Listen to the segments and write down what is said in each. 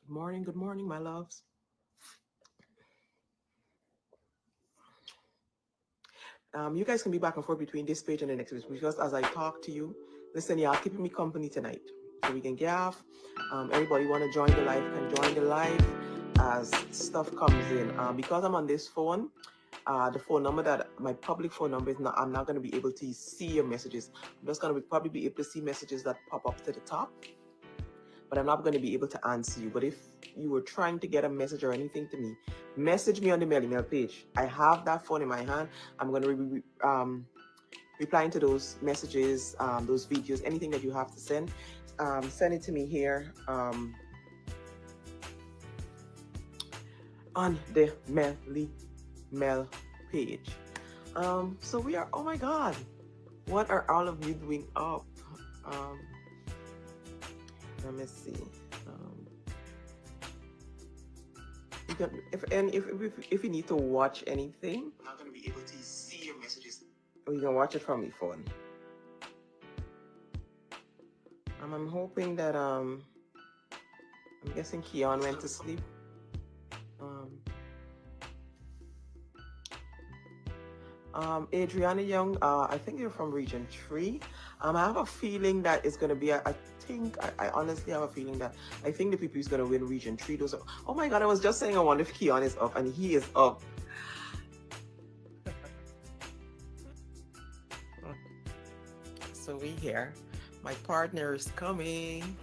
Good morning, my loves. You guys can be back and forth between this page and the next page because as I talk to you, listen, y'all keeping me company tonight. So we can gaff. Everybody want to join the live can join the live as stuff comes in. Because I'm on this phone, the phone number that my public phone number is not, I'm not going to be able to see your messages. I'm just going to probably be able to see messages that pop up to the top, but I'm not going to be able to answer you. But if you were trying to get a message or anything to me, message me on the Melly Mail page. I have that phone in my hand. I'm going to be replying to those messages, those videos, anything that you have to send. Send it to me here on the Melly Mail page. So we are, oh my God, what are all of you doing up? Let me see. You can, if you need to watch anything, I'm not going to be able to see your messages. Or you can watch it from your phone. I'm hoping that I'm guessing Keon went to sleep. Adriana Young, I think you're from Region 3. I have a feeling that it's going to be, I honestly have a feeling that I think the P.P.P is going to win Region 3. Those are, oh my God, I was just saying I wonder if Keon is up, and he is up. So we here. My partner is coming.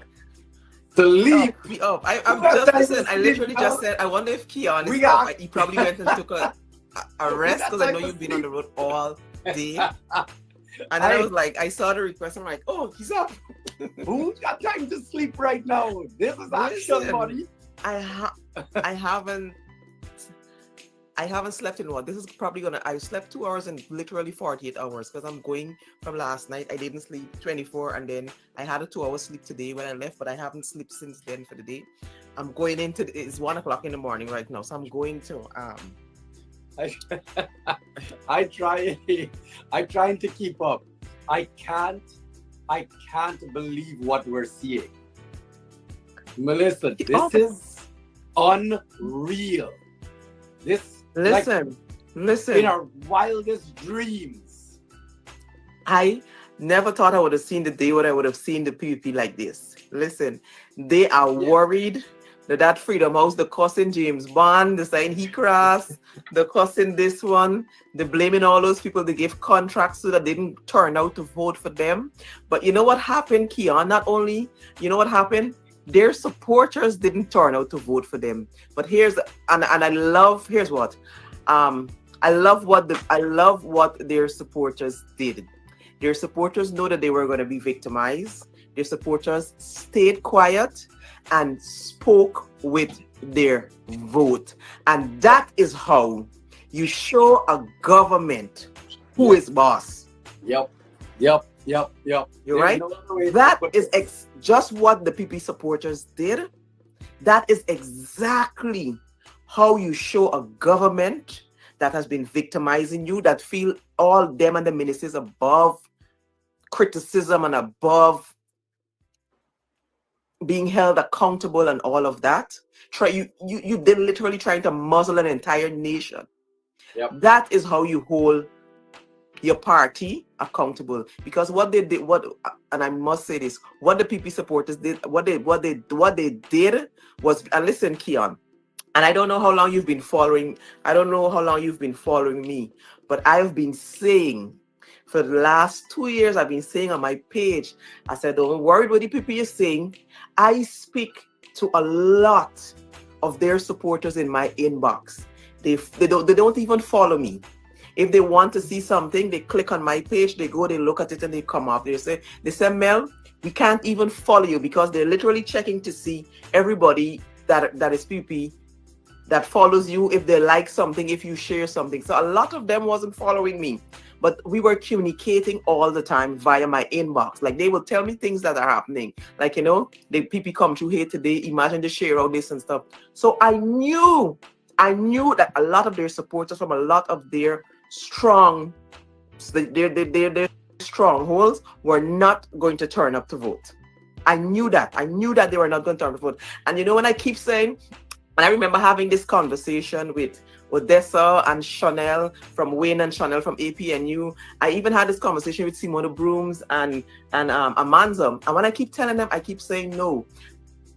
Sleep. Be up. I'm just listening. I literally just said, I wonder if Keon is up. He probably went and took a rest because I know you've been on the road all day. And I was like, I saw the request. I'm like, oh, he's up. Who's got time to sleep right now? This is action, buddy. I haven't slept in what? This is probably gonna. I slept 2 hours in literally 48 hours because I'm going from last night. I didn't sleep 24, and then I had a 2-hour sleep today when I left, but I haven't slept since then for the day. I'm going into it's 1 o'clock in the morning right now, so I'm going to I trying to keep up. I can't believe what we're seeing. Melissa, this is unreal. Listen. In our wildest dreams. I never thought I would have seen the day when I would have seen the P.P.P like this. Listen, they are worried that Freedom House, the cussing James Bond, the sign he crossed, the cussing this one, the blaming all those people they gave contracts so that they didn't turn out to vote for them. But you know what happened, Keon? Not only, you know what happened? Their supporters didn't turn out to vote for them. But here's what I love what their supporters did. Their supporters know that they were going to be victimized. Their supporters stayed quiet and spoke with their vote. And that is how you show a government who is boss. Yep. You're right? That is just what the P.P. supporters did. That is exactly how you show a government that has been victimizing you, that feel all them and the ministers above criticism and above being held accountable and all of that. They're literally trying to muzzle an entire nation. Yep. That is how you hold your party accountable. Because what they did, and I must say this, what the P.P. supporters did, what they did was, and listen, Keon, and I don't know how long you've been following. I don't know how long you've been following me, but I've been saying for the last 2 years, I've been saying on my page, I said, don't worry what the P.P. is saying. I speak to a lot of their supporters in my inbox. They don't even follow me. If they want to see something, they click on my page, they go, they look at it, and they come up. They say, Mel, we can't even follow you because they're literally checking to see everybody that is P.P. that follows you, if they like something, if you share something. So a lot of them wasn't following me, but we were communicating all the time via my inbox. Like they will tell me things that are happening. Like, you know, the P.P. come through here today, imagine they share all this and stuff. So I knew that a lot of their supporters from a lot of their their strongholds were not going to turn up to vote. I knew that. I knew that they were not going to turn the vote. And you know, when I keep saying, and I remember having this conversation with Odessa and Chanel from Wayne and Chanel from A.P.N.U. I even had this conversation with Simona Brooms and Amanza. And when I keep telling them, I keep saying no.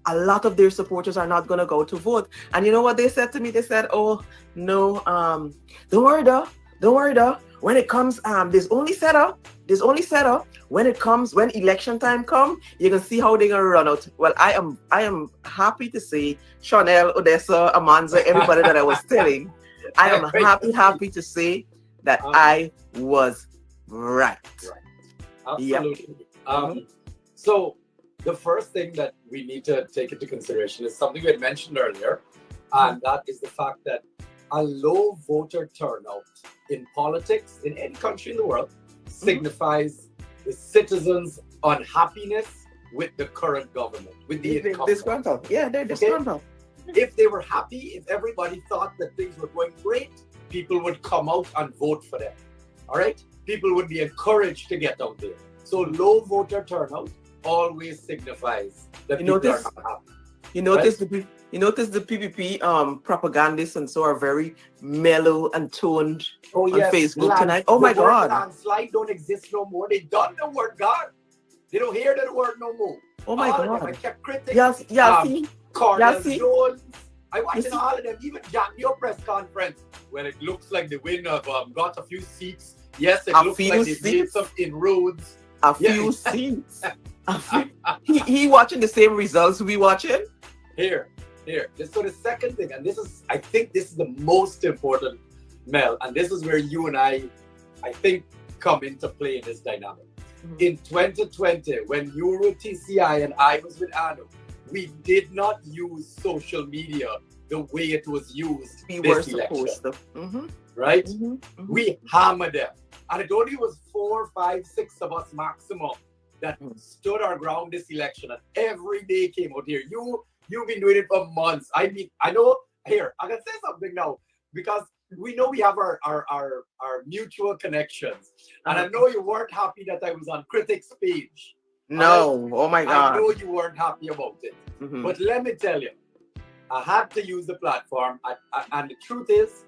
A lot of their supporters are not going to go to vote. And you know what they said to me? They said, oh, no, don't worry though. When it comes, there's only setup. When it comes, when election time come, you can see how they're going to run out. Well, I am happy to say, Chanel, Odessa, Amanza, everybody that I was telling, I am happy to say that I was right. Absolutely. Yep. So the first thing that we need to take into consideration is something we had mentioned earlier, and that is the fact that a low voter turnout in politics in any country in the world signifies the citizens' unhappiness with the current government, with the incumbent. Disgruntled. Yeah, they're disgruntled. If they were happy, if everybody thought that things were going great, people would come out and vote for them. All right? People would be encouraged to get out there. So low voter turnout always signifies that people are not happy. You notice the P.P.P. Propagandists and so are very mellow and toned on Facebook tonight. Oh my God! Landslide don't exist no more. They done the word God. They don't hear the word no more. Oh my God! I kept CRITIC. See. Cornel Jones. I watching all of them. Even Jaguio press conference when it looks like the winner got a few seats. Yes, it looks like they made some inroads. A few seats. He watching the same results we watching. Here. So the second thing, and I think this is the most important, Mel, and this is where you and I think, come into play in this dynamic. In 2020, when you were with TCI and I was with A.P.N.U, we did not use social media the way it was used we were supposed to. Right? We hammered them. And it only was 4, 5, 6 of us maximum that stood our ground this election, and every day came out here. You've been doing it for months. I know. Here, I can say something now because we know we have our mutual connections, and I know you weren't happy that I was on CRITIC's page. No, oh my God! I know you weren't happy about it, but let me tell you, I had to use the platform, and the truth is,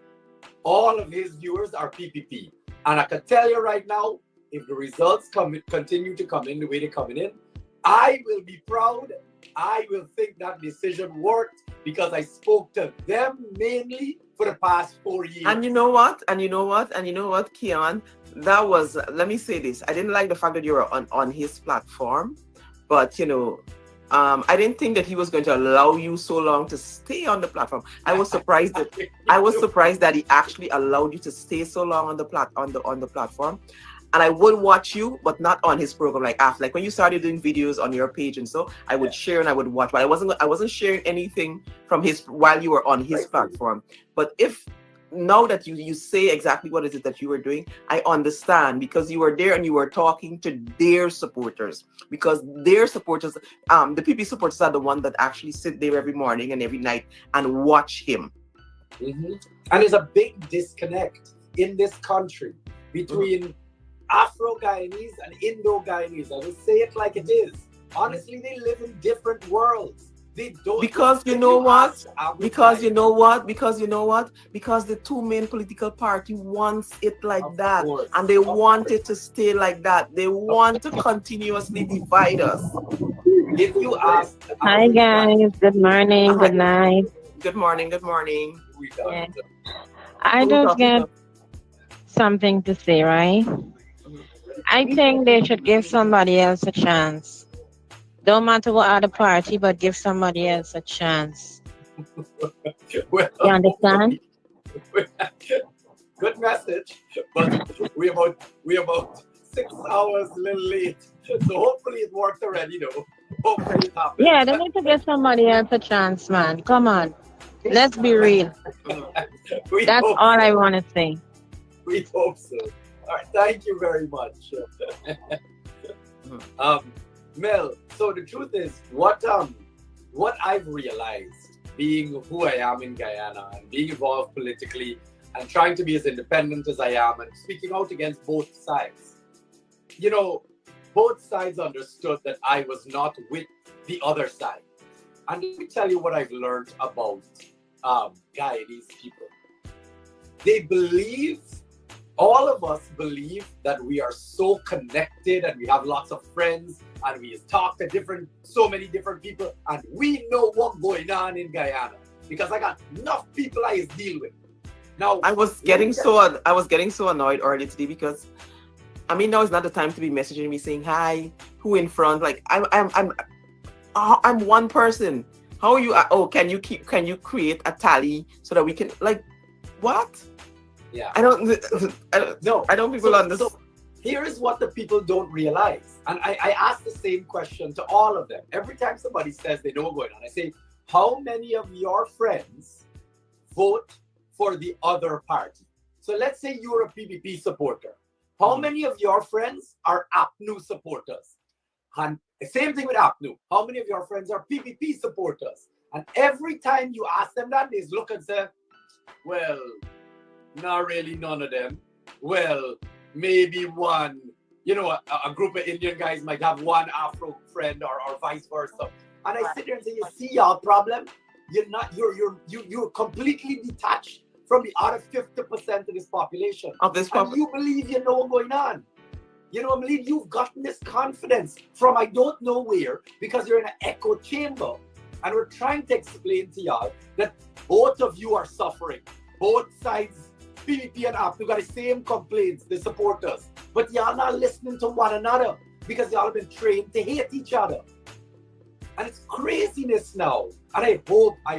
all of his viewers are P.P.P. And I can tell you right now, if the results continue to come in the way they're coming in, I will be proud. I will think that decision worked because I spoke to them mainly for the past 4 years. And you know what, Keon? That was, let me say this. I didn't like the fact that you were on his platform, but you know, I didn't think that he was going to allow you so long to stay on the platform. I was surprised that he actually allowed you to stay so long on the platform. And I would watch you, but not on his program. Like when you started doing videos on your page and so, I would share and I would watch. But I wasn't sharing anything from his while you were on his platform. But if now that you say exactly what is it that you were doing, I understand because you were there and you were talking to their supporters, because their supporters, the PP supporters are the one that actually sit there every morning and every night and watch him. And there's a big disconnect in this country between Afro-Guyanese and Indo-Guyanese. I will say it like it is. Honestly, they live in different worlds. They don't. Because you know what? Because the two main political party wants it like that. And they want it to stay like that. They want to continuously divide us. If you ask... Hi guys, good morning, good night. Good morning. Yeah. I just get something to say, right? I think they should give somebody else a chance. Don't matter what other party, but give somebody else a chance. Well, you understand? Good message, but we're about 6 hours a little late. So hopefully it worked already, though. Hopefully it happened. Yeah, they need to give somebody else a chance, man. Come on. Let's be real. That's all I want to say. We hope so. All right, thank you very much. Mel, so the truth is, what I've realized, being who I am in Guyana and being involved politically and trying to be as independent as I am and speaking out against both sides, you know, both sides understood that I was not with the other side. And let me tell you what I've learned about Guyanese people. They believe, all of us believe that we are so connected and we have lots of friends and we talk to so many different people and we know what's going on in Guyana because I got enough people I deal with. Now I was getting so annoyed earlier today because I mean now is not the time to be messaging me saying hi, who in front, like I'm one person. How are you? Oh, can you create a tally so that we can, like, what? Yeah. I don't people understand. So here is what the people don't realize. And I ask the same question to all of them. Every time somebody says they know what's going on, I say, how many of your friends vote for the other party? So let's say you're a P.P.P supporter. How many of your friends are A.P.N.U supporters? And same thing with A.P.N.U. How many of your friends are P.P.P supporters? And every time you ask them that, they look and say, well, not really none of them. Well, maybe one, a group of Indian guys might have one Afro friend or vice versa. And I sit there and say, you see your problem? You're completely detached from the other 50% of this population. And you believe you know what's going on. You know, I believe you've gotten this confidence from I don't know where because you're in an echo chamber. And we're trying to explain to y'all that both of you are suffering. Both sides, P.P.P and A.P.N.U, got the same complaints, the supporters. But y'all not listening to one another because y'all have been trained to hate each other. And it's craziness now. And I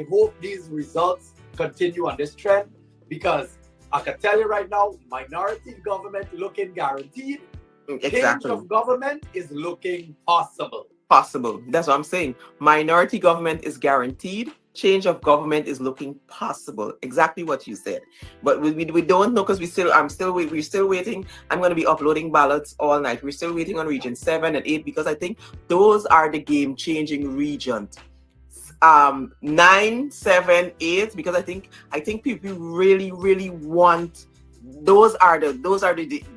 hope these results continue on this trend because I can tell you right now, minority government looking guaranteed. Exactly. Change of government is looking possible. Possible. That's what I'm saying. Minority government is guaranteed. Change of government is looking possible. Exactly what you said. But we don't know because we're still waiting. I'm going to be uploading ballots all night. We're still waiting on region 7 and 8 because I think those are the game-changing regions. 9, 7, 8 because I think people really want. Those are the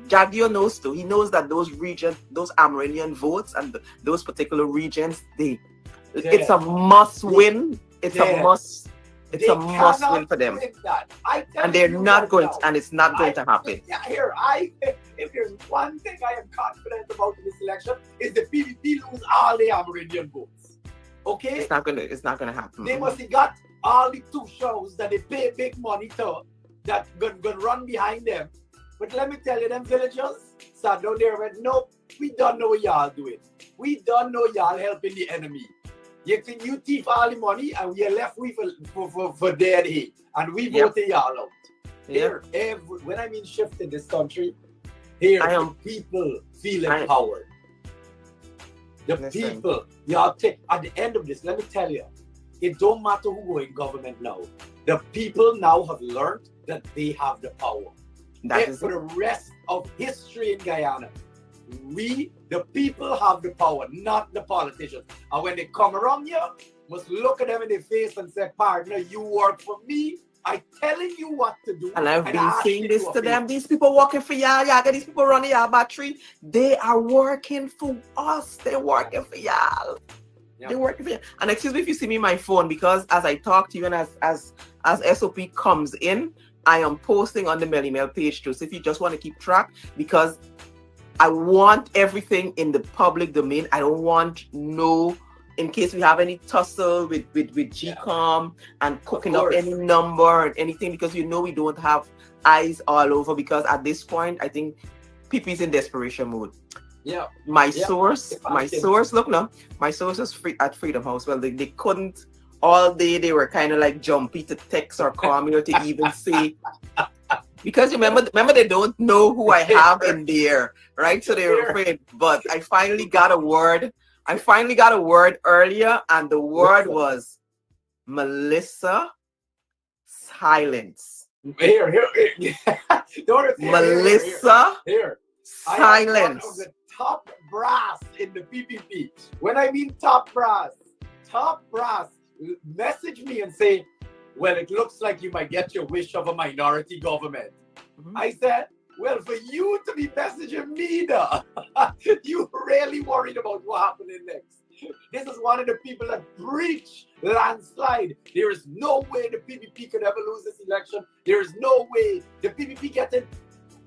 Jaguio knows too. He knows that those regions, those Amerindian votes and those particular regions, it's a must win. It's a must win for them. And they're not going to, and it's not going to happen. Yeah, if there's one thing I am confident about in this election is the P.P.P lose all the Amerindian votes. Okay? It's not gonna happen. They must have got all the 2 shows that they pay big money to that gonna run behind them. But let me tell you, them villagers sat down there and went, nope, we don't know what y'all doing. We don't know y'all helping the enemy. You thief all the money and we are left with for dead hate. And we voted y'all out. Here, when I mean shift in this country, the people feel empowered. People, y'all take, at the end of this, let me tell you, it don't matter who go in government now. The people now have learned that they have the power. For the rest of history in Guyana, we, the people, have the power, not the politicians. And when they come around you, must look at them in the face and say, partner, you work for me. I'm telling you what to do. And I've been saying this to them. These people working for y'all. These people running y'all battery. They are working for us. They're working for y'all. They're working for you. And excuse me if you see me my phone, because as I talk to you and as SOP comes in, I am posting on the Melly Mail page too. So if you just want to keep track, because I want everything in the public domain. I don't want in case we have any tussle with Gecom and cooking up any number and anything, because we don't have eyes all over, because at this point I think P.P.P is in desperation mode. My source, look now, my source is at Freedom House. Well, they couldn't all day. They were kind of like jumpy to text or call me or to even say, because remember they don't know who I have in there, right? So they're afraid. But I finally got a word. Earlier, and the word was Melissa silence. Here. Melissa silence. I am one of the top brass in the P.P.P. When I mean top brass, message me and say, well, it looks like you might get your wish of a minority government. I said, Well, for you to be messaging me, though, you really worried about what happening next. This is one of the people that breach landslide. There is no way the P.P.P could ever lose this election. There is no way the P.P.P getting,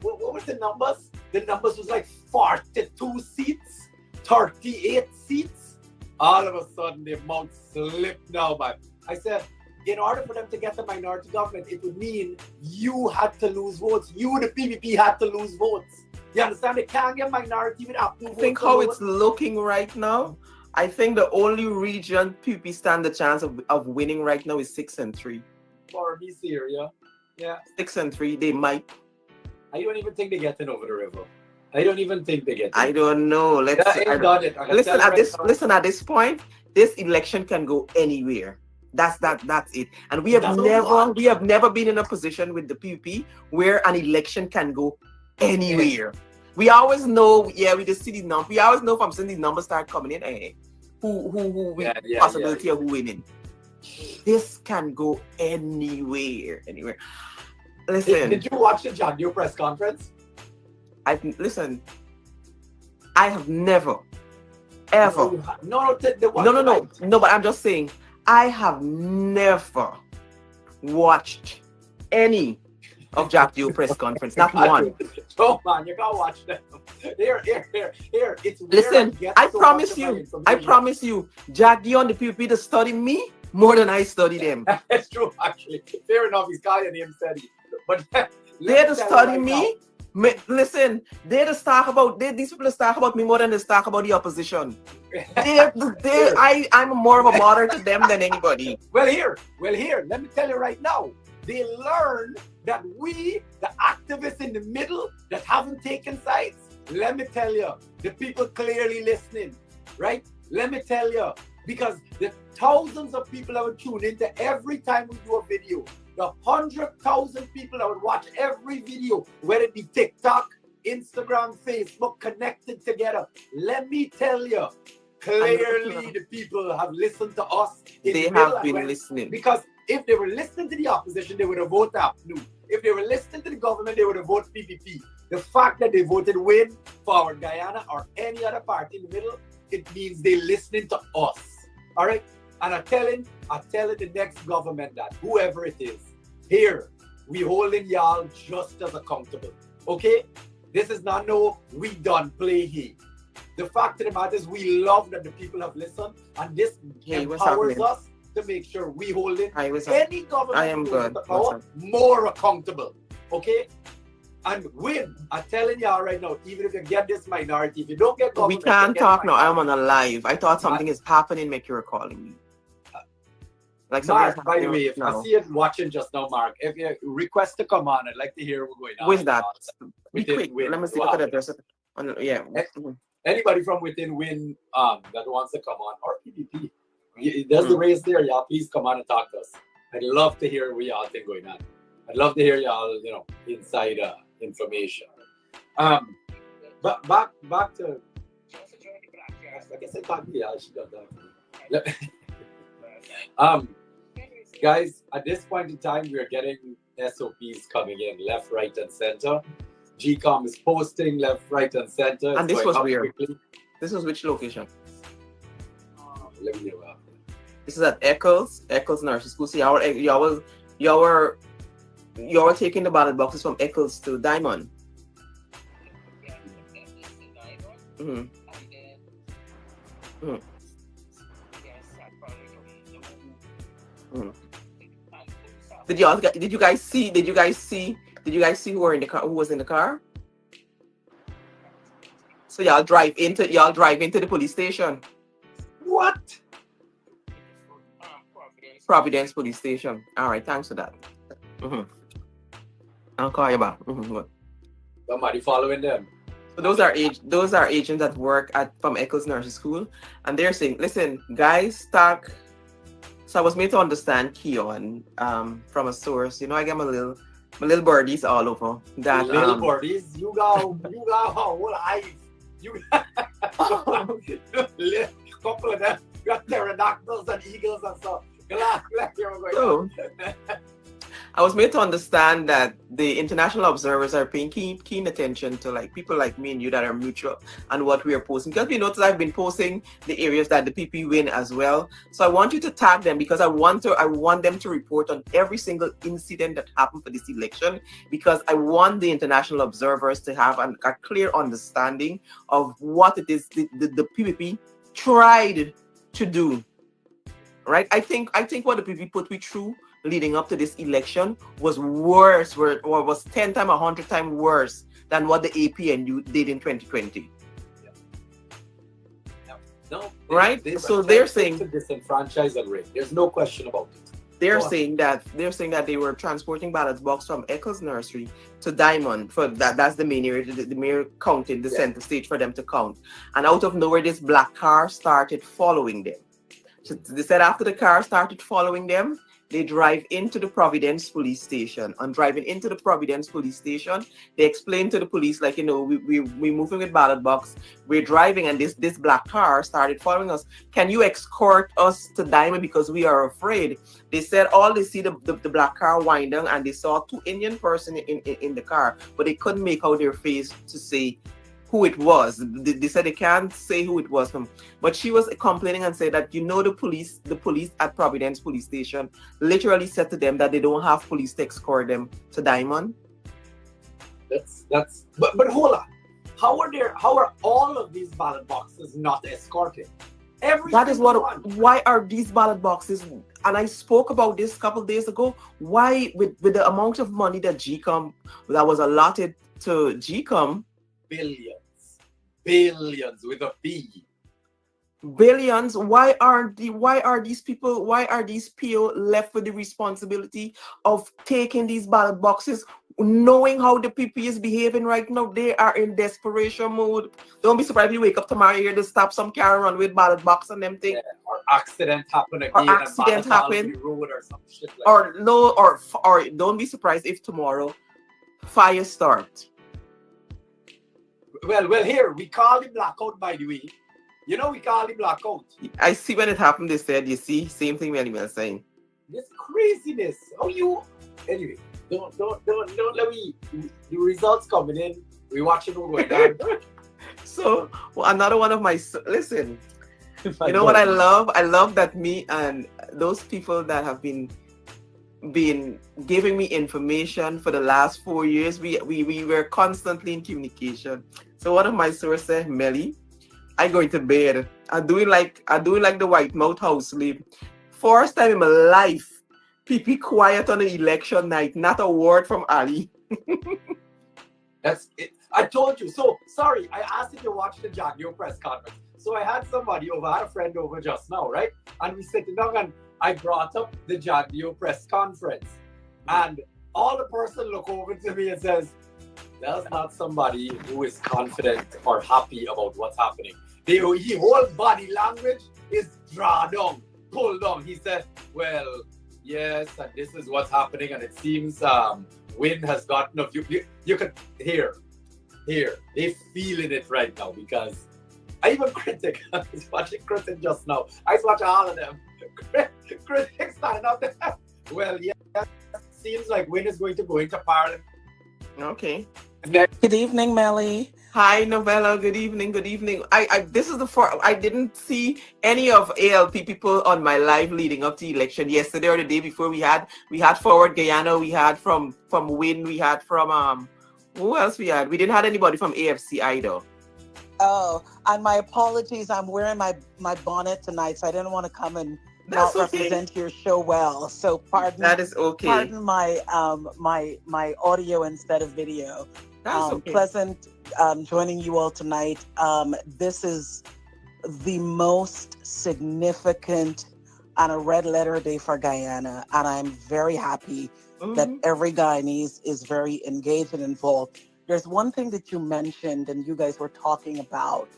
what was the numbers? The numbers was like 42 seats, 38 seats. All of a sudden, their mouth slipped now, but I said, in order for them to get the minority government, it would mean you had to lose votes. You, the P.P.P, had to lose votes. You understand? They can't get minority without two votes. I think how it's looking right now, I think the only region P.P.P stand the chance of winning right now is 6-3. For me, Syria. Yeah. 6-3, they might. I don't even think they get in over the river. I don't even think they get in. I don't know. Let's listen at this point, this election can go anywhere. That's it. And we have never been in a position with the P.P.P where an election can go anywhere. Yeah. We always know, we just see these numbers. We always know from seeing these numbers start coming in, who possibility of who winning. This can go anywhere. Listen. Did you watch the Jaguio press conference? I have never, ever. No, but I'm just saying, I have never watched any of Jaguio press conference, not one. Oh man, you gotta watch them. Here. It's listen, I promise you, Jaguio and the P.P.P to study me more than I study them. That's true, actually. Fair enough, he's calling him study. But they to study me. Listen, these people talk about me more than they talk about the opposition. I'm more of a martyr to them than anybody. Well, here, let me tell you right now. They learned that we, the activists in the middle that haven't taken sides, let me tell you, the people clearly listening, right? Let me tell you, because the thousands of people that would tune into every time we do a video, the 100,000 people that would watch every video, whether it be TikTok, Instagram, Facebook, connected together. Let me tell you, clearly the people have listened to us. They have been listening. Because if they were listening to the opposition, they would have voted A.P.N.U. If they were listening to the government, they would have voted P.P.P. The fact that they voted win for our Guyana or any other party in the middle, it means they're listening to us. All right? And I'm telling the next government that, whoever it is, here, we holding y'all just as accountable. Okay? This is not no we done play here. The fact of the matter is we love that the people have listened, and this empowers us to make sure we hold it. Any government with the power more accountable. Okay? And win. I'm telling y'all right now, even if you get this minority, if you don't get government, we can't talk now. I'm on a live. I thought something is happening, make you calling me. Like Mark, by the way, if I see it watching just now, Mark, if you request to come on, I'd like to hear what's going on. With that, be quick. Let me see what the address. Yeah. Anybody from within WIN that wants to come on, or P.P.P. There's the race there, y'all. Please come on and talk to us. I'd love to hear what y'all think going on. I'd love to hear y'all, inside information. But back to. I guess I talked to y'all. She got that. Guys, at this point in time, we are getting SOPs coming in left, right, and center. GCOM is posting left, right, and center. And this was weird. This was which location? Let me know. This is at Eccles Nursery School. So y'all were taking the ballot boxes from Eccles to Diamond. Mm-hmm. Mm-hmm. Mm-hmm. Did you guys see who were in the car? Who was in the car? So y'all drive into the police station. What? Providence Police Station. All right, thanks for that. Mm-hmm. I'll call you back. Mm-hmm. Somebody following them. So those are agents that work from Eccles Nursery School, and they're saying, listen, guys, talk. So I was made to understand Keon from a source. I get my little birdies all over. That little birdies, you got whole life. You got a couple of them. You got pterodactyls and eagles and stuff. So, I was made to understand that the international observers are paying keen attention to like people like me and you that are mutual and what we are posting. Because we notice I've been posting the areas that the PP win as well. So I want you to tag them because I want them to report on every single incident that happened for this election, because I want the international observers to have a clear understanding of what it is the PPP tried to do. Right? I think what the PPP put me through leading up to this election was worse, or was 10 times, 100 times worse than what the A.P.N.U did in 2020. No, right? So they're saying to disenfranchise and rape. There's no question about it. They're saying that they were transporting ballot box from Eccles Nursery to Diamond for that. That's the main area, the main counting, the center stage for them to count. And out of nowhere, this black car started following them. So they said after the car started following them, they drive into the Providence police station. On driving into the Providence police station, they explained to the police, like, you know, we're moving with ballot box, we're driving, and this black car started following us. Can you escort us to Diamond because we are afraid? They said all they see the black car winding, and they saw two Indian person in the car, but they couldn't make out their face to say who it was. They said they can't say who it was from, but she was complaining and said that, you know, the police at Providence police station literally said to them that they don't have police to escort them to Diamond. But hold on, how are all of these ballot boxes not escorted? Why are these ballot boxes, and I spoke about this a couple of days ago, why with the amount of money that GCOM that was allotted to GCOM, billions with a B. Billions. Why are these PO left with the responsibility of taking these ballot boxes, knowing how the PP is behaving right now? They are in desperation mode. Don't be surprised if you wake up tomorrow here to stop some car run with ballot box and them thing. Yeah, or accident happen again. Or accident happen. Road or some shit like or that. no, or don't be surprised if tomorrow fire start. Well, here we call it blackout, by the way. You know, we call it blackout. I see when it happened. They said, you see, same thing Melly was saying. This craziness. Anyway, don't let me. The results coming in. We watching what's going on. So another one of my listen. You know what I love? I love that me and those people that have been giving me information for the last 4 years. We were constantly in communication. So one of my sources said, Melly, I going to bed. I'm doing like the white mouth house sleep. First time in my life, PP quiet on the election night. Not a word from Ali. That's it. I told you. So sorry, I asked if you watched the Jaguio press conference. So I had somebody over, I had a friend over just now, right? And we sitting down and I brought up the Jaguio press conference. And all the person look over to me and says, that's not somebody who is confident or happy about what's happening. His whole body language is drawn down, pulled down. He said, well, yes, and this is what's happening. And it seems Win has gotten a few. You could hear. They feeling it right now because I even CRITIC. I was watching CRITIC just now. I was watching all of them. CRITIC standing up there. Well, yeah, seems like Win is going to go into Parliament. Okay. Good evening, Melly. Hi, Novella. Good evening. Good evening. This is I didn't see any of ALP people on my live leading up to the election yesterday or the day before. We had Forward Guyana. We had from Win. We had from who else we had? We didn't have anybody from A.F.C either. Oh, and my apologies. I'm wearing my bonnet tonight, so I didn't want to come and not represent your show well. So pardon. That is okay. Pardon my my audio instead of video. That's okay. Pleasant joining you all tonight. This is the most significant and a red letter day for Guyana, and I'm very happy that every Guyanese is very engaged and involved. There's one thing that you mentioned, and you guys were talking about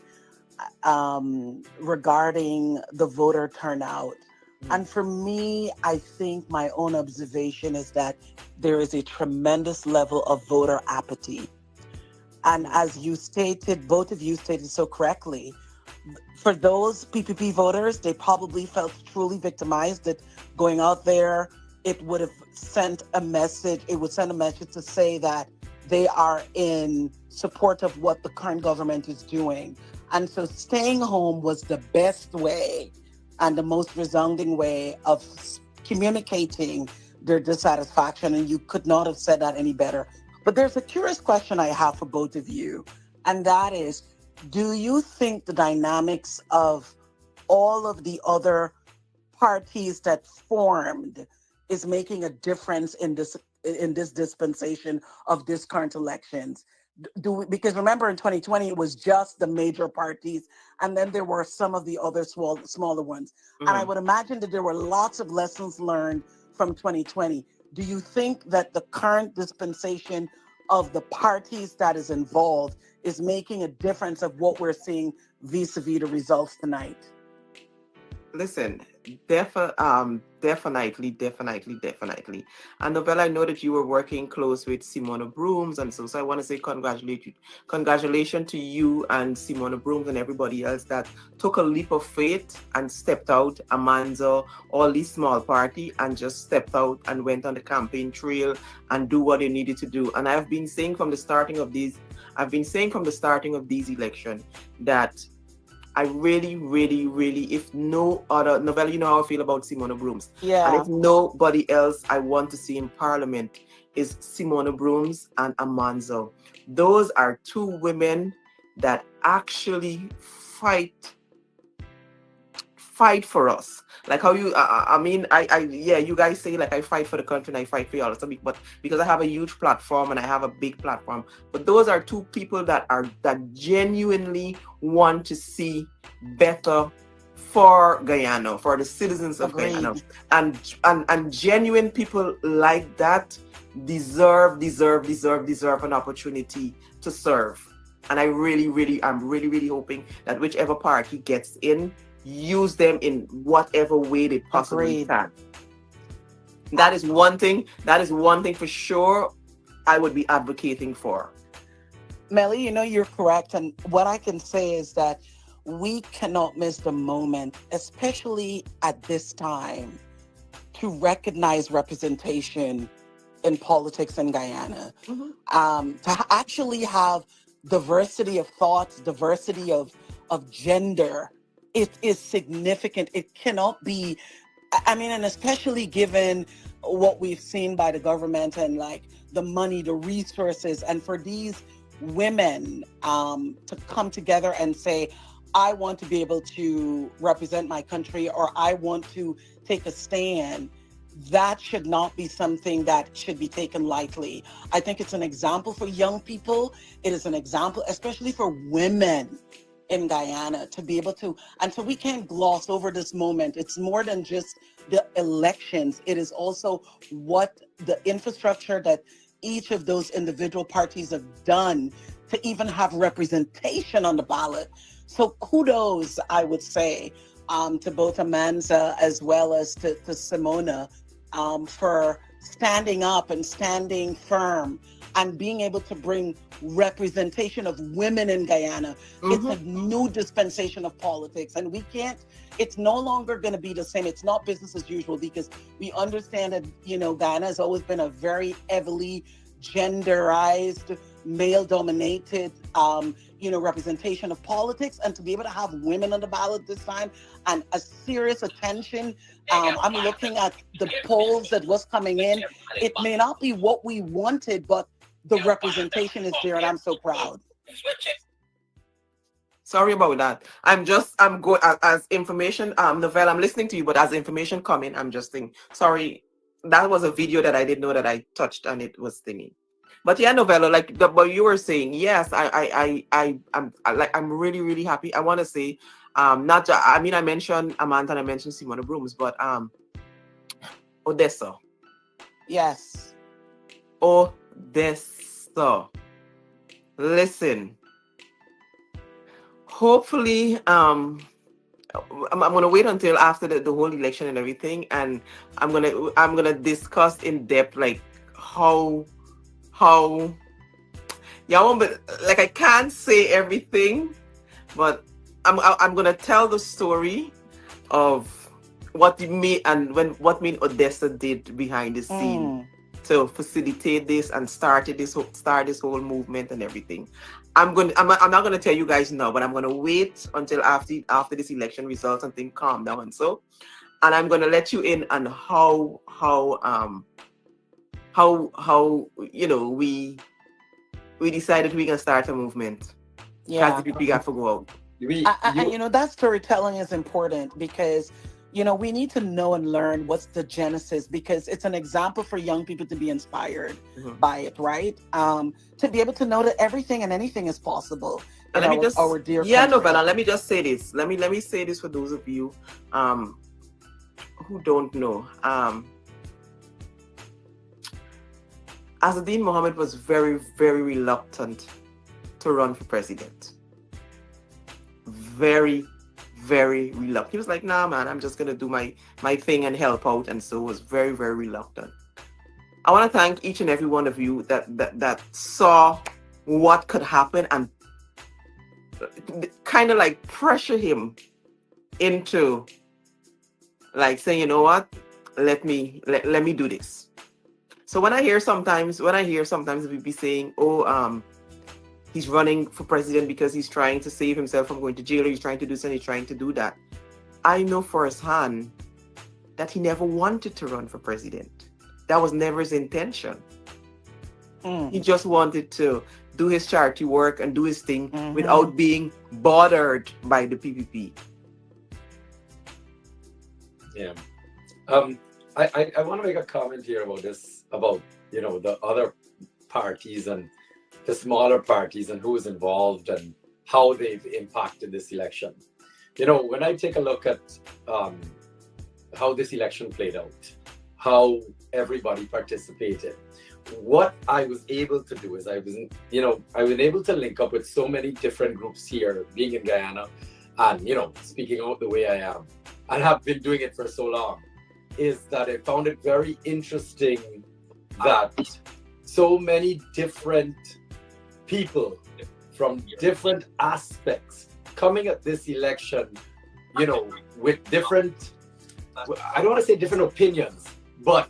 regarding the voter turnout. And for me, I think my own observation is that there is a tremendous level of voter apathy. And as you stated, both of you stated so correctly, for those PPP voters, they probably felt truly victimized that going out there it would have sent a message. It would send a message to say that they are in support of what the current government is doing. And so staying home was the best way and the most resounding way of communicating their dissatisfaction. And you could not have said that any better. But there's a curious question I have for both of you. And that is, do you think the dynamics of all of the other parties that formed is making a difference in this dispensation of this current elections? Because remember in 2020 it was just the major parties, and then there were some of the other smaller ones. And I would imagine that there were lots of lessons learned from 2020. Do you think that the current dispensation of the parties that is involved is making a difference of what we're seeing vis-a-vis the results tonight? Listen, definitely. And Novella, I know that you were working close with Simona Brooms, and so I want to say congratulations to you and Simona Brooms and everybody else that took a leap of faith and stepped out, Amanda, all these small party, and just stepped out and went on the campaign trail and do what they needed to do. And I've been saying from the starting of these elections that I really, if no other, Novella, you know how I feel about Simona Brooms. Yeah. And if nobody else I want to see in Parliament is Simona Brooms and Amanzo. Those are two women that actually fight for us. Like how you, you guys say like I fight for the country and I fight for y'all, but because I have a huge platform and I have a big platform, but those are two people that genuinely want to see better for Guyana, for the citizens of Guyana, and genuine people like that deserve an opportunity to serve. And I'm really hoping that whichever party gets in, use them in whatever way they possibly can. That is one thing for sure I would be advocating for. Melly, you know, you're correct. And what I can say is that we cannot miss the moment, especially at this time, to recognize representation in politics in Guyana. To actually have diversity of thoughts, diversity of gender, it is significant. It cannot be, and especially given what we've seen by the government and like the money, the resources, and for these women to come together and say, I want to be able to represent my country, or I want to take a stand, that should not be something that should be taken lightly. I think it's an example for young people. It is an example, especially for women in Guyana, to be able to, and so we can't gloss over this moment. It's more than just the elections. It is also what the infrastructure that each of those individual parties have done to even have representation on the ballot. So kudos, I would say, to both Amanda as well as to Simona for standing up and standing firm and being able to bring representation of women in Guyana. It's a new dispensation of politics, and it's no longer going to be the same. It's not business as usual, because we understand that, Guyana has always been a very heavily genderized, male-dominated, representation of politics, and to be able to have women on the ballot this time and a serious attention. I'm looking at the polls that was coming in. It may not be what we wanted, but the representation is there, and I'm so proud. Sorry about that. I'm going as information, Novella, I'm listening to you, but as information coming, I'm just thinking, sorry, that was a video that I didn't know that I touched and it was thingy. But yeah, Novella, like what you were saying, yes, I'm really happy. I want to say, I mentioned Amanda and I mentioned Simona Brooms, but Odessa. Yes. Odessa. Listen. Hopefully, I'm gonna wait until after the whole election and everything, and I'm gonna discuss in depth like how but like I can't say everything, but I'm gonna tell the story of what me and what me and Odessa did behind the scene to facilitate this and start this whole movement and everything. I'm not gonna tell you guys now, but I'm gonna wait until after this election results and things calm down and so. And I'm gonna let you in on how you know we decided we can start a movement. Yeah. Because we got to go out. You know, that storytelling is important because, you know, we need to know and learn what's the genesis, because it's an example for young people to be inspired by it, right? To be able to know that everything and anything is possible. And let me just, our dear country. But let me just say this. Let me say this for those of you who don't know. Azadeen Mohammed was very, very reluctant to run for president. Very, very reluctant. He was like, nah, man, I'm just going to do my thing and help out. And so was very, very reluctant. I want to thank each and every one of you that saw what could happen and kind of like pressure him into like saying, you know what, let me do this. So when I hear sometimes people be saying, oh, he's running for president because he's trying to save himself from going to jail, or he's trying to do something, he's trying to do that. I know firsthand that he never wanted to run for president. That was never his intention. He just wanted to do his charity work and do his thing without being bothered by the P.P.P. Yeah. I want to make a comment here about this, about, you know, the other parties and the smaller parties and who is involved and how they've impacted this election. You know, when I take a look at how this election played out, how everybody participated, what I was able to do is I was able to link up with so many different groups here, being in Guyana and, you know, speaking out the way I am and have been doing it for so long, is that I found it very interesting that so many different people from different aspects coming at this election, you know, with different, I don't want to say different opinions, but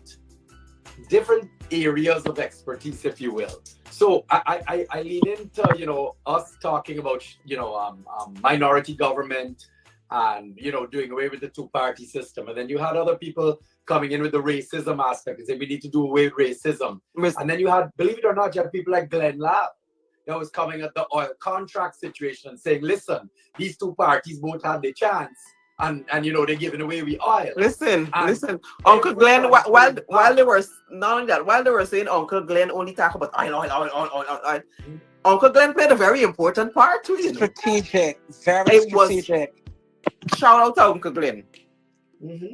different areas of expertise, if you will. So I lean into, you know, us talking about, you know, minority government and, you know, doing away with the two-party system. And then you had other people coming in with the racism aspect and saying we need to do away with racism. And then you had, believe it or not, you had people like GNANDLALL that was coming at the oil contract situation and saying, listen, these two parties both had their chance. And you know, they're giving away with oil. Listen, Uncle Glenn, while they were not only that, while they were saying Uncle Glenn only talk about oil, Uncle Glenn played a very important part too. Strategic, very strategic. Shout out to Uncle Glenn.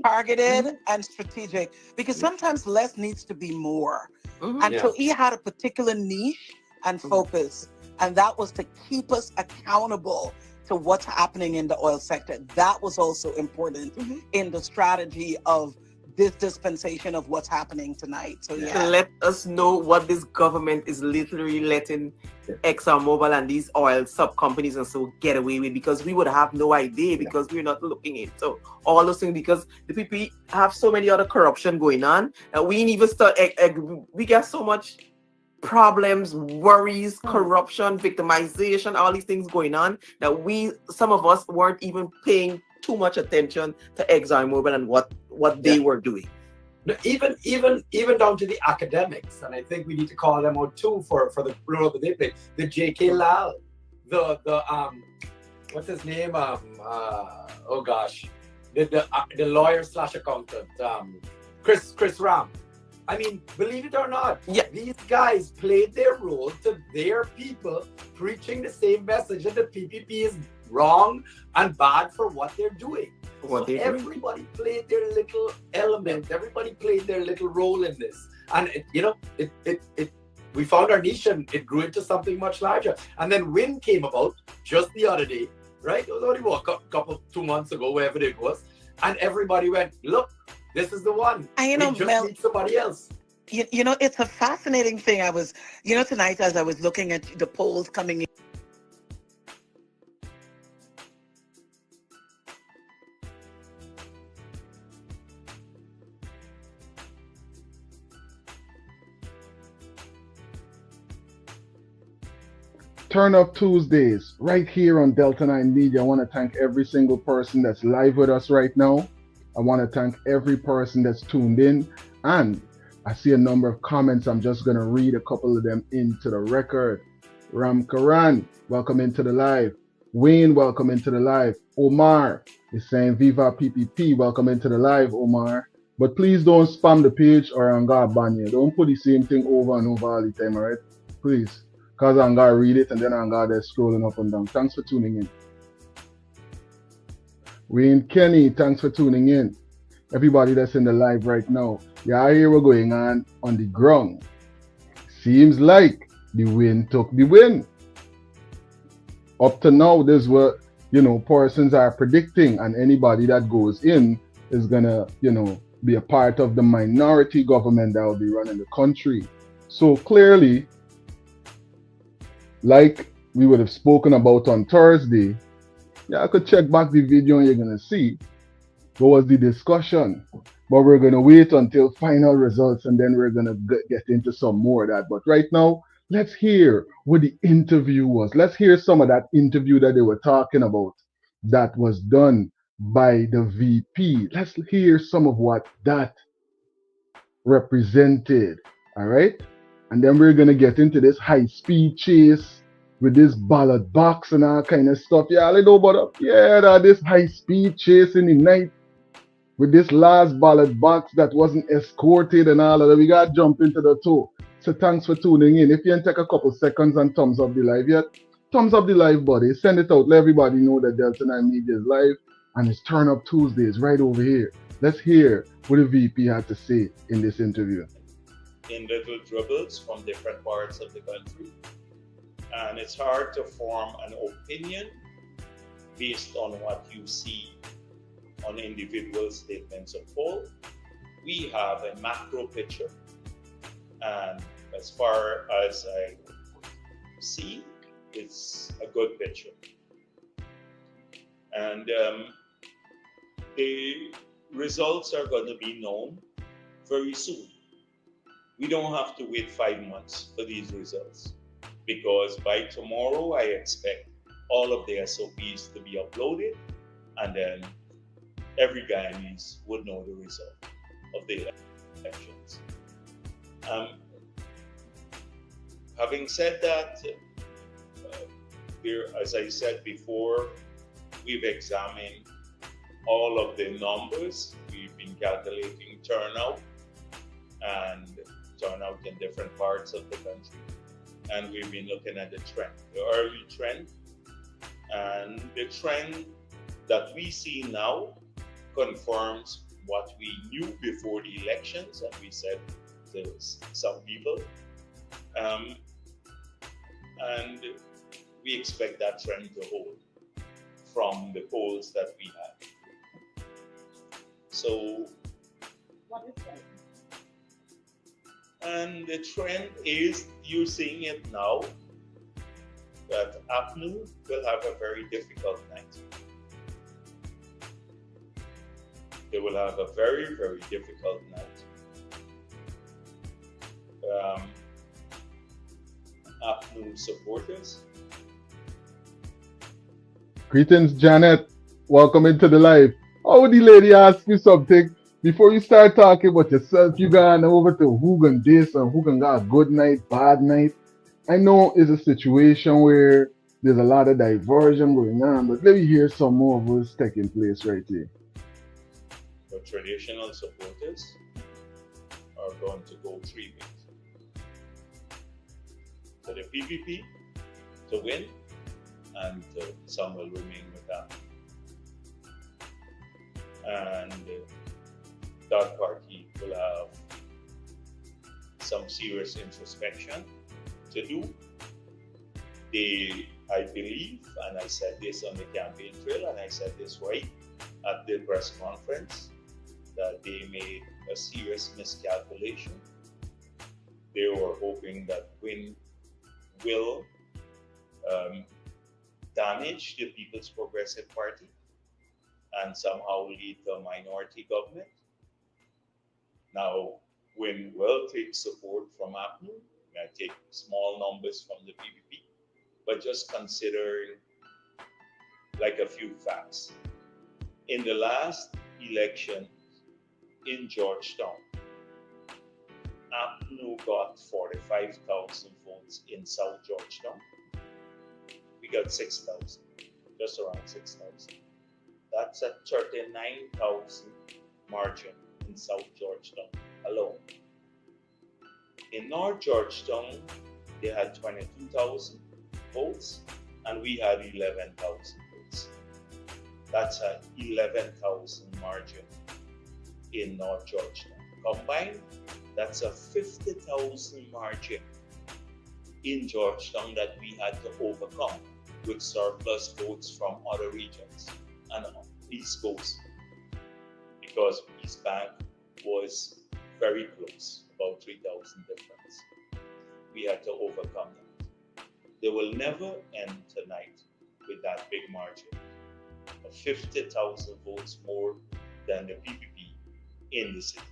Targeted and strategic, because sometimes less needs to be more. And so he had a particular niche and focus, and that was to keep us accountable to what's happening in the oil sector. That was also important in the strategy of this dispensation of what's happening tonight. So to let us know what this government is literally letting ExxonMobil and these oil sub companies and so get away with, because we would have no idea because we're not looking at it. So all those things, because the people have so many other corruption going on that we ain't even start. We got so much problems, worries, corruption, victimization, all these things going on that some of us weren't even paying too much attention to ExxonMobil and what they were doing. Even down to the academics, and I think we need to call them out too for the role that they played. The J.K. Lal, the what's his name? Oh gosh, the lawyer / accountant, Chris Ram. I mean, believe it or not, these guys played their role to their people, preaching the same message that the P.P.P. is wrong and bad for what they're doing. Everybody played their little element. Everybody played their little role in this. And, we found our niche and it grew into something much larger. And then WIN came about just the other day, right? It was only 2 months ago, wherever it was. And everybody went, look, this is the one. And just need somebody else. You know, it's a fascinating thing. I was, tonight as I was looking at the polls coming in, Turn Up Tuesdays, right here on Delta 9 Media. I want to thank every single person that's live with us right now. I want to thank every person that's tuned in. And I see a number of comments. I'm just going to read a couple of them into the record. Ram Karan, welcome into the live. Wayne, welcome into the live. Omar is saying, Viva P.P.P, welcome into the live, Omar. But please don't spam the page or I'm going to ban you. Don't put the same thing over and over all the time, all right? Please. Because I'm going to read it and then I'm going to scrolling up and down. Thanks for tuning in. Wayne Kenny, thanks for tuning in. Everybody that's in the live right now, yeah, I hear what's going on the ground. Seems like the win took the win. Up to now, this is what, persons are predicting, and anybody that goes in is going to, be a part of the minority government that will be running the country. So clearly, like we would have spoken about on Thursday, yeah, I could check back the video and you're going to see what was the discussion. But we're going to wait until final results and then we're going to get into some more of that. But right now, let's hear what the interview was. Let's hear some of that interview that they were talking about that was done by the VP. Let's hear some of what that represented. All right? And then we're going to get into this high-speed chase with this ballot box and all kind of stuff. Yeah, I know about this high-speed chase in the night with this last ballot box that wasn't escorted and all of that. We got to jump into the toe. So thanks for tuning in. If you can take a couple seconds and thumbs up the live yet, thumbs up the live, buddy. Send it out. Let everybody know that Delta 9 Media is live and it's Turn Up Tuesdays right over here. Let's hear what the VP had to say in this interview. In little dribbles from different parts of the country. And it's hard to form an opinion based on what you see on individual statements of poll. We have a macro picture. And as far as I see, it's a good picture. And the results are going to be known very soon. We don't have to wait 5 months for these results because by tomorrow I expect all of the SOPs to be uploaded and then every Guyanese would know the result of the elections. Having said that, as I said before, we've examined all of the numbers. We've been calculating turnout and turnout in different parts of the country. And we've been looking at the trend, the early trend. And the trend that we see now confirms what we knew before the elections, and we said to some people. And we expect that trend to hold from the polls that we had. So, what is that? And the trend is, you're seeing it now, that A.P.N.U will have a very difficult night. They will have a very, very difficult night. A.P.N.U supporters. Greetings, Janet. Welcome into the live. How would the lady ask you something? Before you start talking about yourself, you gone over to who can this and who can got a good night, bad night. I know it's a situation where there's a lot of diversion going on, but let me hear some more of what's taking place right here. The traditional supporters are going to go 3 ways. So the P.P.P to win, and some will remain with that. And that party will have some serious introspection to do. I believe, and I said this on the campaign trail, and I said this right at the press conference, that they made a serious miscalculation. They were hoping that win will damage the People's Progressive Party and somehow lead to a minority government. Now, win will take support from A.P.N.U, may take small numbers from the P.P.P, but just consider like a few facts. In the last election in Georgetown, A.P.N.U got 45,000 votes in South Georgetown. We got 6,000, just around 6,000. That's a 39,000 margin in South Georgetown alone. In North Georgetown, they had 22,000 votes, and we had 11,000 votes. That's an 11,000 margin in North Georgetown. Combined, that's a 50,000 margin in Georgetown that we had to overcome with surplus votes from other regions and East Coast, because East Bank was very close, about 3,000 difference. We had to overcome that. They will never end tonight with that big margin of 50,000 votes more than the P.P.P in the city.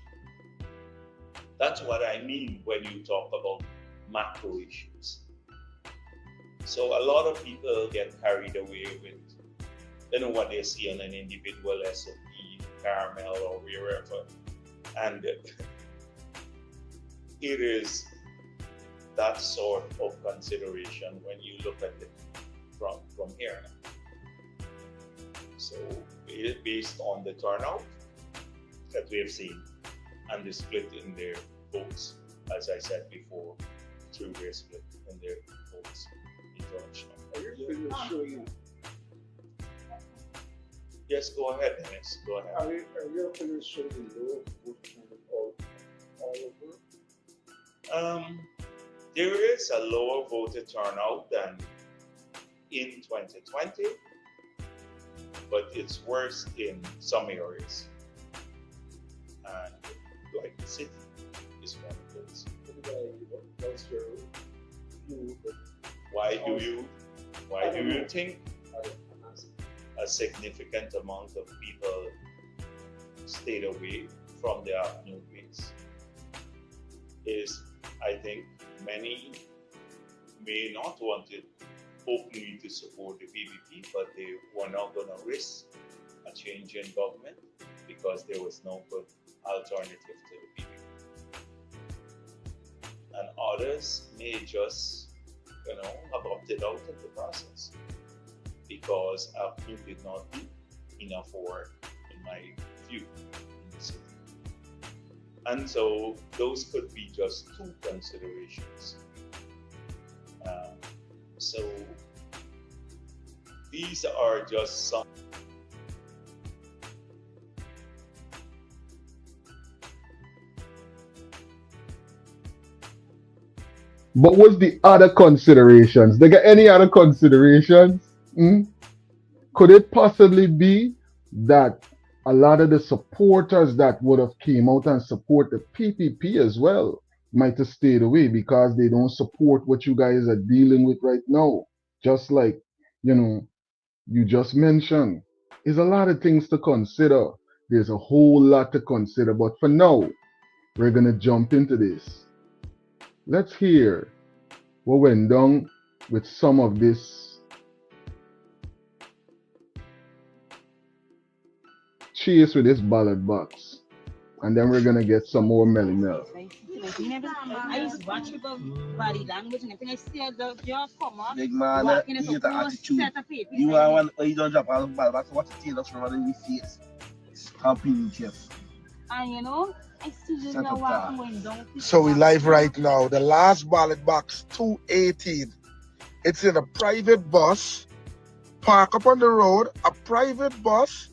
That's what I mean when you talk about macro issues. So a lot of people get carried away with, what they see on an individual SOP, Caramel or wherever, and it is that sort of consideration when you look at it from here. So based on the turnout that we have seen and the split in their votes, as I said before, two-way split in their votes in Georgetown. Yes, go ahead, Dennis. Go ahead. Are your figures showing low vote turnout all over? There is a lower voter turnout than in 2020, but it's worse in some areas. And like the city is one of those. What's your view? Why do you think a significant amount of people stayed away from the A.P.N.U base? Is, I think, many may not want it openly to support the P.P.P, but they were not going to risk a change in government because there was no good alternative to the P.P.P. And others may just, have opted out of the process because A.P.N.U did not do enough work, in my view, in the city. And so those could be just two considerations. So these are just some. But what's the other considerations? They got any other considerations? Could it possibly be that a lot of the supporters that would have came out and support the P.P.P as well might have stayed away because they don't support what you guys are dealing with right now? Just like, you just mentioned. There's a lot of things to consider. There's a whole lot to consider. But for now, we're going to jump into this. Let's hear what went down with some of this chase with this ballot box. And then we're going to get some more Melly Mel. I used to watch your body language and everything. I see the job come on. Big man, you have the attitude. You are one, you don't drop all the ball back. Watch the tail that's running in your face. Campaign Jeff. And I see you walking going down. So we live right now. The last ballot box, 218. It's in a private bus. Park up on the road. A private bus.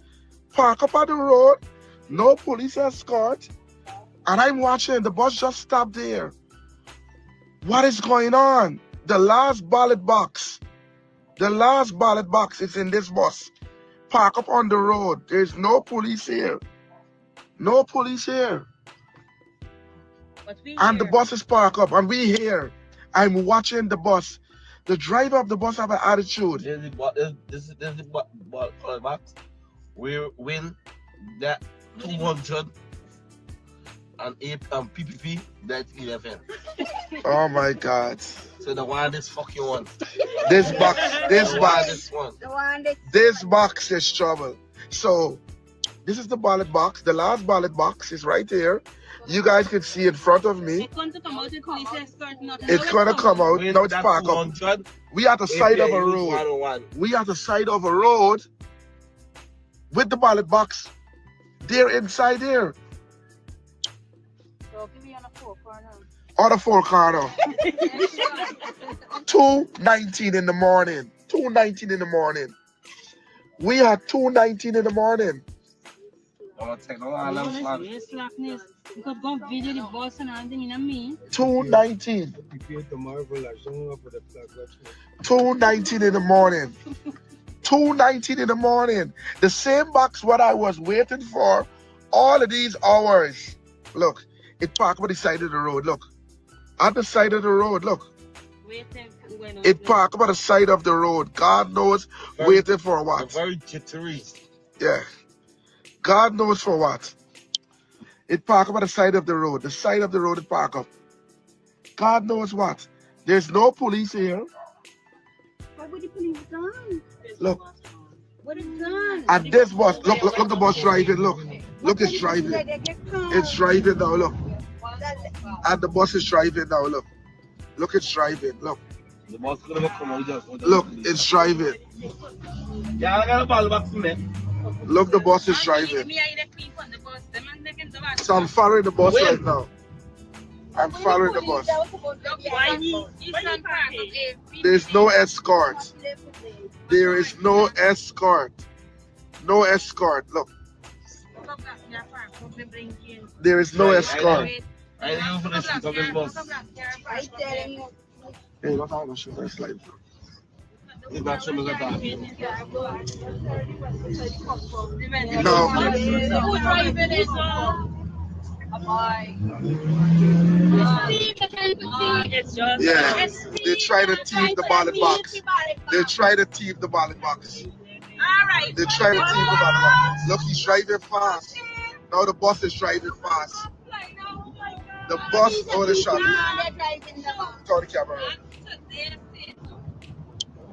Park up on the road. No police escort. And I'm watching. The bus just stopped there. What is going on? The last ballot box. The last ballot box is in this bus. Park up on the road. There's no police here. No police here. And the bus is parked up, and we here. I'm watching the bus. The driver of the bus have an attitude. This is the ballot box. We win that 200 and P.P.P. that 11. Oh my God. So the one this fucking one. This box, this The box, this one. this box is trouble. So this is the ballot box. The last ballot box is right here. You guys can see in front of me. It's going to come out with police escort. It's gonna come out. Wait, Now it's that parked up. 200, We at the side of a API use road. 101. We at the side of a road with the ballot box. They're inside there. So give me on a 4 corner. On the 4 corner. 2:19 in the morning. 2:19 in the morning. We are 2:19 in the morning. Don't take no alarm flag. Slackness. You could go video the boss and everything in a me. 2:19. 2:19 in the morning. 2:19 in the morning. The same box what I was waiting for all of these hours. Look, it parked by the side of the road. Look. At the side of the road, look. It parked by the side of the road. God knows, waiting for what? Very jittery. Yeah. God knows for what. It parked by the side of the road. The side of the road it parked up. God knows what. There's no police here. What would the police done? Look. What is done? And this bus, look the bus driving, look. Look, it's driving. It's driving now, look. And the bus is driving now, look. Look, it's driving, look. The bus is gonna come out just. Look, it's driving. Yeah, I got a ball back for me. Look, the bus is driving. So I'm following the bus right now. I'm following the bus. There's no escort. There is no escort. No escort. Look. There is no escort. I know for the seat of this bus. Hey, what time is it? Like. You got some of that. No. Yeah, they try to thief the ballot box. They try to thief the ballot box. They try to thief the ballot box. Look, he's driving fast. Now the bus is driving fast. The bus or the shop. Turn the camera.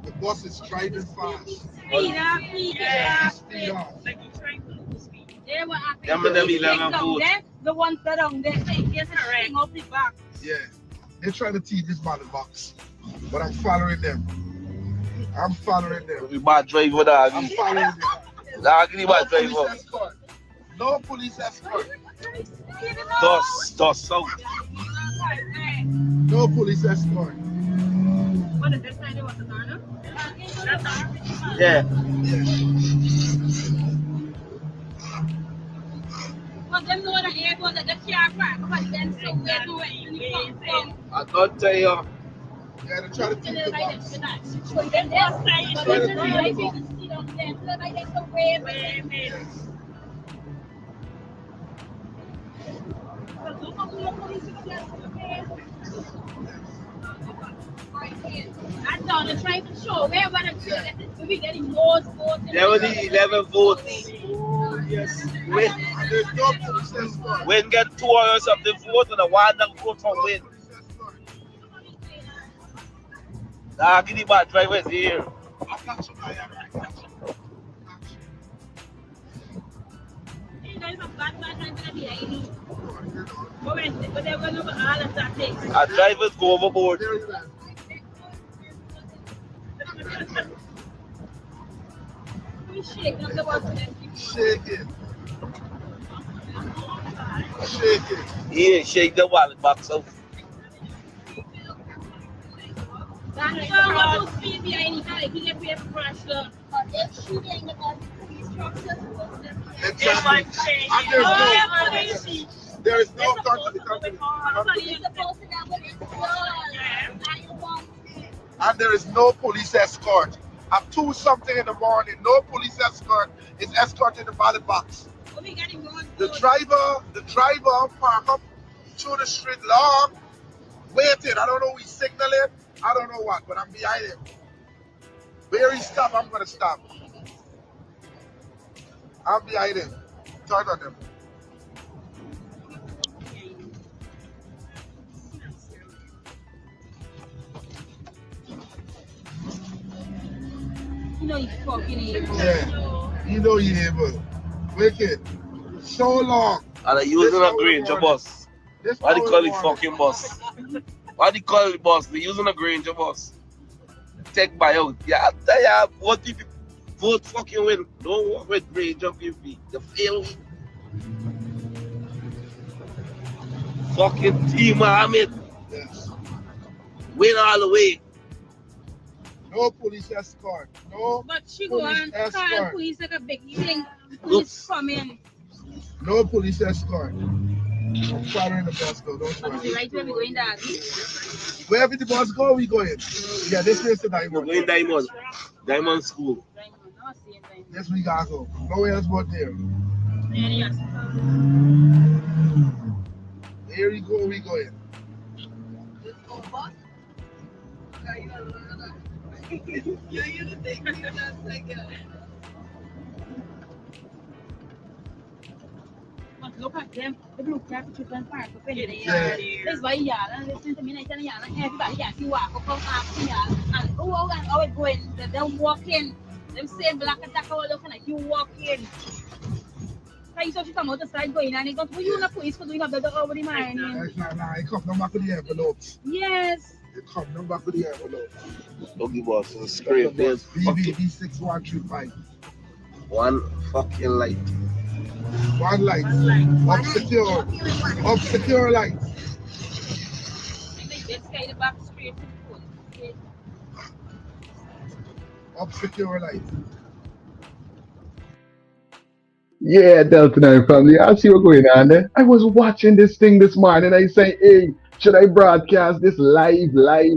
The bus is driving fast. Speed up. The ones that are on there, off the back. Yeah, they're trying to tease this ballot box, but I'm following them. I'm following them. We bad driver, dog. I'm following them. Dog, you bad driver. No police escort. Dust out. No police escort. What is this side of the corner? Yeah. But them know that airport that the car park, but then so where do we uniform? I don't tell you. Yeah, they're trying to tease the box. I thought they're trying to show where we're getting more votes. There were the 11 votes. Yes. Win. There's no police escort. Win get 200 something votes and the one that vote for Win. Nah, give the bad drivers here. You guys are bad behind you. But they're going over all of that things. Our drivers go overboard. Shake up the water. Shake it. Shake it. Yeah, shake the wallet box out. That's how much speed behind it. He get paid for crash the. If shooting about the police trucks, There is no and there is no police escort. At 2 something in the morning, no police escort is escorting the ballot box. The driver park up through the street long, waiting. I don't know who he's signaling. I don't know what, but I'm behind him. Where he stop, I'm gonna stop. I'm behind him. Turn on him. You know he's fucking able. Yeah, you know you able. Wicked. So long. And I using a Granger bus. Why do you call it fucking bus? Why do you call it bus? They using a Granger bus. Take by out. Yeah, what if you vote fucking win? Don't work with Granger PP. You fail. Fucking team Mohammed. Yes. Win all the way. No police escort. No. But she go and call police like a big thing. Police come in. No police escort. I'm following the bus though, don't worry. Right where we going that. Wherever the bus go, we go in. Yeah, this place is Diamond. We're going Diamond. Diamond School. Yes, we gotta go. Nowhere else but there. Here we go, we go in. Look at them, the blue crap chip and park up in there. That's why y'all listen to me and y'all everybody can see walk up after y'all and always going, them walking, them same black attack all looking like you walking. I saw you come out the side going and they go, well, you not police for doing a better over the mine. Nah, it come back with the envelopes. Yes. It come back with the envelopes. Doggy boss is a scrape. There's BB 6135. one fucking light. One light. Up secure light. Up secure light. Yeah, Delta 9 family, I see what's going on there. I was watching this thing this morning. I say, hey, should I broadcast this live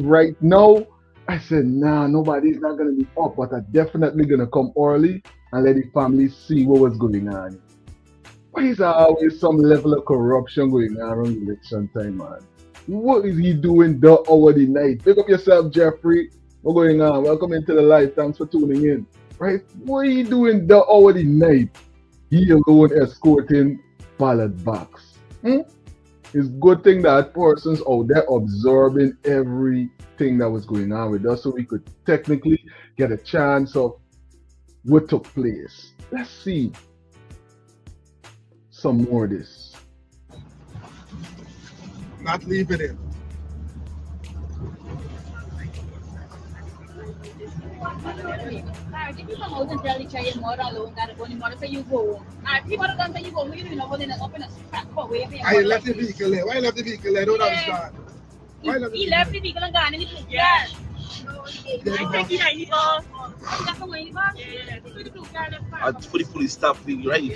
right now? I said, nah, nobody's not going to be up, but I'm definitely going to come early and let the family see what was going on. Why is there always some level of corruption going on around election time, man? What is he doing the hour the night? Pick up yourself, Jeffrey. What's going on? Welcome into the live. Thanks for tuning in. Right? What are you doing the hour the night? He alone escorting ballot box. It's good thing that person's out there observing everything that was going on with us so we could technically get a chance of what took place. Let's see some more of this. Not leaving it. If you come out and tell each other you're more alone, that only more say you go. People don't say you go, you know, when they're up in a crack away. I left the vehicle there. Why left the vehicle there? I don't understand. He left the vehicle and gone in the place. Yeah. For the police staff, right?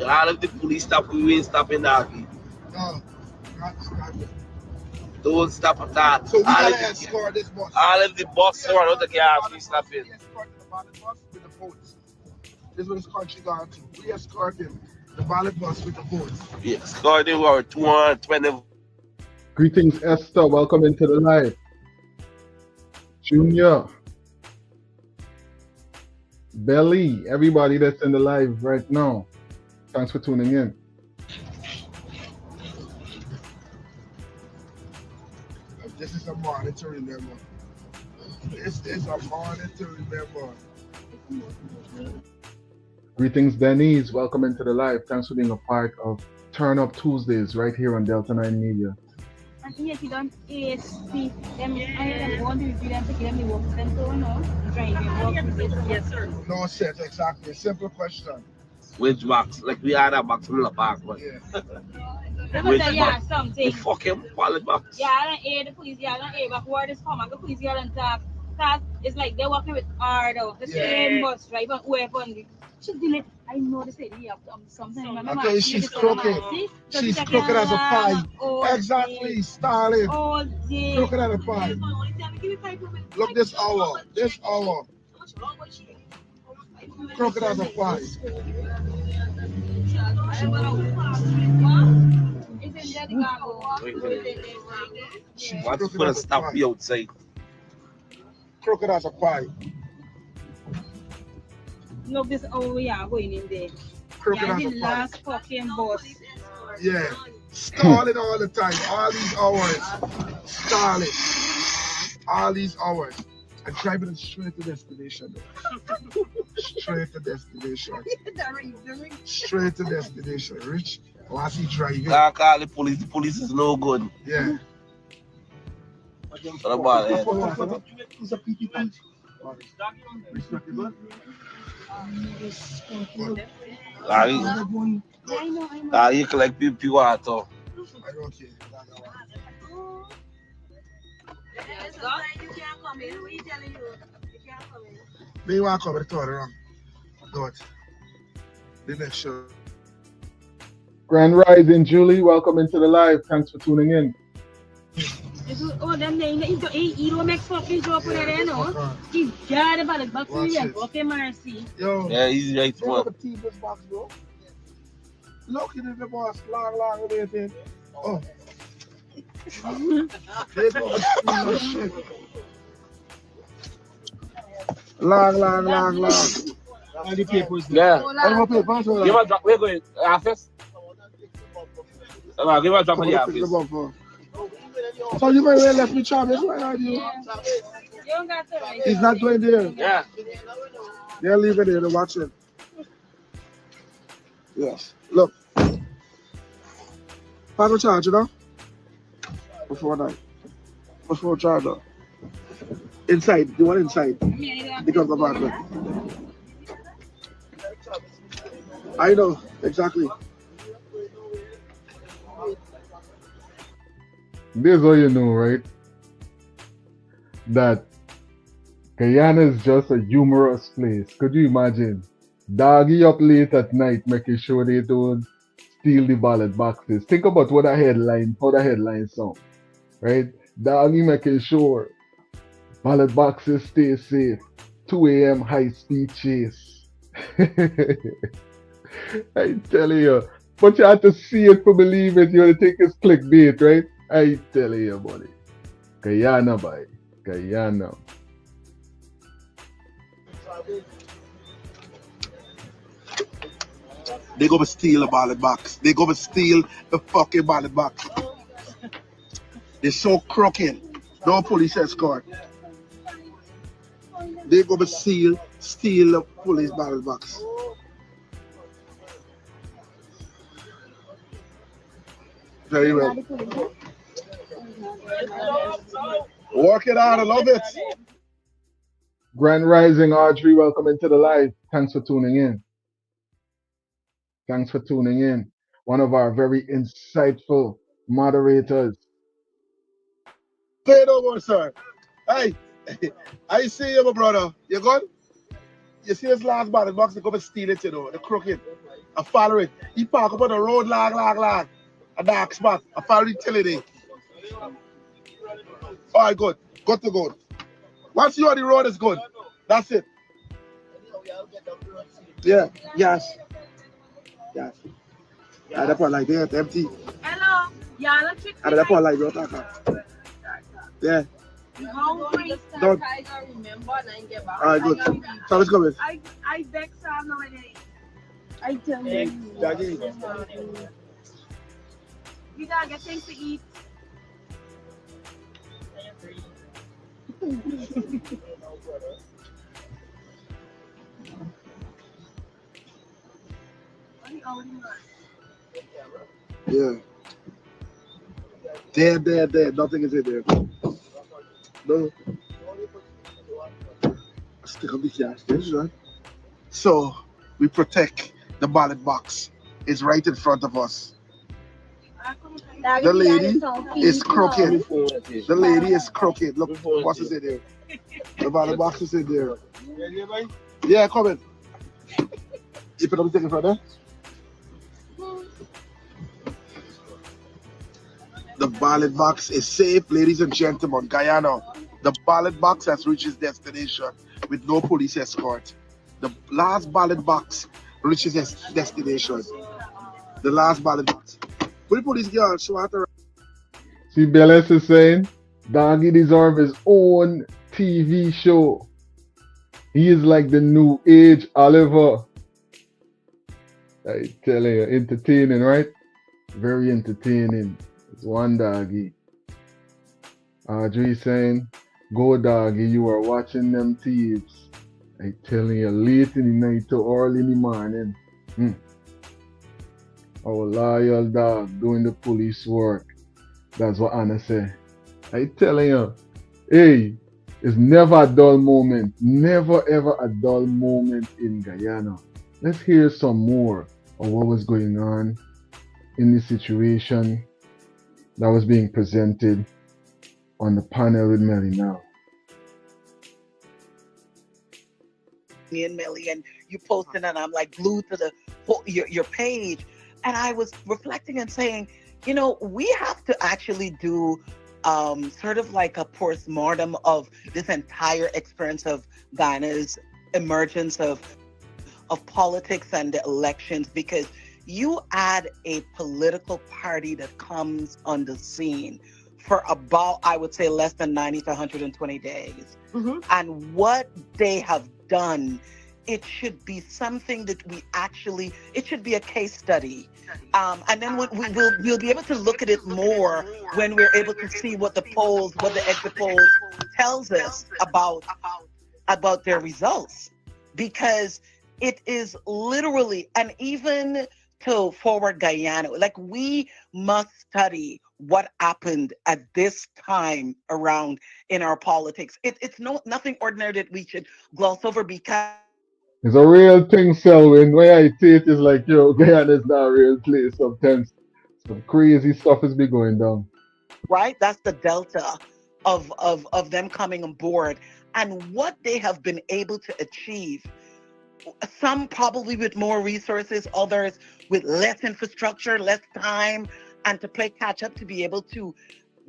All of the police staff, we ain't stopping that. No, not stopping. Don't stop at that. So we gotta escort this bus. All of the bus around the gas, we stopping. We escort the ballot bus with the votes. This is what this country gone to. We escort him, the ballot bus with the votes. We escort him over 220. Greetings, Esther. Welcome into the live. Junior. Belly, everybody that's in the live right now. Thanks for tuning in. This is a morning to remember. This is a morning to remember. Greetings, Denise. Welcome into the live. Thanks for being a part of Turn Up Tuesdays right here on Delta 9 Media. And yes, you don't A.F.C. them, I want to review them to give them the work them to know. Yes, sir. No sense, exactly. Simple question. Which box? Like we had a box in the park, but yeah, something. The fucking ballot box. Yeah, I don't hear the police. Yeah, I don't hear but where this come. I go police here and talk. Cause it's like they're working with Ardo, the same bus driver, whoever. She's dealing. I know they say yeah, something. Okay, she's crooked. She's crooked as a pie. Exactly, Stalin. All day. Crooked as a pie. Look this hour. This hour. Crooked as a pie. What's gonna stop me outside? Crooked as a pie. Look this how we are going in there. Crooked Yeah, as the a pie. last fucking boss. Yeah. Stalling all the time. All these hours. Stalling. All these hours. And driving it straight to destination. Straight to destination. Straight to destination. Rich. What's he driving? Can't call the police. The police is no good. Yeah. What about it? Who's a P.P.P? You collect P.P.P water. I don't care. They want to come to the wrong. Do it. The next show. Grand Rising, Julie. Welcome into the live. Thanks for tuning in. Oh, them name is the you don't make fucking joke with it, no? He's got about it, but okay, mercy. Yo, yeah, he's right, bro. The TV's box, bro. Look at the boss, long way there. Oh. Long. And the papers. Yeah. And the papers. Give a drop. We're going office. Give a drop on the office. So you might well left me Chavez, why not you? He's not going there. Yeah. They're leaving there to watch it. Yes. Look. Pago charge, you know? Before that. Before charger. Inside. The one inside. Because of that. I know. Exactly. This is all you know, right? That Guyana is just a humorous place. Could you imagine? Doggy up late at night making sure they don't steal the ballot boxes. Think about how the headline sound, right? Doggy making sure ballot boxes stay safe. 2 a.m. high-speed chase. I tell you. But you have to see it to believe it. You have to think it's clickbait, right? I tell you, buddy. Guyana, boy. Guyana. They go to steal a ballot box. They go to steal the fucking ballot box. They're so crooked. No police escort. They go to steal the police ballot box. Very well. Work it out, I love it. Grand Rising, Audrey, welcome into the live. Thanks for tuning in. Thanks for tuning in. One of our very insightful moderators. Say it over, sir. Hey, I see you, my brother. You good? You see this last ballot box, they come and steal it, you know, the crooked. I follow it. He park up on the road, lag. A dark spot. I follow the utility. All right, good. Good to go. Once you're on the road, it's good. That's it. Yeah. Yes. Yeah, that part like that, empty. Hello. Yeah, And that part like that. Yeah. Done. All right, good. So let's go with. I beg some already. I tell you. You gotta get things to eat. Yeah. There. Nothing is in there. No. Stick up the cash. This right. So we protect the ballot box. It's right in front of us. The lady is crooked. The lady is crooked. Look, what's in there? The ballot box is in there. Yeah, come in. You put up the ticket from there? The ballot box is safe, ladies and gentlemen. Guyana, the ballot box has reached its destination with no police escort. The last ballot box reaches its destination. The last ballot box. Will the police girl show her? See, Bellis is saying, Doggy deserves his own TV show. He is like the new age Oliver. I tell you, entertaining, right? Very entertaining. It's one doggy. Audrey saying, go doggy, you are watching them thieves. I telling you, late in the night to early in the morning. Our loyal dog doing the police work. That's what Anna said. I telling you, hey, it's never a dull moment. Never ever a dull moment in Guyana. Let's hear some more of what was going on in the situation that was being presented on the panel with Melly now. Me and Melly, and you posted, and I'm like glued to the your page, and I was reflecting and saying, you know, we have to actually do sort of like a postmortem of this entire experience of Guyana's emergence of politics and the elections, because you add a political party that comes on the scene for about, I would say, less than 90 to 120 days. And what they have done, it should be something that we actually, it should be a case study. And then we'll be able to look at it more when we're able to see what the polls, what the exit polls tells us about their results. Because it is literally, and even to forward Guyana, like we must study what happened at this time around in our politics. It's nothing ordinary that we should gloss over, because it's a real thing, Selwyn. Where I see it is like, yo, Guyana is not a real place. Sometimes some crazy stuff is be going down. Right? That's the delta of them coming on board and what they have been able to achieve. Some probably with more resources, others with less infrastructure, less time, and to play catch up to be able to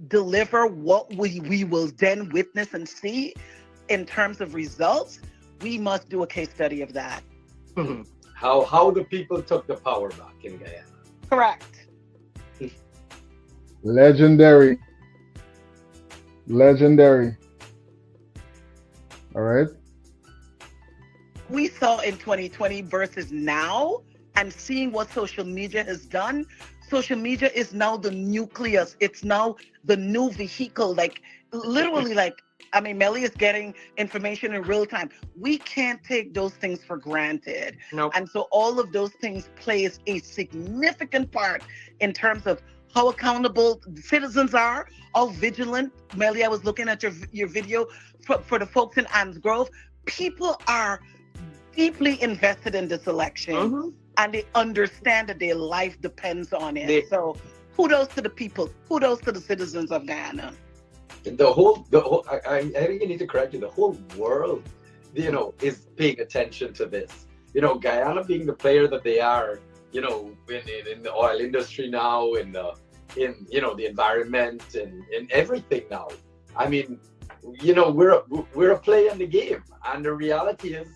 deliver what we will then witness and see in terms of results. We must do a case study of that. How the people took the power back in Guyana. Correct. Legendary. All right. We saw in 2020 versus now, and seeing what social media has done. Social media is now the nucleus. It's now the new vehicle. Like literally, like, I mean, Melly is getting information in real time. We can't take those things for granted. Nope. And so all of those things plays a significant part in terms of how accountable citizens are, how vigilant. Melly, I was looking at your video for the folks in Anne's Grove. People are deeply invested in this election, and they understand that their life depends on it. So kudos to the people, kudos to the citizens of Guyana. The whole I think you need to correct you. The whole world, you know, is paying attention to this. You know, Guyana being the player that they are, you know, in the oil industry now, in you know, the environment and in everything now. I mean, you know, we're a player in the game, and the reality is,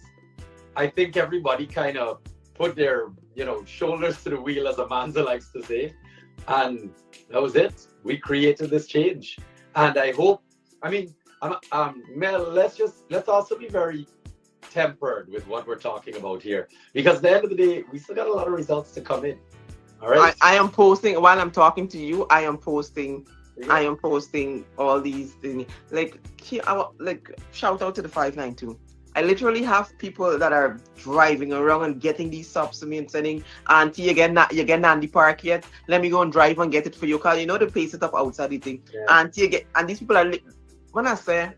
I think everybody kind of put their, you know, shoulders to the wheel, as Amanza likes to say, and that was it. We created this change. And I hope, I mean, Mel, let's also be very tempered with what we're talking about here, because at the end of the day, we still got a lot of results to come in. All right. I am posting while I'm talking to you. I am posting all these things. Like shout out to the 592. I literally have people that are driving around and getting these subs to me and saying, Auntie, you get Nandi Park yet? Let me go and drive and get it for you. Cause you know the place it up outside the thing. Yeah. Auntie, and these people are when I say,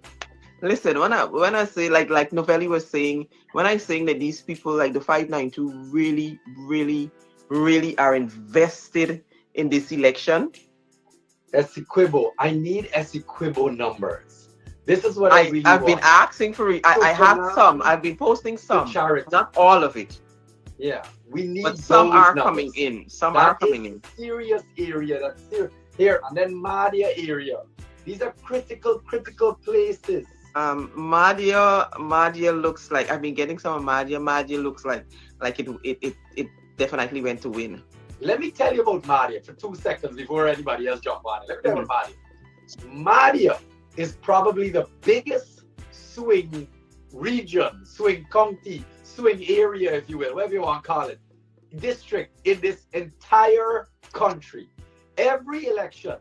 listen, when I say like Novelli was saying, when I'm saying that these people like the 592 really, really, really are invested in this election. Essequibo. I need Essequibo numbers. This is what I've been asking for. I have some. I've been posting some. Not all of it. Yeah, we need. But some are coming in. Some are coming in. Serious area. That's serious. Here and then Madia area. These are critical places. Madia looks like I've been getting some of Madia. Madia looks like it definitely went to win. Let me tell you about Madia for 2 seconds before anybody else jump on it. Let me tell you about Madia. Madia is probably the biggest swing region, swing county, swing area, if you will, whatever you want to call it, district in this entire country. Every election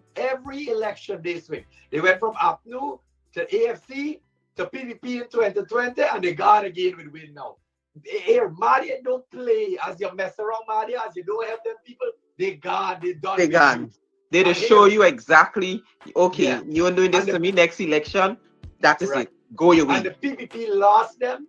they swing. They went from A.P.N.U to A.F.C to P.P.P in 2020, and they got again with win now. Here, Madia don't play as you mess around, Madia, as you don't help them people. They gone, they done. They gone. They just show you exactly, okay, Yeah. you're doing this to me next election. That is Right. it. Go your way. And the P.P.P lost them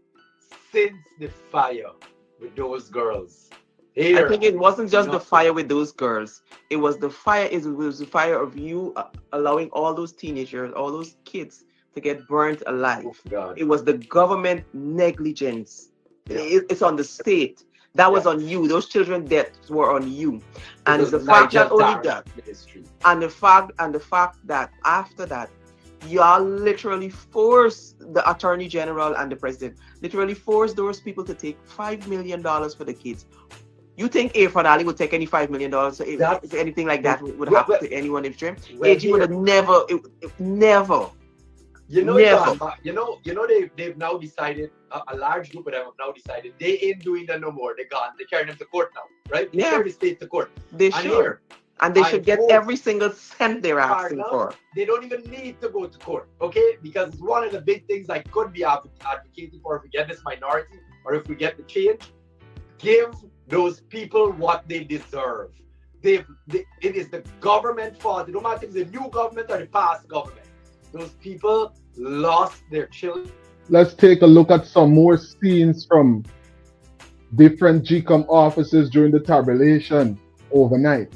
since the fire with those girls. Here, I think it wasn't just the nothing. fire with those girls. It was the fire. It was the fire of you allowing all those teenagers, all those kids to get burnt alive. Oh, God. It was the government negligence. Yeah. It's on the state. That was Yeah. on you. Those children deaths were on you. And was the fact Niger that only Dark that, ministry. and the fact that after that, y'all literally forced the attorney general and the president literally forced those people to take $5 million for the kids. You think A.F.C would take any $5 million? So if anything like that would happen to anyone in the stream, AG would have never, never. You know, never. They've now decided, a large group of them have now decided they ain't doing that no more. They're gone. They're carrying them to court now, right? They carry the state to court. They should. And they should get every single cent they're asking for. They don't even need to go to court, okay? Because one of the big things I could be advocating for if we get this minority or if we get the change, give those people what they deserve. It is the government fault. It don't matter if it's the new government or the past government. Those people lost their children. Let's take a look at some more scenes from different GCOM offices during the tabulation overnight.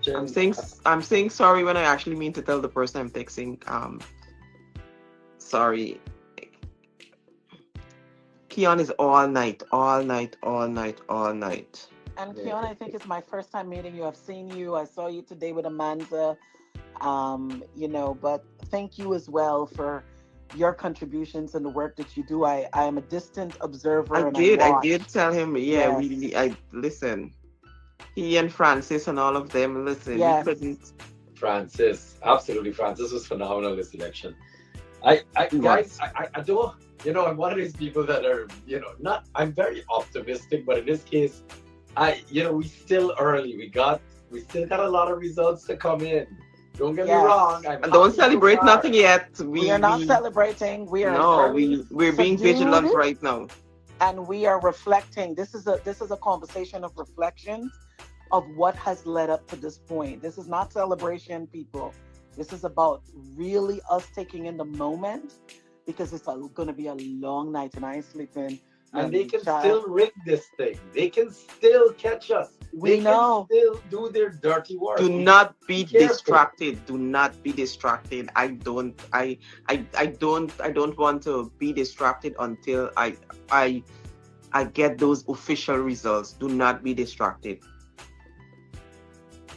watching. I'm saying sorry when I actually mean to tell the person I'm texting. Sorry. Keon is all night. And Yeah. Keon, I think it's my first time meeting you. I've seen you. I saw you today with Amanda. But thank you as well for your contributions and the work that you do. I am a distant observer. I and did watch. tell him, yeah, Yes. I listen. He and Francis and all of them, listen, Yes. we couldn't. Francis, absolutely. Francis was phenomenal this election. Guys, I don't, I'm one of these people that are, I'm very optimistic, but in this case, we still early. We still got a lot of results to come in. Don't get me wrong. Don't celebrate nothing yet. We are not celebrating. We are we're being vigilant right now. And we are reflecting. This is a conversation of reflections of what has led up to this point. This is not celebration, people. This is about really us taking in the moment, because it's going to be a long night and I ain't sleeping. And they can still rig this thing. They can still catch us. They can still do their dirty work. Do not be distracted. Do not be distracted. I don't want to be distracted until I get those official results. Do not be distracted.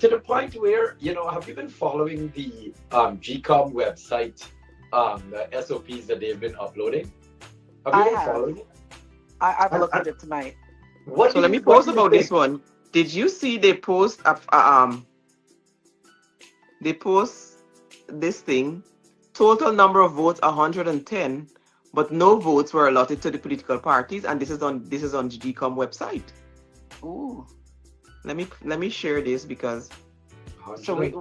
To the point where, have you been following the GCOM website, the SOPs that they've been uploading? Have you been following it? I've looked at it tonight. So let me post about this one. Did you see they post this thing? Total number of votes 110, but no votes were allotted to the political parties, and this is on GCOM website. Ooh. Let me share this because. So we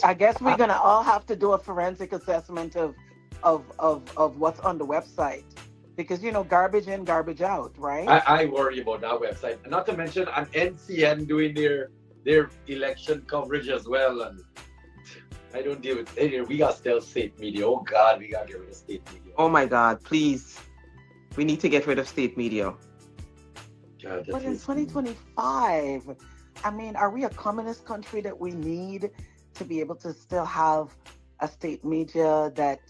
I guess we're gonna all have to do a forensic assessment of what's on the website, because garbage in, garbage out, right? I worry about that website. Not to mention an NCN doing their election coverage as well, and I don't deal with it. We got still state media. Oh God, we gotta get rid of state media. Oh my God, please. We need to get rid of state media. God, but in 2025, I mean, are we a communist country that we need to be able to still have a state media that,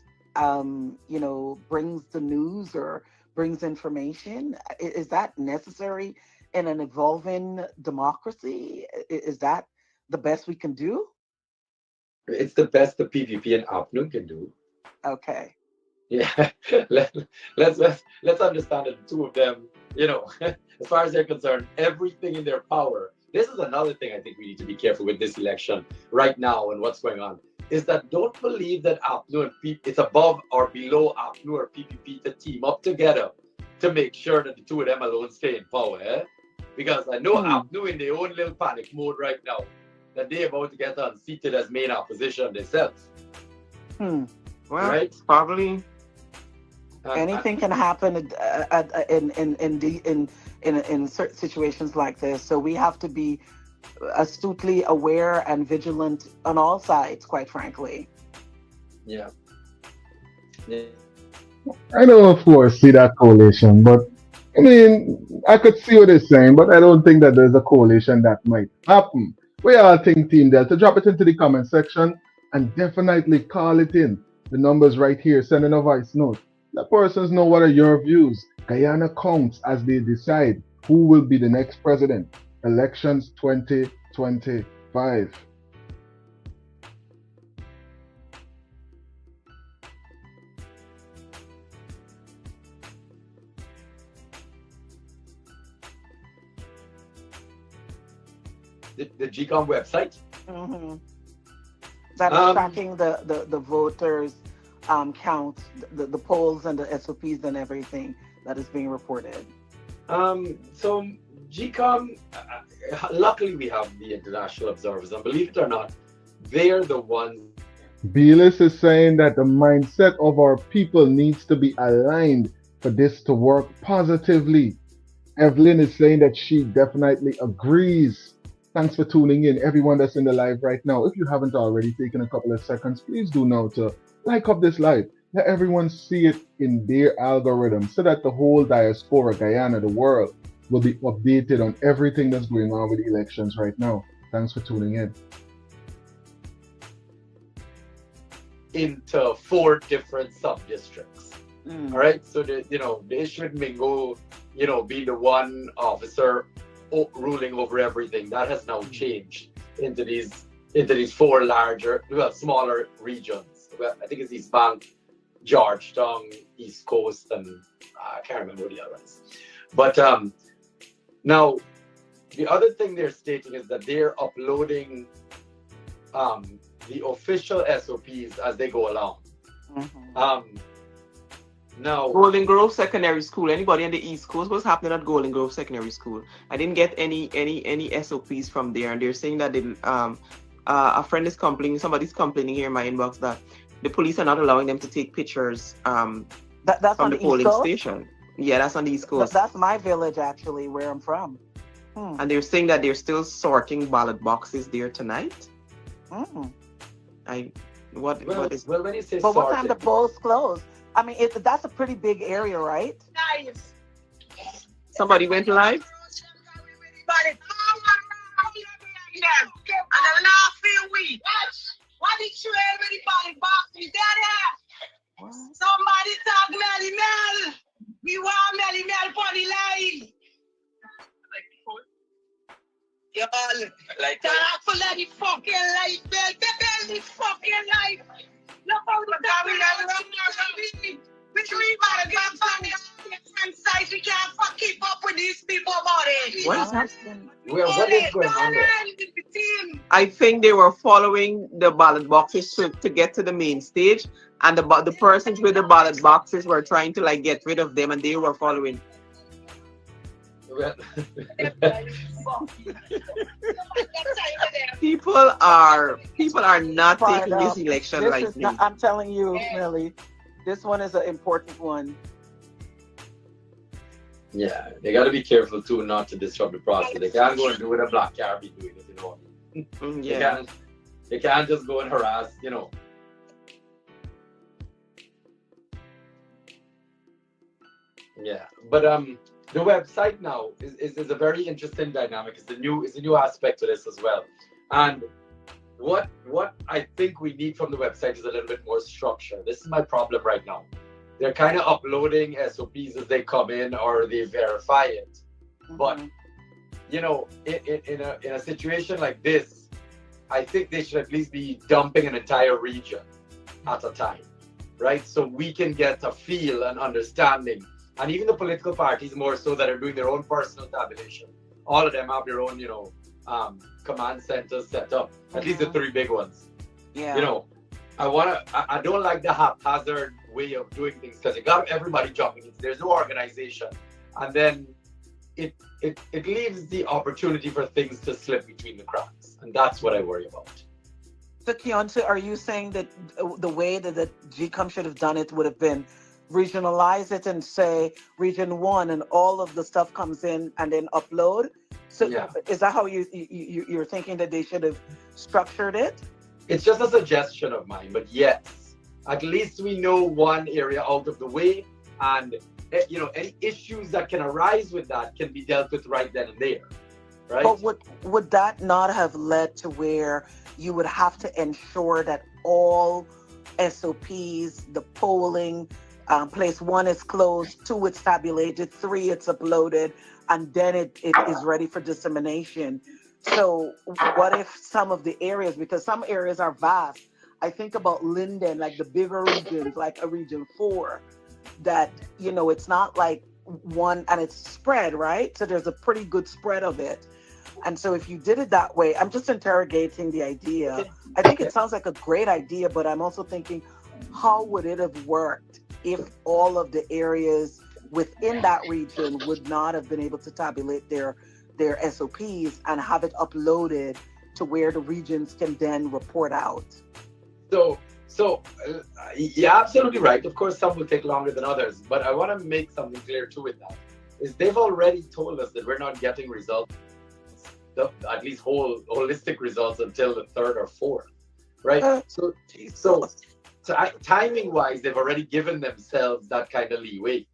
brings the news or brings information? Is that necessary in an evolving democracy? Is that the best we can do? It's the best the P.P.P. and A.P.N.U can do. Okay. Yeah, let's understand that the two of them, as far as they're concerned, everything in their power. This is another thing I think we need to be careful with this election right now and what's going on, is that don't believe that A.P.N.U and P.P.P. it's above or below A.P.N.U or P.P.P. to team up together to make sure that the two of them alone stay in power. Because I know A.P.N.U in their own little panic mode right now, that they're about to get unseated as main opposition themselves. Well, right? Probably. Anything can happen in certain situations like this. So we have to be astutely aware and vigilant on all sides, quite frankly. Yeah. I don't foresee that coalition, but I mean, I could see what they're saying, but I don't think that there's a coalition that might happen. We all think Team Delta. Drop it into the comment section and definitely call it in. The number's right here. Send in a voice note. Let persons know what are your views. Guyana counts as they decide who will be the next president. Elections 2025. The GCOM website? Mm-hmm. That is tracking the voters count, the polls and the SOPs and everything that is being reported. So GCOM, luckily we have the international observers, and believe it or not, they're the ones. Belis is saying that the mindset of our people needs to be aligned for this to work positively. Evelyn is saying that she definitely agrees. Thanks for tuning in, everyone that's in the live right now. If you haven't already taken a couple of seconds, please do now to like up this live. Let everyone see it in their algorithm so that the whole diaspora, Guyana, the world, will be updated on everything that's going on with the elections right now. Thanks for tuning in. into 4 different sub-districts. All right, so the issue with Mingo, being the one officer ruling over everything, that has now changed into these 4 smaller regions. Well, I think it's East Bank, Georgetown, East Coast, and I can't remember what the other ones. But now the other thing they're stating is that they're uploading the official SOPs as they go along. Now, Golden Grove Secondary School. Anybody on the East Coast? What's happening at Golden Grove Secondary School? I didn't get any SOPs from there, and they're saying that a friend is complaining. Somebody's complaining here in my inbox that the police are not allowing them to take pictures that's from on the the East polling Coast? station. Yeah, that's on the East Coast. That's my village, actually, where I'm from. And they're saying that they're still sorting ballot boxes there tonight. Mm. What is? Well, when you say But what sorted, time the polls close? I mean, that's a pretty big area, right? Somebody went live. Somebody talk Melly Mel. We want Melly Mel for the line. Y'all, like that for the fucking life, Mel. The fucking life. Look how the government which we gotta get from different sides. We can't keep up with these people about it. What is happening? what is going on there? I think they were following the ballot boxes to get to the main stage, and the persons with the ballot boxes were trying to get rid of them, and they were following. People are not taking this election lightly. I'm telling you, Millie, this one is an important one. Yeah, they got to be careful too, not to disrupt the process. They can't go and do what a black car be doing, if you know what I mean. Yeah. They can't just go and harass, Yeah, but the website now is a very interesting dynamic. It's a new aspect to this as well. And what I think we need from the website is a little bit more structure. This is my problem right now. They're kind of uploading SOPs as they come in or they verify it. But in a situation like this, I think they should at least be dumping an entire region at a time, right? So we can get a feel and understanding. And even the political parties, more so, that are doing their own personal tabulation. All of them have their own, command centers set up. At least the 3 big ones. Yeah. I don't like the haphazard way of doing things, because it got everybody jumping in. There's no organization, and then it leaves the opportunity for things to slip between the cracks, and that's what I worry about. So Keontae, are you saying that the way that the GCOM should have done it would have been regionalize it and say region 1 and all of the stuff comes in and then upload? So yeah. Is that how you're thinking that they should have structured it? It's just a suggestion of mine, but yes, at least we know one area out of the way, and any issues that can arise with that can be dealt with right then and there, right? But would that not have led to where you would have to ensure that all SOPs, the polling, place 1 is closed, 2 it's tabulated, 3 it's uploaded, and then it is ready for dissemination? So what if some of the areas, because some areas are vast, I think about Linden, like the bigger regions, like a region 4, that, it's not like one, and it's spread, right? So there's a pretty good spread of it. And so if you did it that way, I'm just interrogating the idea. I think it sounds like a great idea, but I'm also thinking, how would it have worked if all of the areas within that region would not have been able to tabulate their SOPs and have it uploaded to where the regions can then report out? So you're absolutely right. Of course, some will take longer than others, but I want to make something clear too with that. Is they've already told us that we're not getting results, at least holistic results, until the 3rd or 4th, right? So timing wise, they've already given themselves that kind of leeway.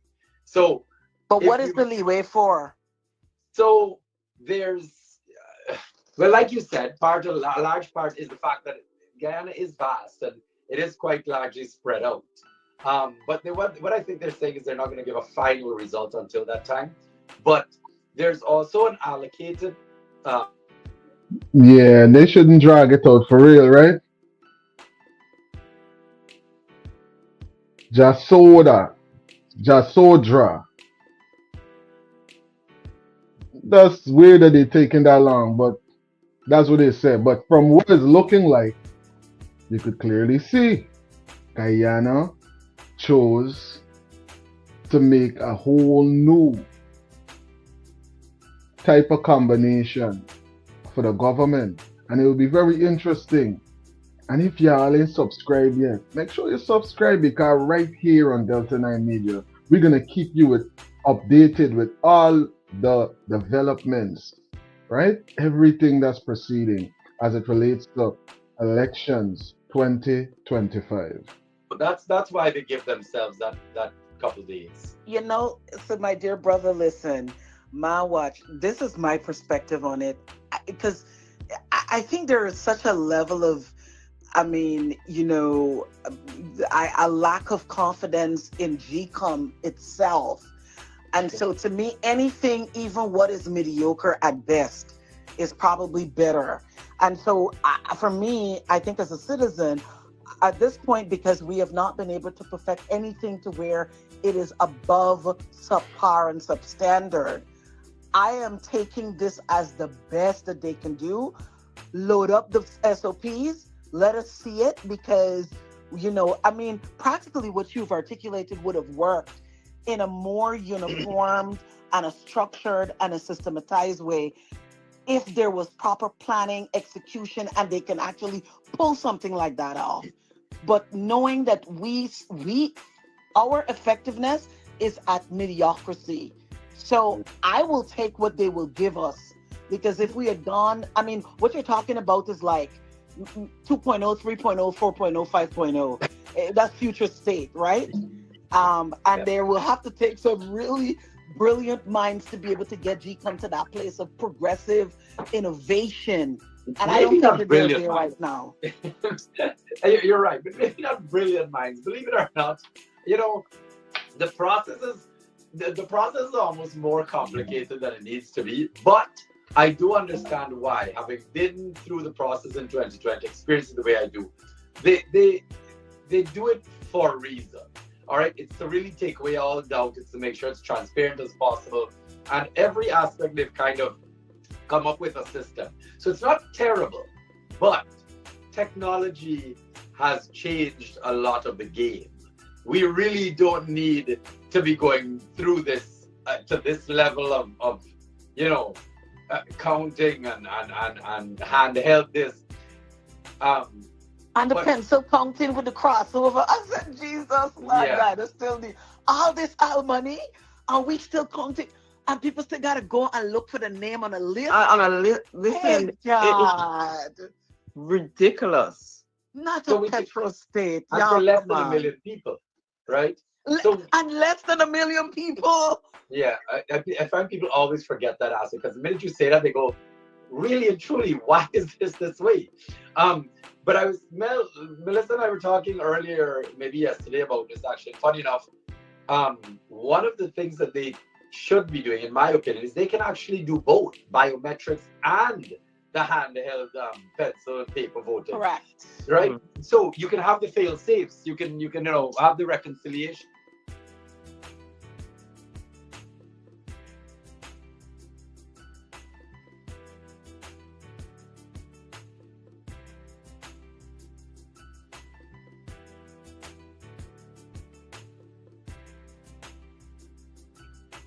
So, but what is the leeway for? So there's, well, like you said, a large part is the fact that Guyana is vast, and it is quite largely spread out. But what I think they're saying is they're not going to give a final result until that time. But there's also an allocated. Yeah, they shouldn't drag it out for real, right? Jasodra. That's weird that they're taking that long, but that's what they said. But from what it's looking like, you could clearly see Guyana chose to make a whole new type of combination for the government. And it will be very interesting. And if y'all ain't subscribed yet, make sure you subscribe, because right here on Delta 9 Media, we're going to keep you updated with all the developments, right? Everything that's proceeding as it relates to elections 2025. That's why they give themselves that couple days. You know, so my dear brother, listen, my watch, this is my perspective on it, because I think there is such a level of, I mean, you know, a lack of confidence in GCOM itself. And so to me, anything, even what is mediocre at best, is probably better. And so for me, I think as a citizen, at this point, because we have not been able to perfect anything to where it is above subpar and substandard, I am taking this as the best that they can do. Load up the SOPs, let us see it, because, you know, I mean, practically what you've articulated would have worked in a more uniformed and a structured and a systematized way if there was proper planning, execution, and they can actually pull something like that off. But knowing that our effectiveness is at mediocrity. So I will take what they will give us, because if we had gone, I mean, what you're talking about is like 2.0, 3.0, 4.0, 5.0. That's future state, right? And they will have to take some really brilliant minds to be able to get GCOM to that place of progressive innovation. And I don't think that they're there right now. You're right, but maybe not brilliant minds. Believe it or not, you know, the process is almost more complicated than it needs to be. But I do understand why, having been through the process in 2020, experiencing the way I do, they do it for a reason. All right, it's to really take away all doubt. It's to make sure it's transparent as possible, and every aspect they've kind of come up with a system. So it's not terrible, but technology has changed a lot of the game. We really don't need to be going through this to this level of you know, counting and handheld this. And the pencil counting with the crossover. I said, Jesus, my God, I still need all this our money, and we still counting. And people still gotta go and look for the name on a list. Listen, God, ridiculous. Not a petrol state. And for less than 1 million people, right? And less than 1 million people. Yeah, I find people always forget that aspect, because the minute you say that, they go, really and truly, why is this way? But Melissa and I were talking earlier, maybe yesterday, about this actually. Funny enough, one of the things that they should be doing, in my opinion, is they can actually do both biometrics and the handheld pencil and paper voting. Correct. Right? So you can have the fail safes. You can have the reconciliation.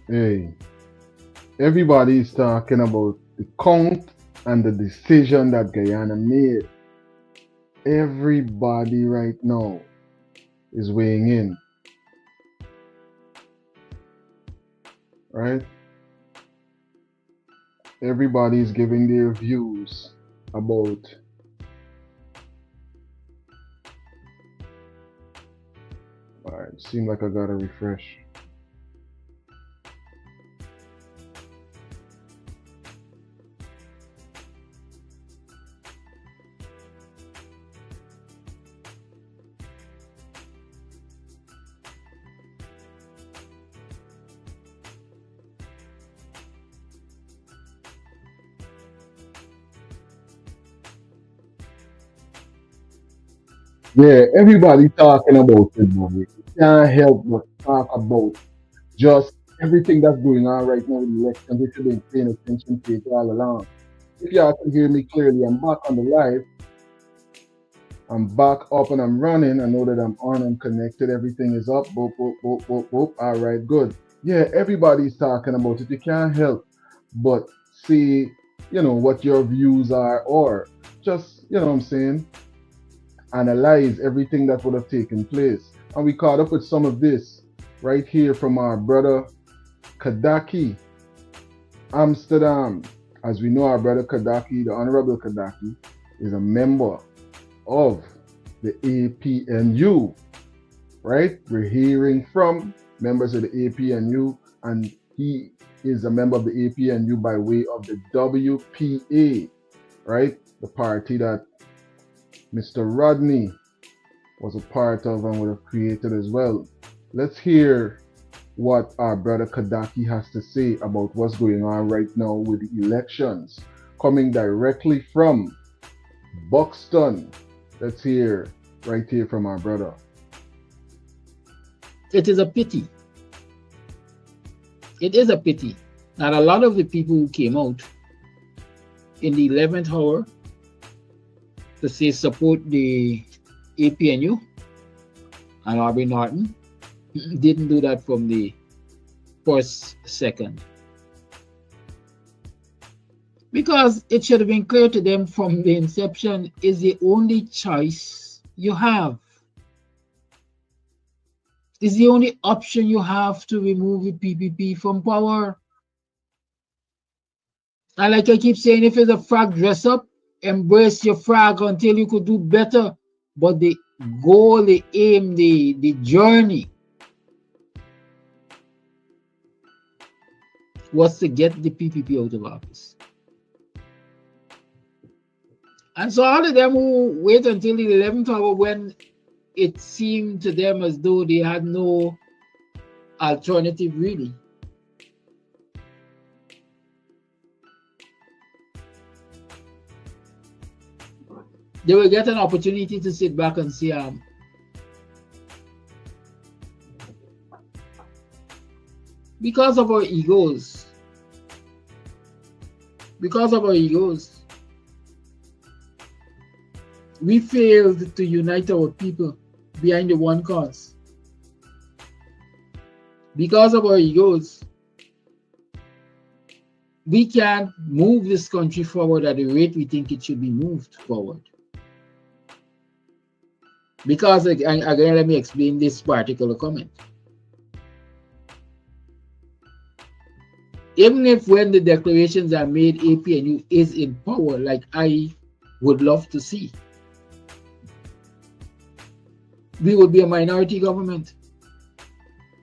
Hey, everybody's talking about the count and the decision that Guyana made. Everybody right now is weighing in, right? Everybody's giving their views about Alright, seems like I gotta refresh. Yeah, everybody talking about it, boy. You can't help but talk about just everything that's going on right now with the elections. We should be paying attention to it all along. If y'all can hear me clearly, I'm back on the live. I'm back up and I'm running. I know that I'm on and connected. Everything is up. Boop, boop, boop, boop, boop. All right, good. Yeah, everybody's talking about it. You can't help but see, what your views are, or just, what I'm saying, analyze everything that would have taken place. And we caught up with some of this right here from our brother Kadaki, Amsterdam. As we know, our brother Kadaki, the Honorable Kadaki, is a member of the A.P.N.U, right? We're hearing from members of the A.P.N.U, and he is a member of the A.P.N.U by way of the W.P.A, right? The party that Mr. Rodney was a part of and would have created as well. Let's hear what our brother Kadaki has to say about what's going on right now with the elections, coming directly from Buxton. Let's hear right here from our brother. It is a pity. It is a pity that a lot of the people who came out in the 11th hour to say support the A.P.N.U and Aubrey Norton didn't do that from the first second. Because it should have been clear to them from the inception is the only choice you have. It's the only option you have to remove the P.P.P from power. And like I keep saying, if it's a frag dress up, embrace your frag until you could do better. But the goal, the aim, the journey was to get the P.P.P out of office. And so all of them who wait until the 11th hour when it seemed to them as though they had no alternative really. They will get an opportunity to sit back and say, because of our egos, we failed to unite our people behind the one cause. Because of our egos, we can't move this country forward at the rate we think it should be moved forward. Because, again, let me explain this particular comment. Even if when the declarations are made, A.P.N.U is in power, like I would love to see, we would be a minority government.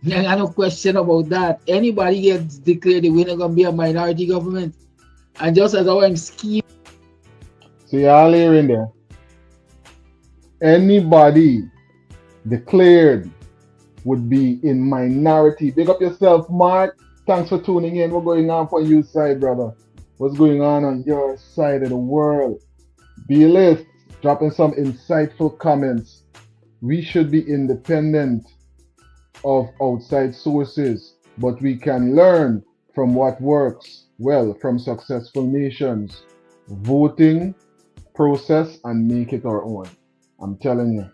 I got no question about that. Anybody gets declared the winner gonna be a minority government. And just as our scheme. So y'all hearing there? Anybody declared would be in minority. Big up yourself, Mark. Thanks for tuning in. What's going on for your side, brother? What's going on your side of the world? B-List, dropping some insightful comments. We should be independent of outside sources, but we can learn from what works well from successful nations. Voting process and make it our own. I'm telling you,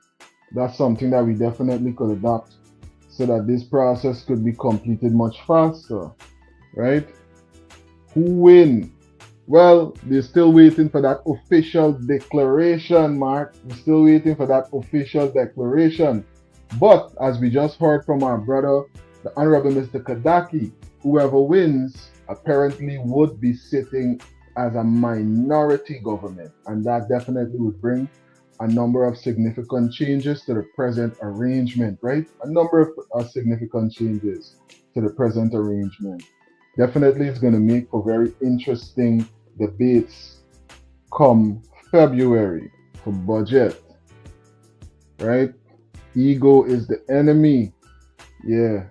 that's something that we definitely could adopt so that this process could be completed much faster, right? Who win? Well, they're still waiting for that official declaration, Mark. We're still waiting for that official declaration. But as we just heard from our brother, the Honorable Mr. Kadaki, whoever wins apparently would be sitting as a minority government. And that definitely would bring a number of significant changes to the present arrangement, right? A number of significant changes to the present arrangement. Definitely it's going to make for very interesting debates come February for budget, right? Ego is the enemy. Yeah.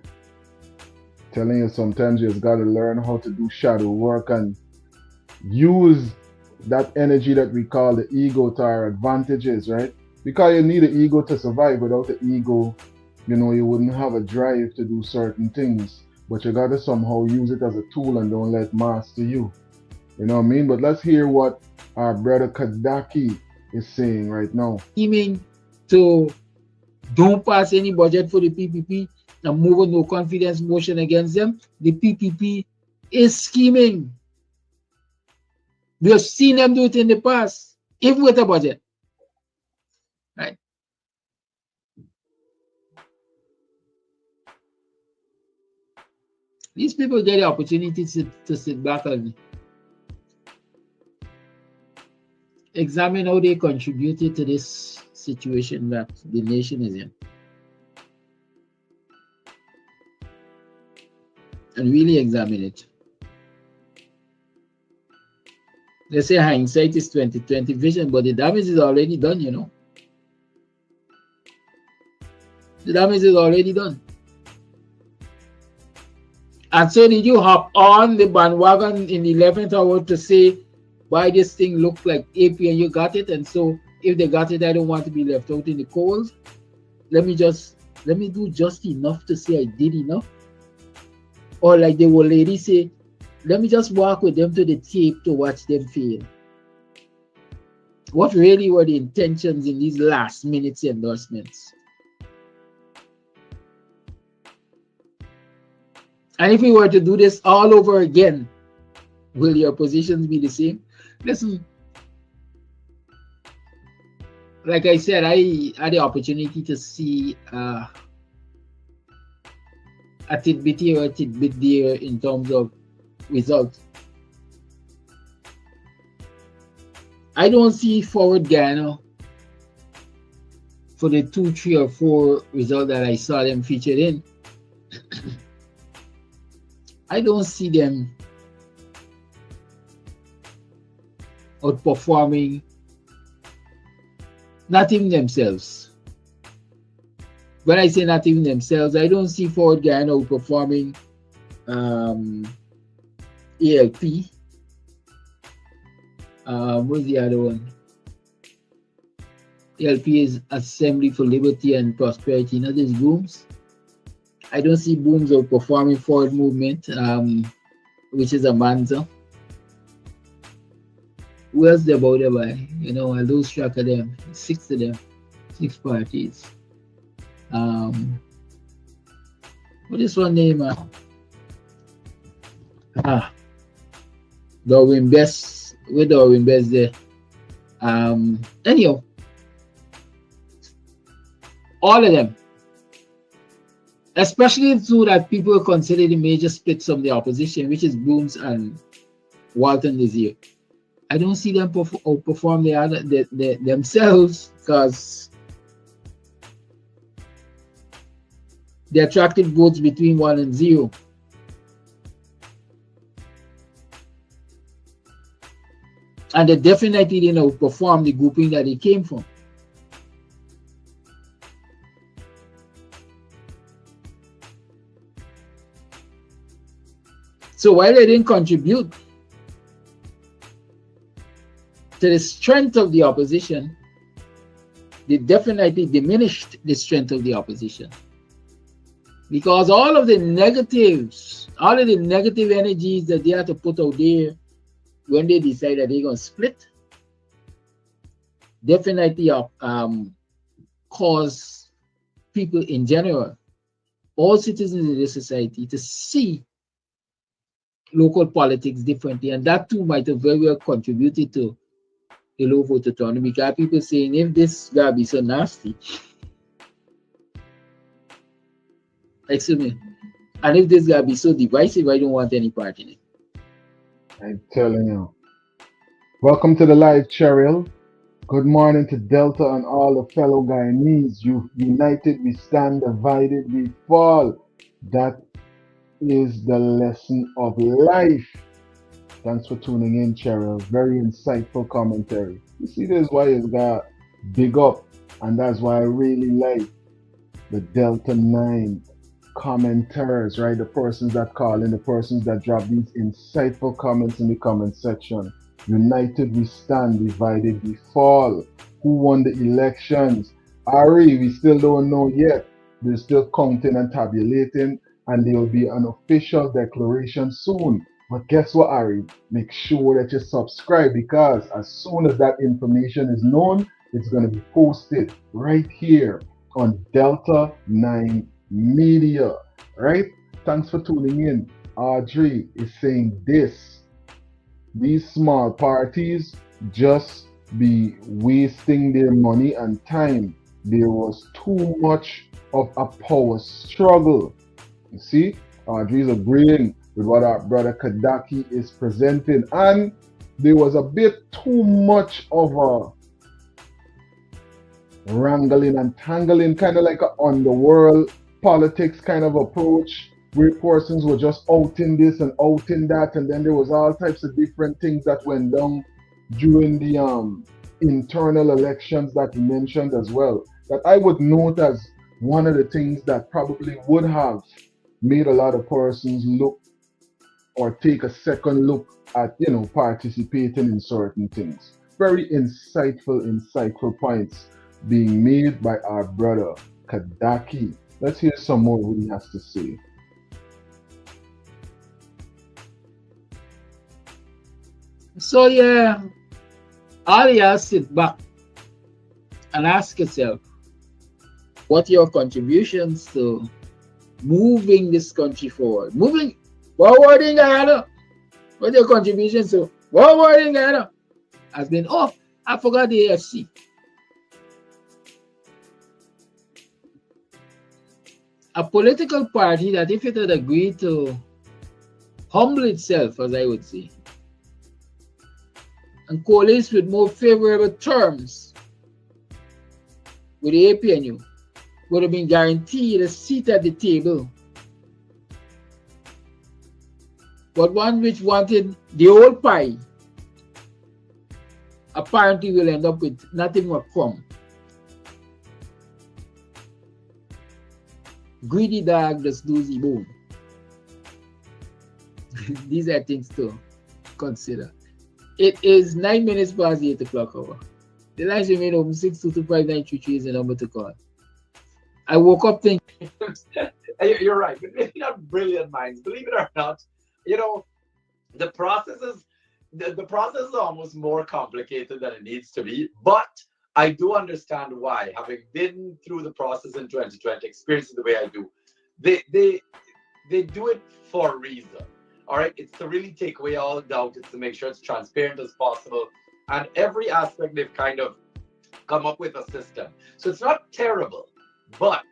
Telling you, sometimes you just got to learn how to do shadow work and use that energy that we call the ego to our advantages, right? Because you need an ego to survive. Without the ego, you know, you wouldn't have a drive to do certain things. But you gotta somehow use it as a tool and don't let master you. You know what I mean? But let's hear what our brother Kadaki is saying right now. Scheming to don't pass any budget for the PPP and move a no confidence motion against them. The PPP is scheming. We have seen them do it in the past, even with a budget. Right? These people get the opportunity to sit back and examine how they contributed to this situation that the nation is in. And really examine it. They say hindsight is 20/20 vision, but the damage is already done, you know. The damage is already done. And so did you hop on the bandwagon in the 11th hour to say, why this thing looked like A.P.N.U got it, and so if they got it, I don't want to be left out in the cold. Let me do just enough to say I did enough. Or like the old lady say, let me just walk with them to the tape to watch them fail. What really were the intentions in these last minute endorsements? And if we were to do this all over again, will your positions be the same? Listen, like I said, I had the opportunity to see a tidbit here, a tidbit there in terms of results. I don't see Forward Guyana for the 2, 3, or 4 results that I saw them featured in. I don't see them outperforming, not even themselves. When I say not even themselves, I don't see Forward Guyana outperforming ALP. What's the other one? ALP is Assembly for Liberty and Prosperity. You know, these booms. I don't see booms outperforming Forward Movement, which is a Manza. Who else they're about by? You know, I lose track of them. 6 of them, 6 parties. What is one name? Darwin Best. Where Darwin Best there? Anyhow, all of them, especially so that people consider the major splits of the opposition, which is Booms and Walton this year. I don't see them outperform themselves because they attracted votes between 1 and 0. And they definitely didn't outperform the grouping that they came from. So while they didn't contribute to the strength of the opposition, they definitely diminished the strength of the opposition. Because all of the negatives, all of the negative energies that they had to put out there when they decide that they're going to split, definitely cause people in general, all citizens in this society, to see local politics differently. And that too might have very well contributed to the low voter turnout, because people saying, if this guy be so nasty, excuse me, and if this guy be so divisive, I don't want any part in it. I'm telling you. Welcome to the live, Cheryl. Good morning to Delta and all the fellow Guyanese. United we stand, divided we fall. That is the lesson of life. Thanks for tuning in, Cheryl. Very insightful commentary. You see, this is why it's got big up, and that's why I really like the Delta 9 commenters, right? The persons that call in, the persons that drop these insightful comments in the comment section. United we stand, divided we fall. who won the elections. Ari, we still don't know yet. They're still counting and tabulating, and there will be an official declaration soon. But guess what, Ari? Make sure that you subscribe, because as soon as that information is known, it's going to be posted right here on Delta 9 Media. Right? Thanks for tuning in. Audrey is saying this: these small parties just be wasting their money and time. There was too much of a power struggle. You see, Audrey's agreeing with what our brother Kadaki is presenting, and there was a bit too much of a wrangling and tangling, kind of like an underworld politics kind of approach, where persons were just outing this and outing that, and then there was all types of different things that went down during the internal elections that you mentioned as well, that I would note as one of the things that probably would have made a lot of persons look or take a second look at, you know, participating in certain things. Very insightful points being made by our brother Kadaki. Let's hear some more what he has to say. So yeah, all you have to sit back and ask yourself, what are your contributions to moving this country forward? Moving forward in Guyana. What are your contributions to forward in Guyana? Has been off. I forgot the A.F.C. A political party that, if it had agreed to humble itself, as I would say, and coalesce with more favorable terms with the A.P.N.U, would have been guaranteed a seat at the table. But one which wanted the whole pie apparently will end up with nothing but crumb. Greedy dog just lose the bone. These are things to consider. It is 9 minutes past the 8 o'clock hour. The lines remain open. 6225933 is the number to call. I woke up thinking. You're right. But maybe not brilliant minds. Believe it or not, you know, the process is almost more complicated than it needs to be. But I do understand why, having been through the process in 2020, experiencing the way I do, they do it for a reason. All right, it's to really take away all doubt. It's to make sure it's transparent as possible, and every aspect they've kind of come up with a system. So it's not terrible, but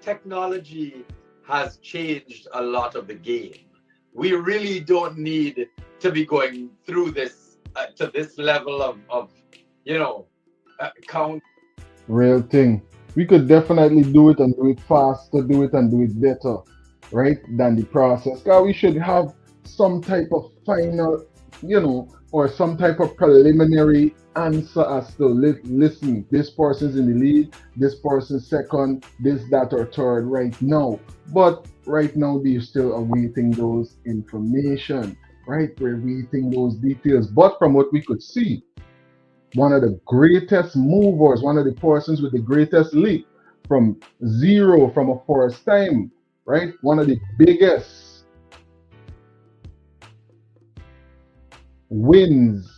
technology has changed a lot of the game. We really don't need to be going through this to this level of you know, count. Real thing. We could definitely do it and do it faster, do it and do it better, right, than the process. Because we should have some type of final, you know, or some type of preliminary answer as to listen, this person's in the lead, this person's second, this, that, or third right now. But right now, we're still awaiting those information, right? We're awaiting those details. But from what we could see, one of the greatest movers, one of the persons with the greatest leap from zero, from a first time, right? One of the biggest wins,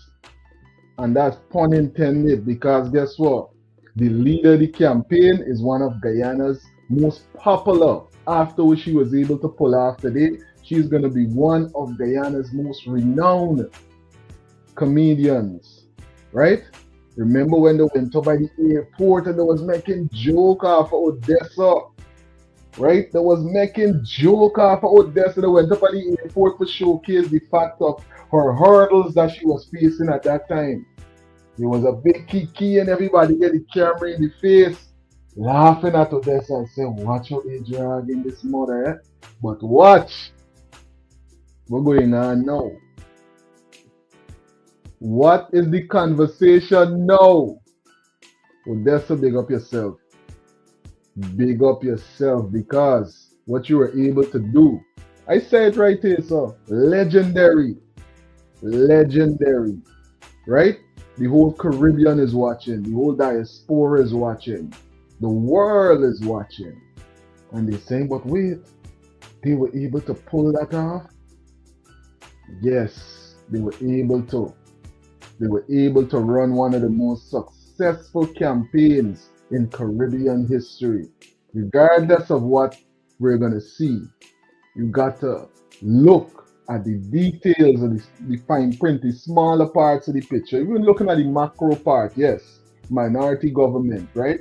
and that's pun intended, because guess what? The leader of the campaign is one of Guyana's most popular. After which she was able to pull off today, she's going to be one of Guyana's most renowned comedians, right? Remember when they went up by the airport and they was making joke off of Odessa, right? They was making joke off of Odessa. They went up at the airport to showcase the fact of her hurdles that she was facing at that time. There was a big kiki and everybody get the camera in the face, laughing at Odessa and saying, watch out they dragging this mother, eh? But watch, what's going on now? What is the conversation now? Odessa, big up yourself. Big up yourself, because what you were able to do, I say it right here, sir, legendary, right? The whole Caribbean is watching. The whole diaspora is watching. The world is watching. And they're saying, but wait, they were able to pull that off? Yes, they were able to. They were able to run one of the most successful campaigns in Caribbean history. Regardless of what we're going to see, you got to look at the details of the fine print, the smaller parts of the picture. Even looking at the macro part, yes, minority government, right?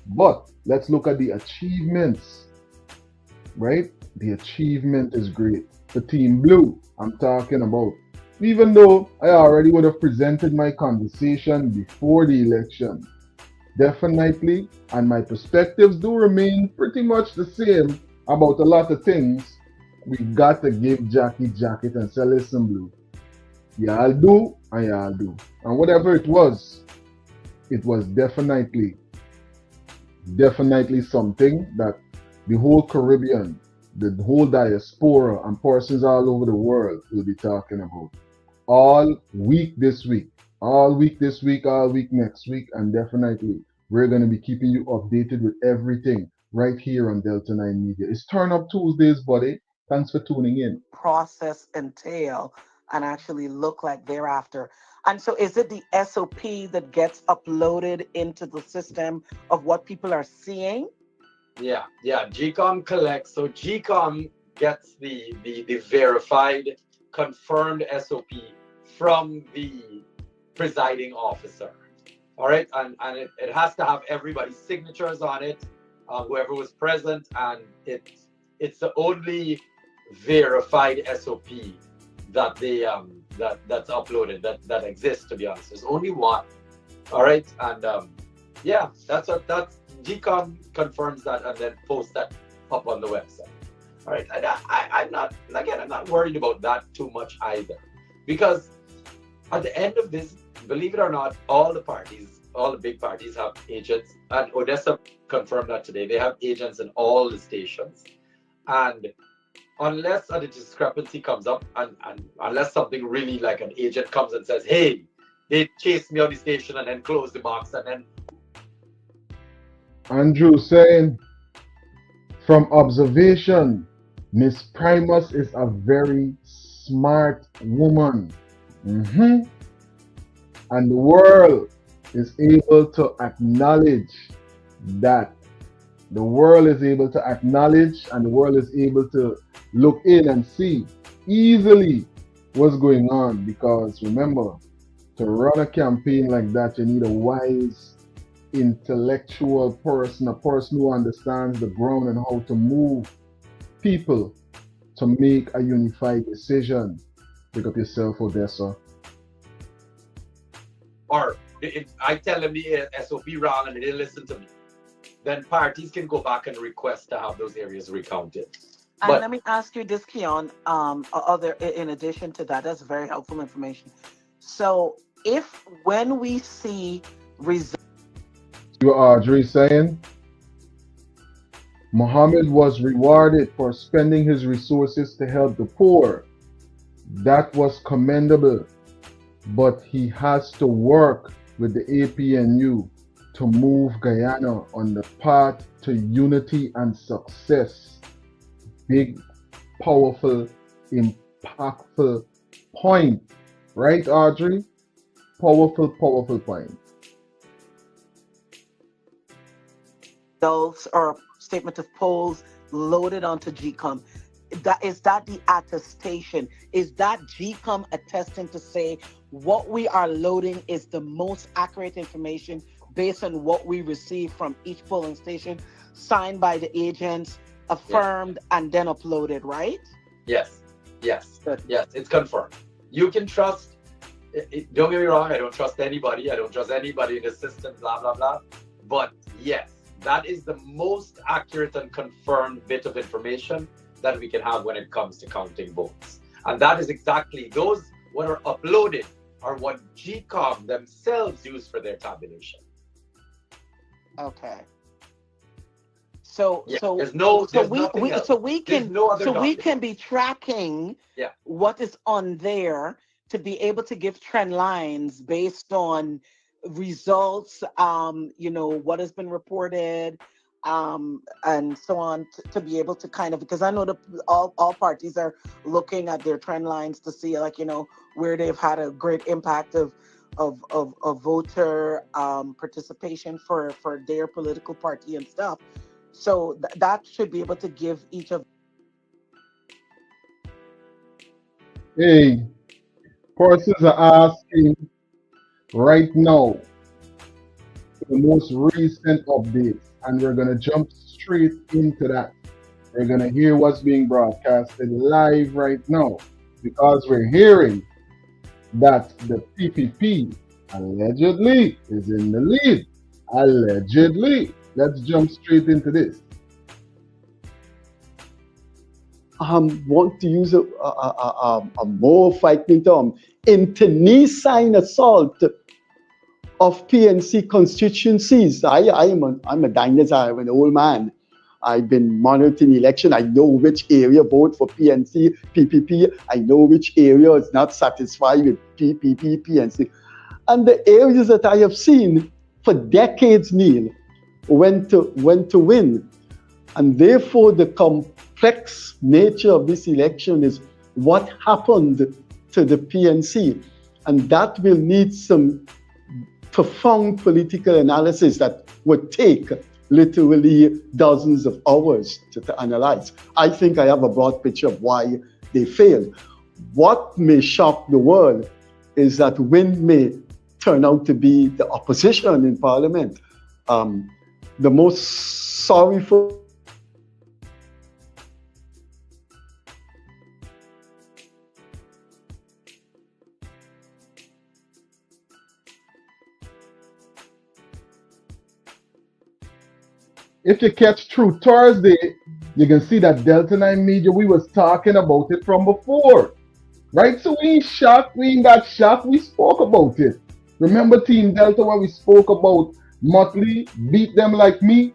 But let's look at the achievements, right? The achievement is great. The Team Blue, I'm talking about. Even though I already would have presented my conversation before the election, definitely, and my perspectives do remain pretty much the same about a lot of things. We got to give Jackie jacket and say, listen, Blue, y'all do and y'all do. And whatever it was definitely something that the whole Caribbean, the whole diaspora, and persons all over the world will be talking about. All week this week, all week next week, and definitely we're going to be keeping you updated with everything right here on Delta 9 Media. It's Turn Up Tuesdays, buddy. Thanks for tuning in. Process entail and actually look like thereafter. And so is it the SOP that gets uploaded into the system of what people are seeing? Yeah. GCOM collects. So GCOM gets the verified, confirmed SOP from the presiding officer. All right. And it has to have everybody's signatures on it, whoever was present. And it's the only verified SOP that they that's uploaded that exists, to be honest. There's only one. All right. And that's GCOM confirms that and then posts that up on the website. All right. And I'm not worried about that too much either, because at the end of this, believe it or not, all the big parties have agents, and Odessa confirmed that today. They have agents in all the stations, and unless a discrepancy comes up, and unless something really like an agent comes and says, hey, they chased me on the station and then closed the box, and then Andrew saying, from observation, Miss Primus is a very smart woman. And the world is able to acknowledge that. The world is able to acknowledge, and the world is able to look in and see easily what's going on. Because remember, to run a campaign like that, you need a wise, intellectual person, a person who understands the ground and how to move people to make a unified decision. Pick up yourself, Odessa. Or if I tell them the SOP wrong and they didn't listen to me, then parties can go back and request to have those areas recounted. And let me ask you this, Keon, in addition to that, that's very helpful information. So when we see results... You are Audrey saying, Muhammad was rewarded for spending his resources to help the poor. That was commendable, but he has to work with the A.P.N.U to move Guyana on the path to unity and success. Big, powerful, impactful point. Right, Audrey? Powerful point. Those are statement of polls loaded onto GCOM. Is that the attestation? Is that GCOM attesting to say what we are loading is the most accurate information based on what we receive from each polling station, signed by the agents, affirmed, and then uploaded, right? Yes, it's confirmed. You can trust, don't get me wrong, I don't trust anybody. I don't trust anybody in the system, blah, blah, blah. But yes, that is the most accurate and confirmed bit of information that we can have when it comes to counting votes. And that is exactly those what are uploaded are what GCOM themselves use for their tabulation. Okay. So we can be tracking what is on there to be able to give trend lines based on results, what has been reported, and so on, to be able to kind of, because I know all parties are looking at their trend lines to see, like, where they've had a great impact of voter participation for their political party and stuff. So that should be able to give each of. Hey, persons are asking right now the most recent updates, and we're gonna jump straight into that. We're gonna hear what's being broadcasted live right now because we're hearing that the P.P.P allegedly is in the lead. Allegedly. Let's jump straight into this. Want to use a more frightening term, internecine assault of PNC constituencies. I'm a dinosaur, I'm an old man. I've been monitoring election. I know which area vote for PNC, PPP. I know which area is not satisfied with PPP, PNC. And the areas that I have seen for decades, Neil, went to win. And therefore, the complex nature of this election is what happened to the PNC. And that will need some profound political analysis that would take literally dozens of hours to analyze. I think I have a broad picture of why they failed. What may shock the world is that Win may turn out to be the opposition in Parliament. The most sorrowful If you catch through Thursday, you can see that Delta 9 Media, we was talking about it from before. Right? So we ain't shocked, we ain't got shocked, we spoke about it. Remember Team Delta when we spoke about Motley, beat them like me,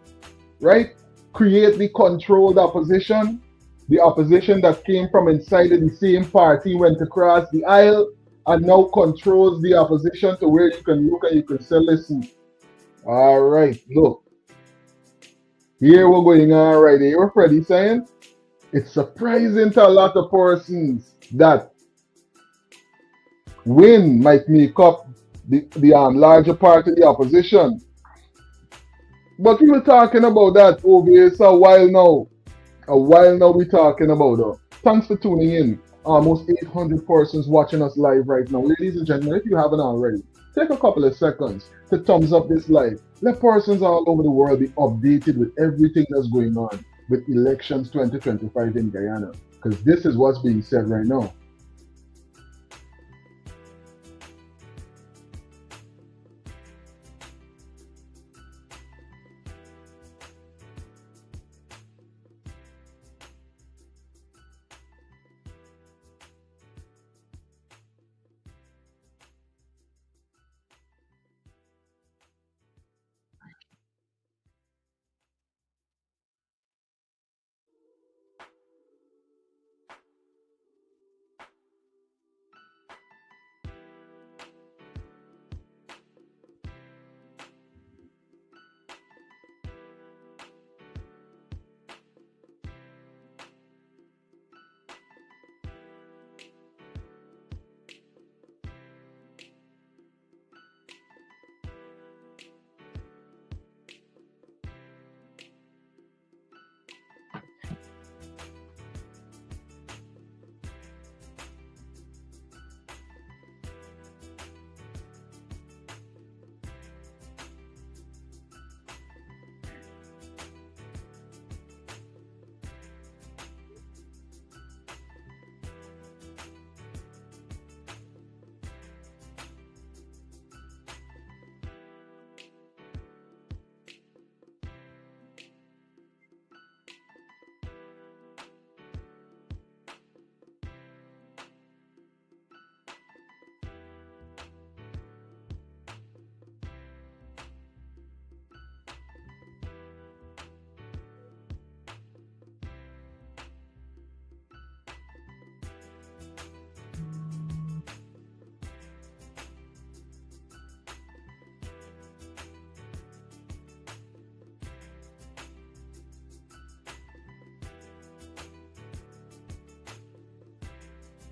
right? Create the controlled opposition, the opposition that came from inside of the same party, went across the aisle, and now controls the opposition to where you can look and you can say, listen, all right, look, here we're going on right here. What Freddie saying? It's surprising to a lot of persons that Win might make up the larger part of the opposition. But we were talking about that over here a while now. A while now we're talking about that. Thanks for tuning in. Almost 800 persons watching us live right now. Ladies and gentlemen, if you haven't already, take a couple of seconds to thumbs up this live. Let persons all over the world be updated with everything that's going on with elections 2025 in Guyana. Because this is what's being said right now.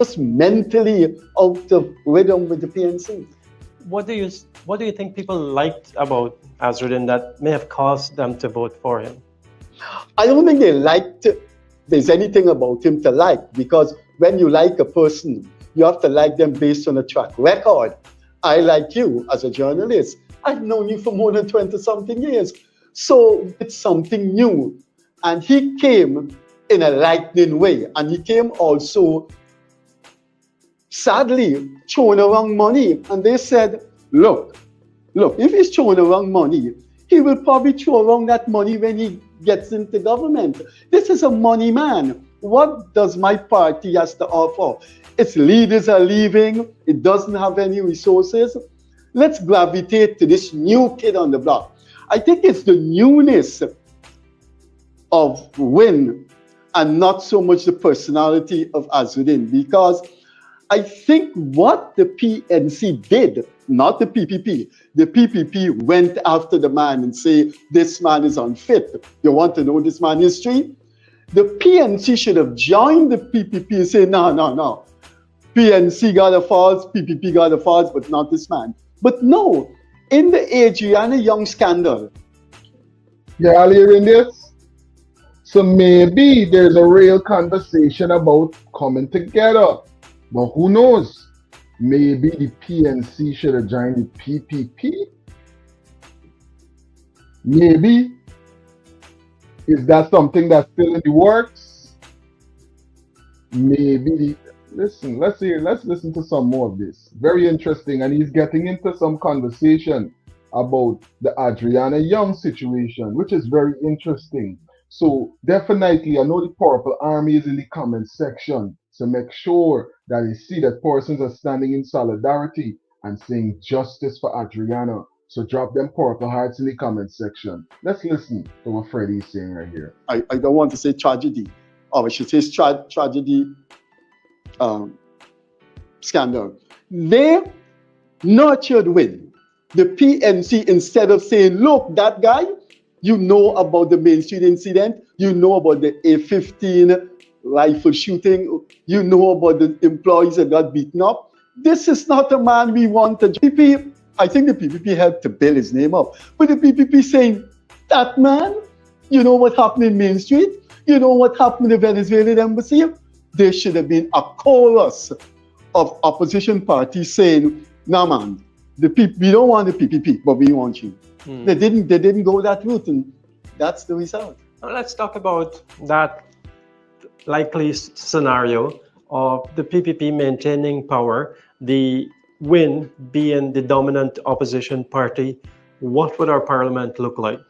just mentally out of rhythm with the PNC. What do you think people liked about Azruddin that may have caused them to vote for him? I don't think there's anything about him to like, because when you like a person, you have to like them based on a track record. I like you as a journalist. I've known you for more than 20-something years. So it's something new. And he came in a lightning way. And he came also, sadly, throwing around money. And they said, look, if he's throwing around money, he will probably throw around that money when he gets into government. This is a money man. What does my party has to offer? Its leaders are leaving. It doesn't have any resources. Let's gravitate to this new kid on the block. I think it's the newness of Win and not so much the personality of Azruddin, because I think what the PNC did, not the PPP, the PPP went after the man and say, this man is unfit. You want to know this man's history? The PNC should have joined the PPP and say, no. PNC got a faults, PPP got a faults, but not this man. But no, in the Adriana Young scandal. Yeah, all hearing this? So maybe there's a real conversation about coming together. But who knows? Maybe the PNC should have joined the PPP? Maybe. Is that something that's still in the works? Maybe. Listen, let's listen to some more of this. Very interesting. And he's getting into some conversation about the Adriana Young situation, which is very interesting. So definitely, I know the Purple Army is in the comment section. So make sure that you see that persons are standing in solidarity and saying justice for Adriana. So drop them purple hearts in the comment section. Let's listen to what Freddie is saying right here. I don't want to say tragedy, or I should say tragedy scandal. They nurtured Win. The PNC, instead of saying, look, that guy, you know about the Main Street incident, you know about the A15 rifle shooting, you know about the employees that got beaten up. This is not a man we want to. PPP, I think the PPP helped to build his name up. But the PPP saying, that man, you know what happened in Main Street? You know what happened in the Venezuelan embassy? There should have been a chorus of opposition parties saying, nah man, we don't want the PPP, but we want you. They didn't go that route, and that's the result. Now let's talk about that likely scenario of the PPP maintaining power, the Win being the dominant opposition party. What would our parliament look like?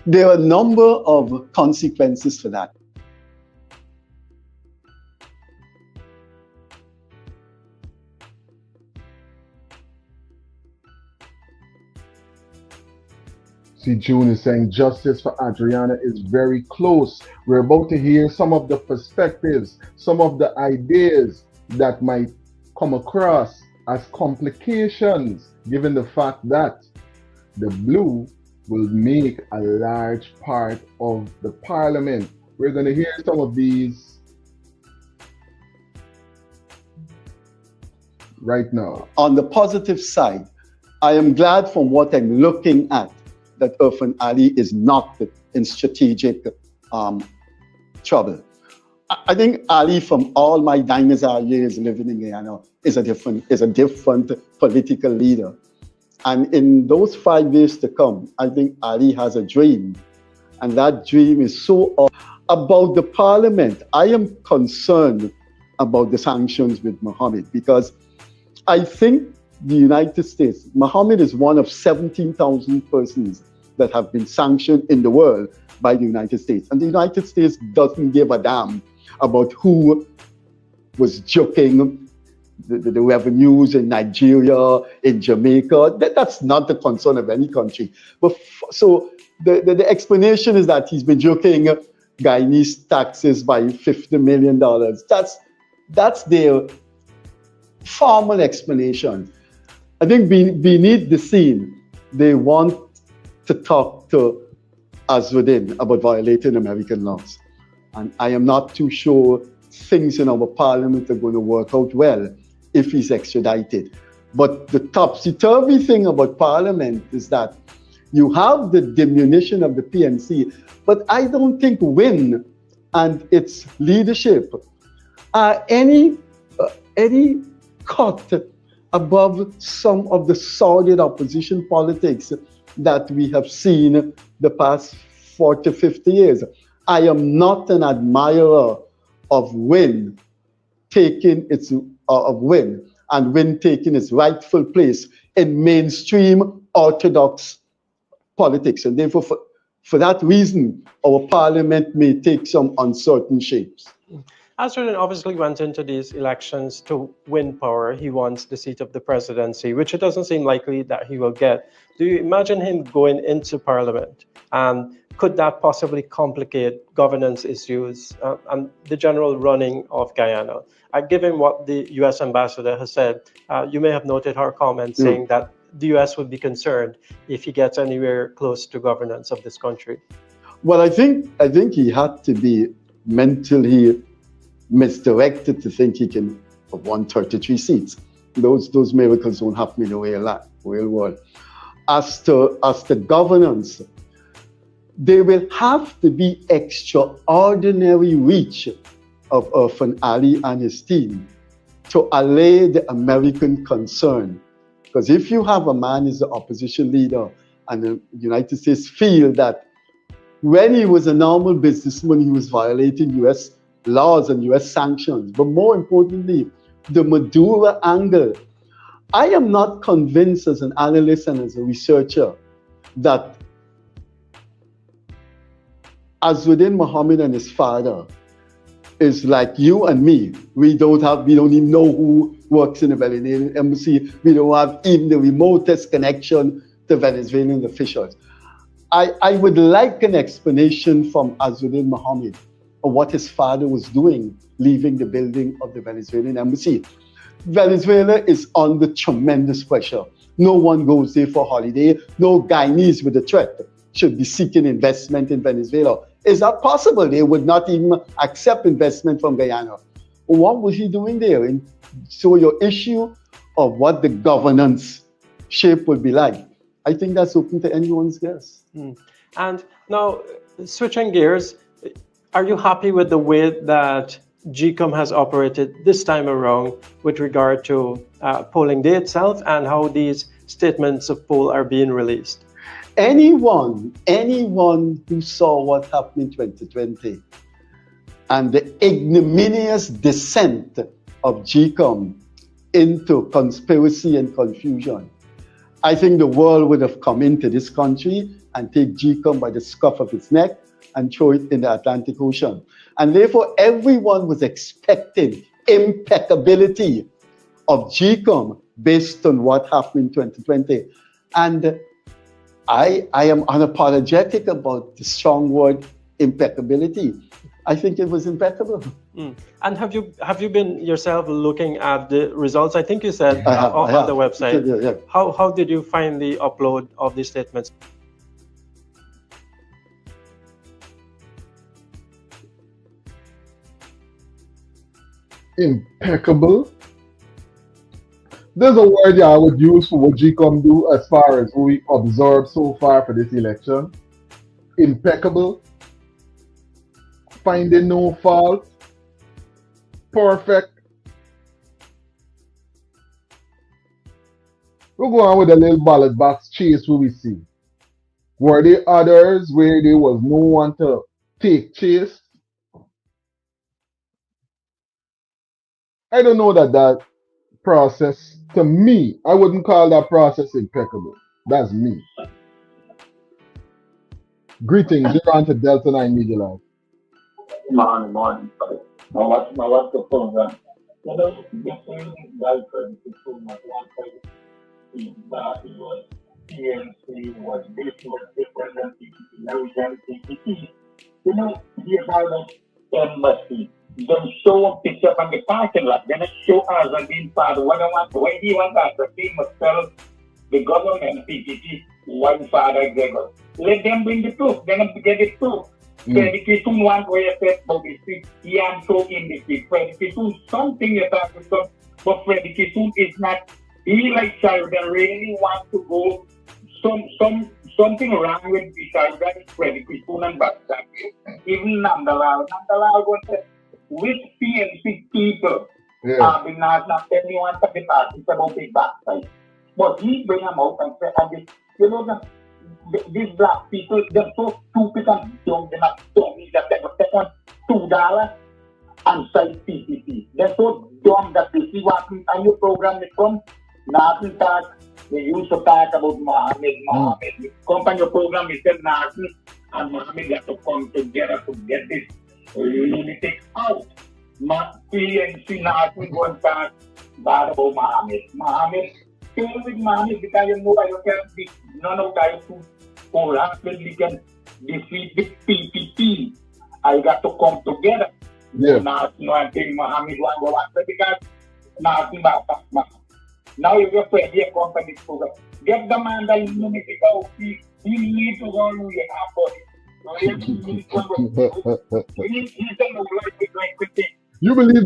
There are a number of consequences for that. See, June is saying justice for Adriana is very close. We're about to hear some of the perspectives, some of the ideas that might come across as complications, given the fact that the blue will make a large part of the parliament. We're going to hear some of these right now. On the positive side, I am glad from what I'm looking at that Irfan Ali is not in strategic trouble. I think Ali, from all my dinosaur years living in Guyana, is a different political leader. And in those 5 years to come, I think Ali has a dream. And that dream is so about the parliament. I am concerned about the sanctions with Mohammed, because I think the United States, Mohammed is one of 17,000 persons that have been sanctioned in the world by the United States. And the United States doesn't give a damn about who was joking the revenues in Nigeria, in Jamaica. That's not the concern of any country. But so the explanation is that he's been joking Guyanese taxes by $50 million. That's their formal explanation. I think beneath the scene, they want to talk to Azruddin about violating American laws. And I am not too sure things in our parliament are going to work out well if he's extradited. But the topsy-turvy thing about parliament is that you have the diminution of the PNC, but I don't think WIN and its leadership are any cut above some of the sordid opposition politics that we have seen the past 40, 50 years. I am not an admirer of WIN taking its WIN taking its rightful place in mainstream orthodox politics, and therefore for that reason our parliament may take some uncertain shapes. Azrin obviously went into these elections to win power. He wants the seat of the presidency, which it doesn't seem likely that he will get. Do you imagine him going into parliament? And could that possibly complicate governance issues and the general running of Guyana? Given what the U.S. ambassador has said, you may have noted her comment saying that the U.S. would be concerned if he gets anywhere close to governance of this country. Well, I think he had to be mentally misdirected to think he can have won 33 seats. Those miracles don't happen in the real world. As to governance, there will have to be extraordinary reach of Irfan Ali and his team to allay the American concern. Because if you have a man as the opposition leader and the United States feel that when he was a normal businessman, he was violating U.S. laws and U.S. sanctions, but more importantly, the Maduro angle. I am not convinced as an analyst and as a researcher that Azzuddin Mohammed and his father is like you and me. We don't even know who works in the Venezuelan embassy. We don't have even the remotest connection to Venezuelan officials. I would like an explanation from Azzuddin Mohammed of what his father was doing leaving the building of the Venezuelan embassy. Venezuela is under tremendous pressure. No one goes there for holiday. No Guyanese with a threat should be seeking investment in Venezuela. Is that possible? They would not even accept investment from Guyana. What was he doing there? And so your issue of what the governance shape would be like, I think that's open to anyone's guess. And now, switching gears, are you happy with the way that GCOM has operated this time around with regard to polling day itself and how these statements of poll are being released? Anyone who saw what happened in 2020 and the ignominious descent of GCOM into conspiracy and confusion, I think the world would have come into this country and take GCOM by the scruff of its neck and throw it in the Atlantic Ocean. And therefore, everyone was expecting impeccability of GCOM based on what happened in 2020. And I am unapologetic about the strong word impeccability. I think it was impeccable. And have you been yourself looking at the results? I think you said on the website. Yeah. How did you find the upload of these statements? Impeccable. There's a word I would use for what GCOM do as far as we observed so far for this election. Impeccable. Finding no fault. Perfect. We'll go on with a little ballot box chase where we see. Were there others where there was no one to take chase? I don't know that process, to me, I wouldn't call that process impeccable. That's me. Greetings, you're on to Delta 9 Media Live. Morning. Now what's the program? You know, getting Dalton to so much one thing that it was PNC was this was different than PPP. You know, the about embassy. Them show a picture from the parking lot, then show us and being part of what I want. Why do you want that? The team must tell the government, PPP, one father, Gecom. Let them bring the proof, then get the proof. Predication one way effect, but we see Ian so indicate. Predication something about because but predication is not he like child that really want to go something wrong with the child that is predication and backstab. Even NEWSROOM going to with PNC people have been not anyone to the party about the backside. But he bring them out and say, and you know these black people, they're so stupid and dumb, they're not dummies that they will take on $2 and cite P.P.P. They're so dumb that they see what and you program it from nothing talk. They used to talk about Mohammed. Company your program is said nothing and Mohammed got to come together to get this lunatic out. PNC nothing going to talk bad about Mohammed. Stay with Mohammed because you know you can't be none of guys who rapidly can defeat the P.P.P. I got to come together. Yeah. Not nothing Mohammed want to watch because nothing about that. Now you get to a company program. Get the man that is lunatic out. He needs to go with your body. You believe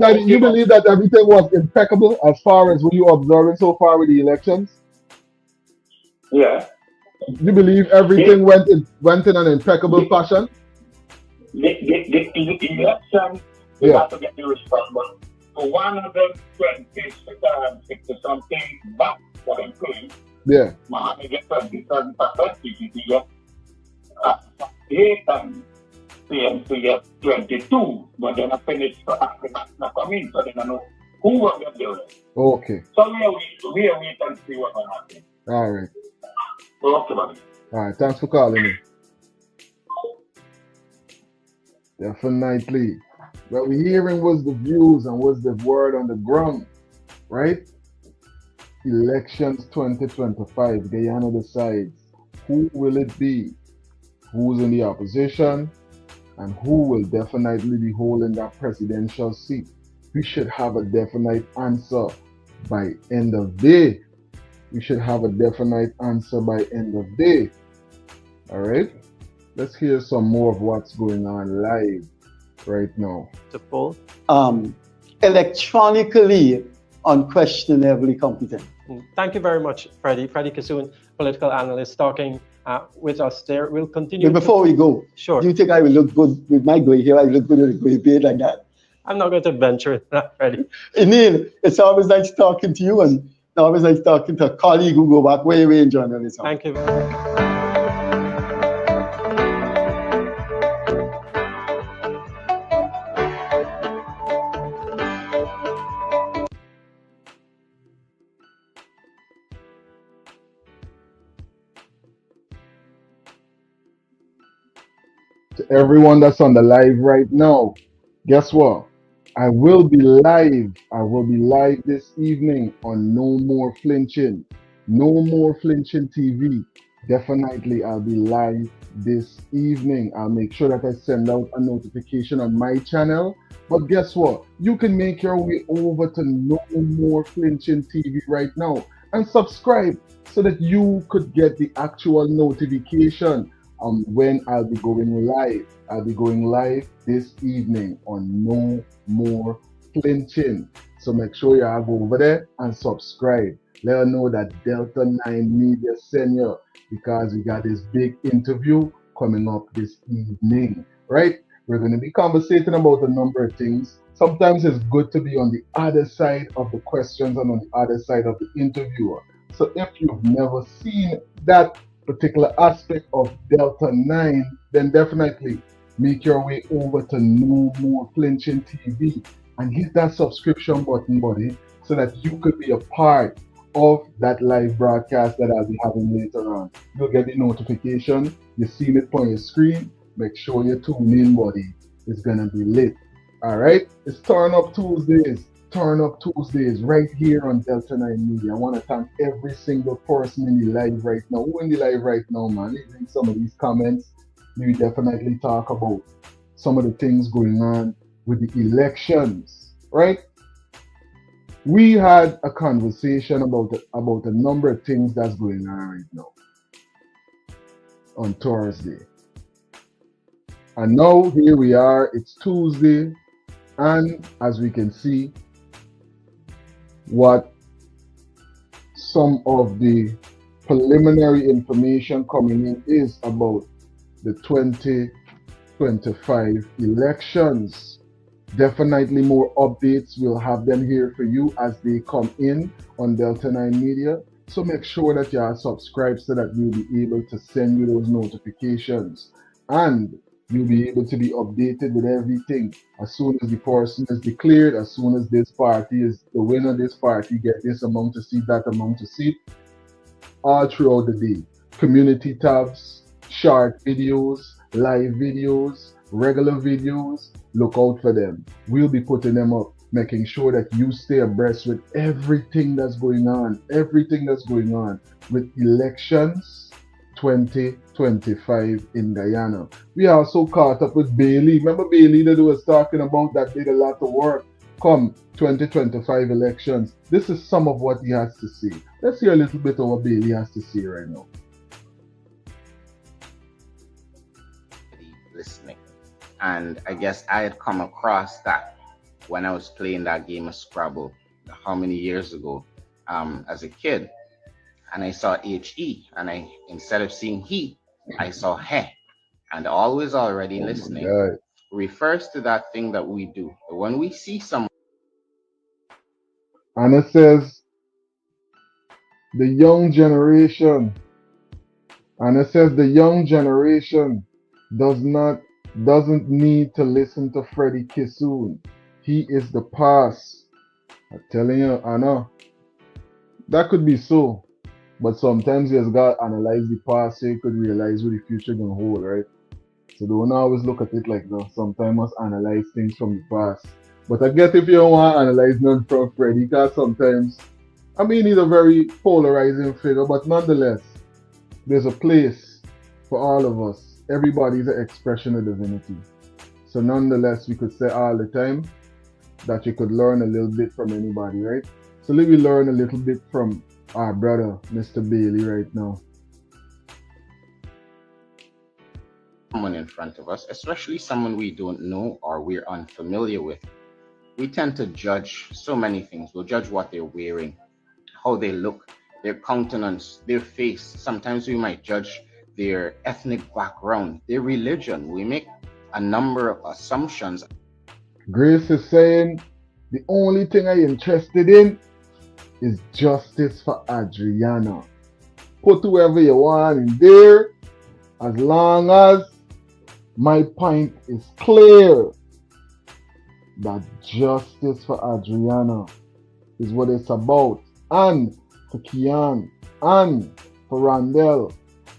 that everything was impeccable as far as what you observing so far with the elections? Yeah. You believe everything went in an impeccable fashion? The election, we have to get the responsible. For 160 something back for them claim. Yeah. Mohammed get 27%, PPP get 8 and PNC get 22. But then I finished for Africans not come in, so they don't know who will get there. Okay. So we are wait and see what will happen. All right. Okay, buddy. All right. Thanks for calling me. Definitely. What we're hearing was the views and was the word on the ground, right? Elections 2025. Guyana decides who will it be, who's in the opposition, and who will definitely be holding that presidential seat. We should have a definite answer by end of day. We should have a definite answer by end of day. All right? Let's hear some more of what's going on live right now. The poll? Electronically unquestionably competent. Thank you very much, Freddie. Freddie Kassoon, political analyst, talking with us there. We'll continue. But before we go, sure. Do you think I will look good with my gray hair? I look good with a gray beard like that? I'm not going to venture that, Freddie. Neil, it's always nice talking to you and always nice talking to a colleague who go back way in journalism. Thank you very much. To everyone that's on the live right now, guess what? I will be live. I will be live this evening on No More Flinching. No More Flinching TV. Definitely, I'll be live this evening. I'll make sure that I send out a notification on my channel. But guess what? You can make your way over to No More Flinching TV right now and subscribe so that you could get the actual notification when I'll be going live. I'll be going live this evening on No More Flinching. So make sure you go over there and subscribe. Let her know that Delta 9 Media sent you because we got this big interview coming up this evening, right? We're going to be conversating about a number of things. Sometimes it's good to be on the other side of the questions and on the other side of the interviewer. So if you've never seen that particular aspect of Delta 9, then definitely make your way over to No More Flinching TV and hit that subscription button, buddy, so that you could be a part of that live broadcast that I'll be having later on. You'll get the notification. You've seen it on your screen. Make sure you tune in, buddy. It's gonna be lit. All right? It's Turn Up Tuesdays. Turn Up Tuesdays right here on Delta 9 Media. I want to thank every single person in the live right now. Who in the live right now, man? Leaving some of these comments. We definitely talk about some of the things going on with the elections, right? We had a conversation about a number of things that's going on right now on Thursday. And now here we are, it's Tuesday, and as we can see, what some of the preliminary information coming in is about the 2025 elections. Definitely more updates. We'll have them here for you as they come in on Delta 9 Media. So make sure that you are subscribed so that we'll be able to send you those notifications. And you'll be able to be updated with everything as soon as the person is declared, as soon as this party is the winner, this party get this amount of seat, that amount of seat, all throughout the day. Community tabs, short videos, live videos, regular videos, look out for them. We'll be putting them up, making sure that you stay abreast with everything that's going on with elections 2025 in Guyana. We also caught up with Bailey. Remember Bailey that was talking about that did a lot of work come 2025 elections. This is some of what he has to say. Let's hear a little bit of what Bailey has to say right now. Listening. And I guess I had come across that when I was playing that game of Scrabble, how many years ago, as a kid. And I saw HE, and instead of seeing he, I saw he. And always already listening refers to that thing that we do. When we see someone. And it says, the young generation. And it says the young generation doesn't need to listen to Freddie Kissoon. He is the past. I'm telling you, I know. That could be so. But sometimes you just got to analyze the past so you could realize what the future gonna hold, right? So don't always look at it like that. Sometimes must analyze things from the past. But I guess if you don't want to analyze none from Freddie, because sometimes, I mean, he's a very polarizing figure, but nonetheless, there's a place for all of us. Everybody's an expression of divinity. So nonetheless, we could say all the time that you could learn a little bit from anybody, right? So let me learn a little bit from our brother, Mr. Bailey, right now. Someone in front of us, especially someone we don't know or we're unfamiliar with, we tend to judge so many things. We'll judge what they're wearing, how they look, their countenance, their face. Sometimes we might judge their ethnic background, their religion. We make a number of assumptions. Grace is saying, the only thing I'm interested in is justice for Adriana. Put whoever you want in there, as long as my point is clear that justice for Adriana is what it's about. And for Kian, and for Randall,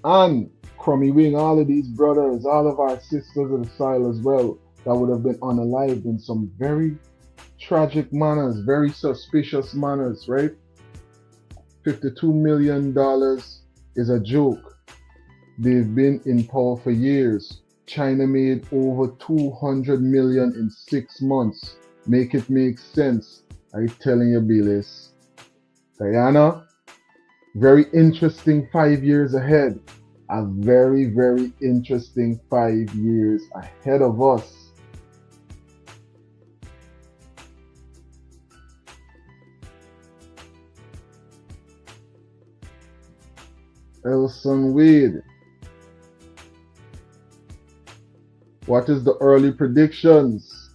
and Crummy Wing, all of these brothers, all of our sisters of the soil as well, that would have been unalived in some very tragic manners, very suspicious manners, right? $52 million is a joke. They've been in power for years. China made over 200 million in 6 months. Make it make sense. I'm telling you, Billis. Guyana, very interesting 5 years ahead. A very, very interesting 5 years ahead of us. Elson Wade. What is the early predictions?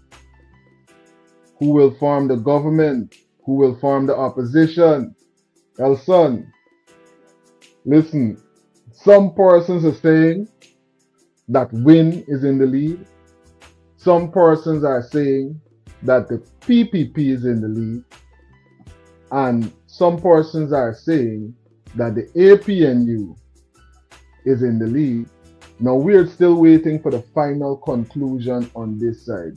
Who will form the government? Who will form the opposition? Elson, listen, some persons are saying that Win is in the lead. Some persons are saying that the P.P.P is in the lead. And some persons are saying that the A.P.N.U is in the lead. Now we're still waiting for the final conclusion on this side,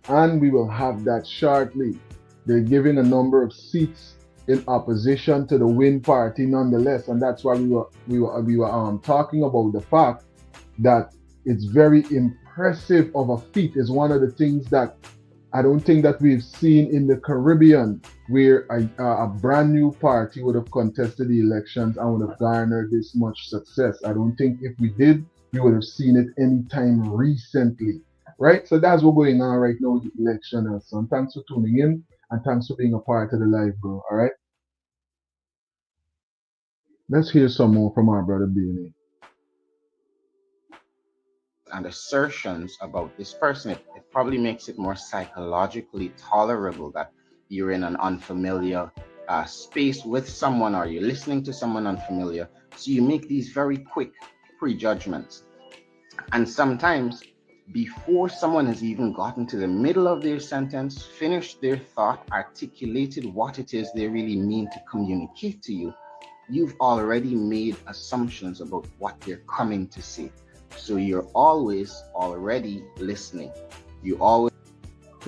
and we will have that shortly. They're giving a number of seats in opposition to the Win party nonetheless, and that's why we were talking about the fact that it's very impressive of a feat. Is one of the things that I don't think that we've seen in the Caribbean, where a brand new party would have contested the elections and would have garnered this much success. I don't think if we did, you would have seen it anytime recently, right? So that's what's going on right now with the election, son. Thanks for tuning in and thanks for being a part of the live, bro. All right. Let's hear some more from our brother B.N.A. And assertions about this person, it probably makes it more psychologically tolerable that you're in an unfamiliar space with someone, or you're listening to someone unfamiliar. So you make these very quick prejudgments. And sometimes, before someone has even gotten to the middle of their sentence, finished their thought, articulated what it is they really mean to communicate to you, you've already made assumptions about what they're coming to say. So you're always already listening. You always.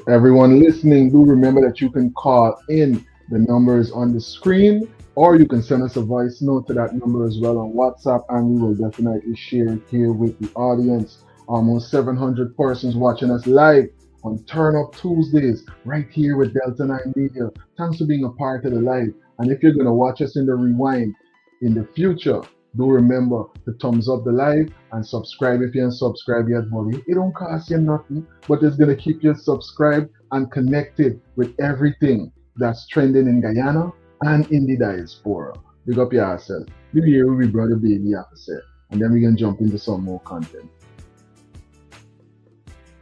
Everyone listening, do remember that you can call in. The number is on the screen, or you can send us a voice note to that number as well on WhatsApp, and we will definitely share it here with the audience. Almost 700 persons watching us live on Turn Up Tuesdays, right here with Delta 9 Media. Thanks for being a part of the live. And if you're going to watch us in the rewind in the future, do remember to thumbs up the live and subscribe if you haven't subscribed yet, buddy. It don't cost you nothing, but it's going to keep you subscribed and connected with everything that's trending in Guyana and in the diaspora. Big up yourself. We'll hear what we brother Baby have to say, and then we can jump into some more content.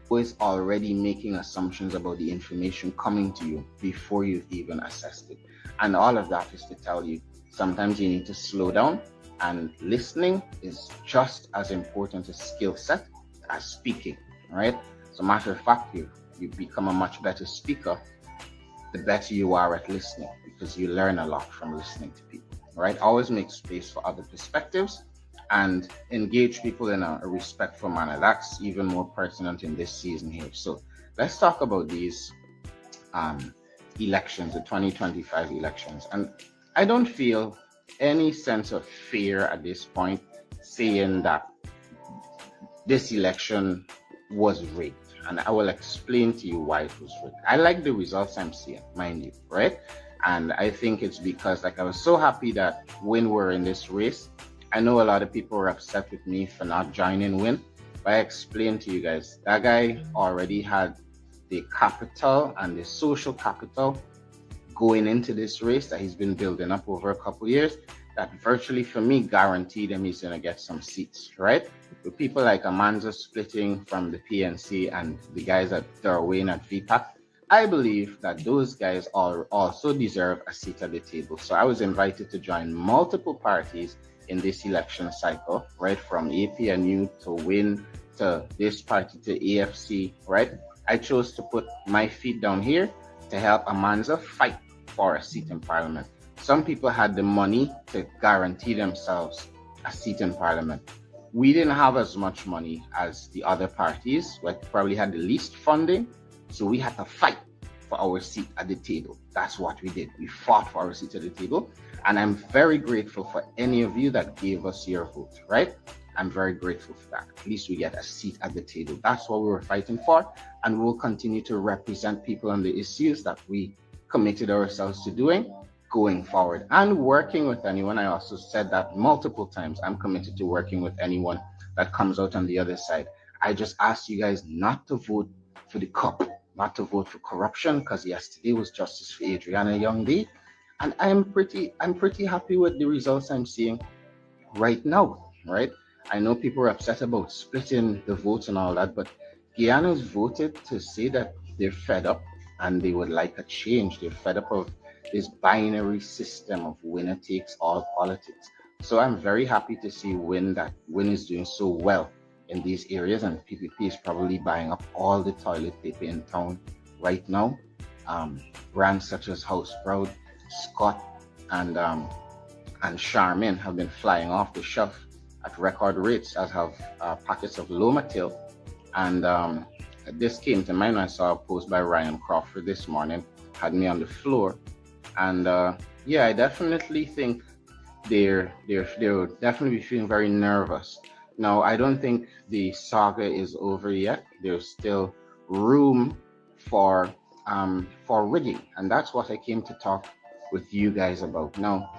Always already making assumptions about the information coming to you before you've even assessed it. And all of that is to tell you, sometimes you need to slow down, and listening is just as important a skill set as speaking, right? So matter of fact, you become a much better speaker the better you are at listening, because you learn a lot from listening to people, right? Always make space for other perspectives and engage people in a respectful manner. That's even more pertinent in this season here. So let's talk about these elections, the 2025 elections. And I don't feel any sense of fear at this point saying that this election was rigged. And I will explain to you why it was rigged. I like the results I'm seeing, mind you, right? And I think it's because, like, I was so happy that when we're in this race, I know a lot of people were upset with me for not joining Win, but I explained to you guys, that guy already had the capital and the social capital going into this race that he's been building up over a couple years, that virtually for me guaranteed him he's going to get some seats, right? With people like Amanza splitting from the PNC and the guys that are weighing at VPAC, I believe that those guys also deserve a seat at the table. So I was invited to join multiple parties in this election cycle, right? From A.P.N.U to Win to this party to A.F.C, right? I chose to put my feet down here to help Amanza fight for a seat in Parliament. Some people had the money to guarantee themselves a seat in Parliament. We didn't have as much money as the other parties, like probably had the least funding, so we had to fight for our seat at the table. That's what we did. We fought for our seat at the table, and I'm very grateful for any of you that gave us your vote, right? I'm very grateful for that. At least we get a seat at the table. That's what we were fighting for, and we'll continue to represent people on the issues that we committed ourselves to doing going forward, and working with anyone. I also said that multiple times. I'm committed to working with anyone that comes out on the other side. I just asked you guys not to vote for the cup, not to vote for corruption, because yesterday was Justice for Adriana Youngday, and I'm pretty happy with the results I'm seeing right now, right? I know people are upset about splitting the votes and all that, but Guyana's voted to say that they're fed up and they would like a change. They're fed up of this binary system of winner takes all politics. So I'm very happy to see Win is doing so well in these areas, and P.P.P is probably buying up all the toilet paper in town right now. Brands such as House Proud, Scott, and Charmin have been flying off the shelf at record rates, as have packets of Lomatil. And this came to mind when I saw a post by Ryan Crawford this morning, had me on the floor. And yeah, I definitely think they'll definitely be feeling very nervous. Now, I don't think the saga is over yet. There's still room for rigging, and that's what I came to talk with you guys about. Now,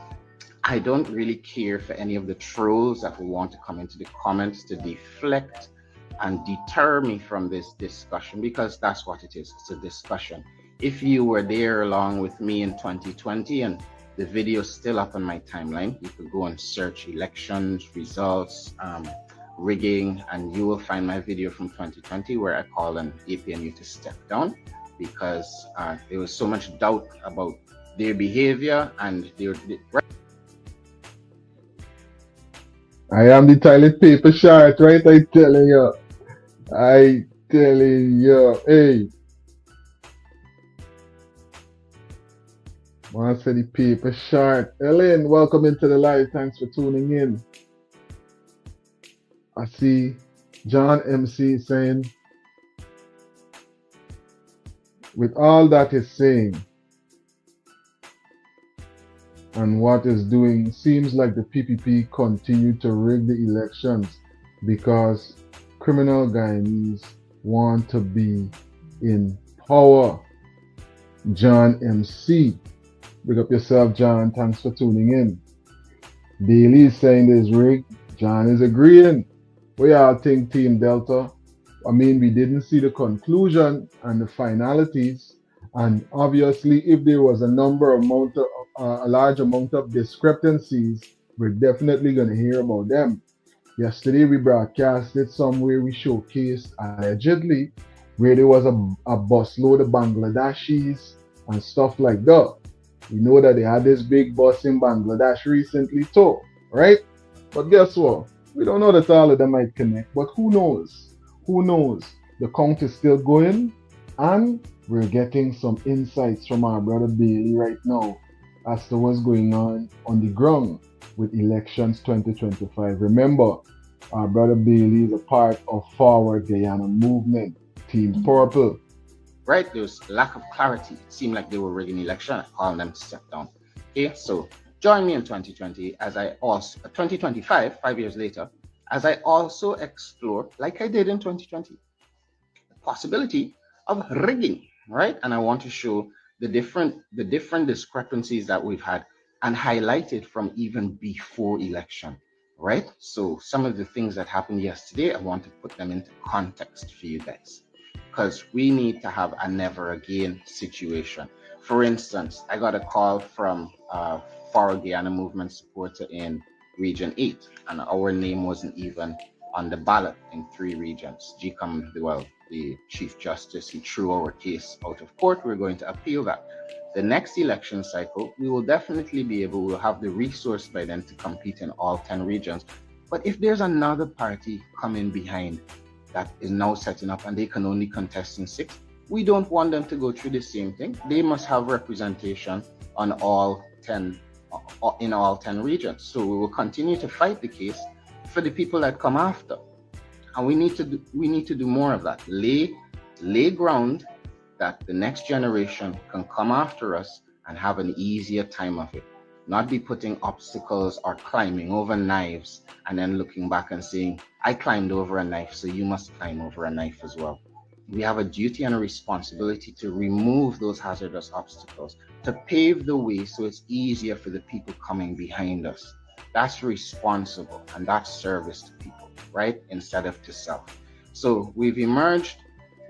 I don't really care for any of the trolls that will want to come into the comments to deflect and deter me from this discussion, because that's what it is. It's a discussion. If you were there along with me in 2020 and the video is still up on my timeline, you could go and search elections, results, rigging, and you will find my video from 2020 where I called on A.P.N.U to step down because there was so much doubt about their behavior and their... I am the toilet paper short, right? I telling you. Hey. Want to say the paper short. Ellen, welcome into the live. Thanks for tuning in. I see John MC saying, with all that is saying and what is doing, seems like the P.P.P continue to rig the elections because criminal Guyanese want to be in power. John MC. Big up yourself, John. Thanks for tuning in. Bailey is saying there's rigged. John is agreeing. We all think Team Delta. I mean, we didn't see the conclusion and the finalities. And obviously, if there was a large amount of discrepancies, we're definitely going to hear about them. Yesterday, we broadcasted somewhere we showcased allegedly where there was a busload of Bangladeshis and stuff like that. We know that they had this big bus in Bangladesh recently too, right? But guess what? We don't know that all of them might connect, but who knows? Who knows? The count is still going, and we're getting some insights from our brother Bailey right now as to what's going on the ground with elections 2025. Remember, our brother Bailey is a part of Forward Guyana movement, Team Purple. Right, there was lack of clarity. It seemed like they were rigging election. I called them to step down. Okay, so join me in 2020 as I also 2025, 5 years later, as I also explore, like I did in 2020, the possibility of rigging, right? And I want to show the different discrepancies that we've had and highlight it from even before election, right? So some of the things that happened yesterday, I want to put them into context for you guys, because we need to have a never again situation. For instance, I got a call from a Forward Guyana movement supporter in Region 8, and our name wasn't even on the ballot in 3 regions. Gecom, the Chief Justice, he threw our case out of court. We're going to appeal that. The next election cycle, we will definitely be able, we'll have the resource by then to compete in all 10 regions. But if there's another party coming behind that is now setting up and they can only contest in 6, we don't want them to go through the same thing. They must have representation on all 10 in all 10 regions. So we will continue to fight the case for the people that come after, and we need to do more of that. Lay ground that the next generation can come after us and have an easier time of it, not be putting obstacles or climbing over knives and then looking back and saying, I climbed over a knife, so you must climb over a knife as well. We have a duty and a responsibility to remove those hazardous obstacles, to pave the way so it's easier for the people coming behind us. That's responsible and that's service to people, right? Instead of to self. So we've emerged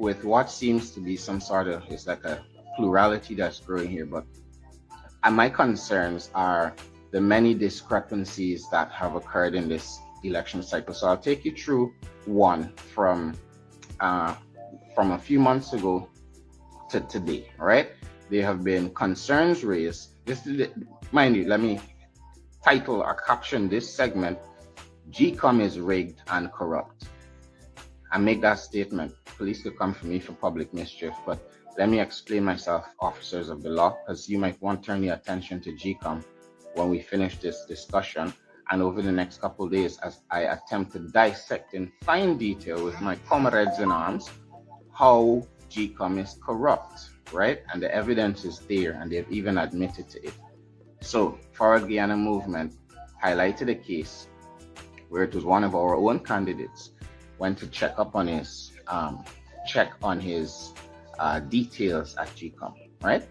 with what seems to be some sort of, it's like a plurality that's growing here, but my concerns are the many discrepancies that have occurred in this election cycle. So I'll take you through one from a few months ago to today, right? There have been concerns raised. This is, mind you, let me title or caption this segment, GCOM is rigged and corrupt. I make that statement. Police could come for me for public mischief, but let me explain myself, officers of the law, because you might want to turn your attention to GCOM when we finish this discussion and over the next couple of days as I attempt to dissect in fine detail with my comrades in arms how GCOM is corrupt, right? And the evidence is there and they've even admitted to it. So Forward Guyana movement highlighted a case where it was one of our own candidates went to check up on his details at GCOM, right?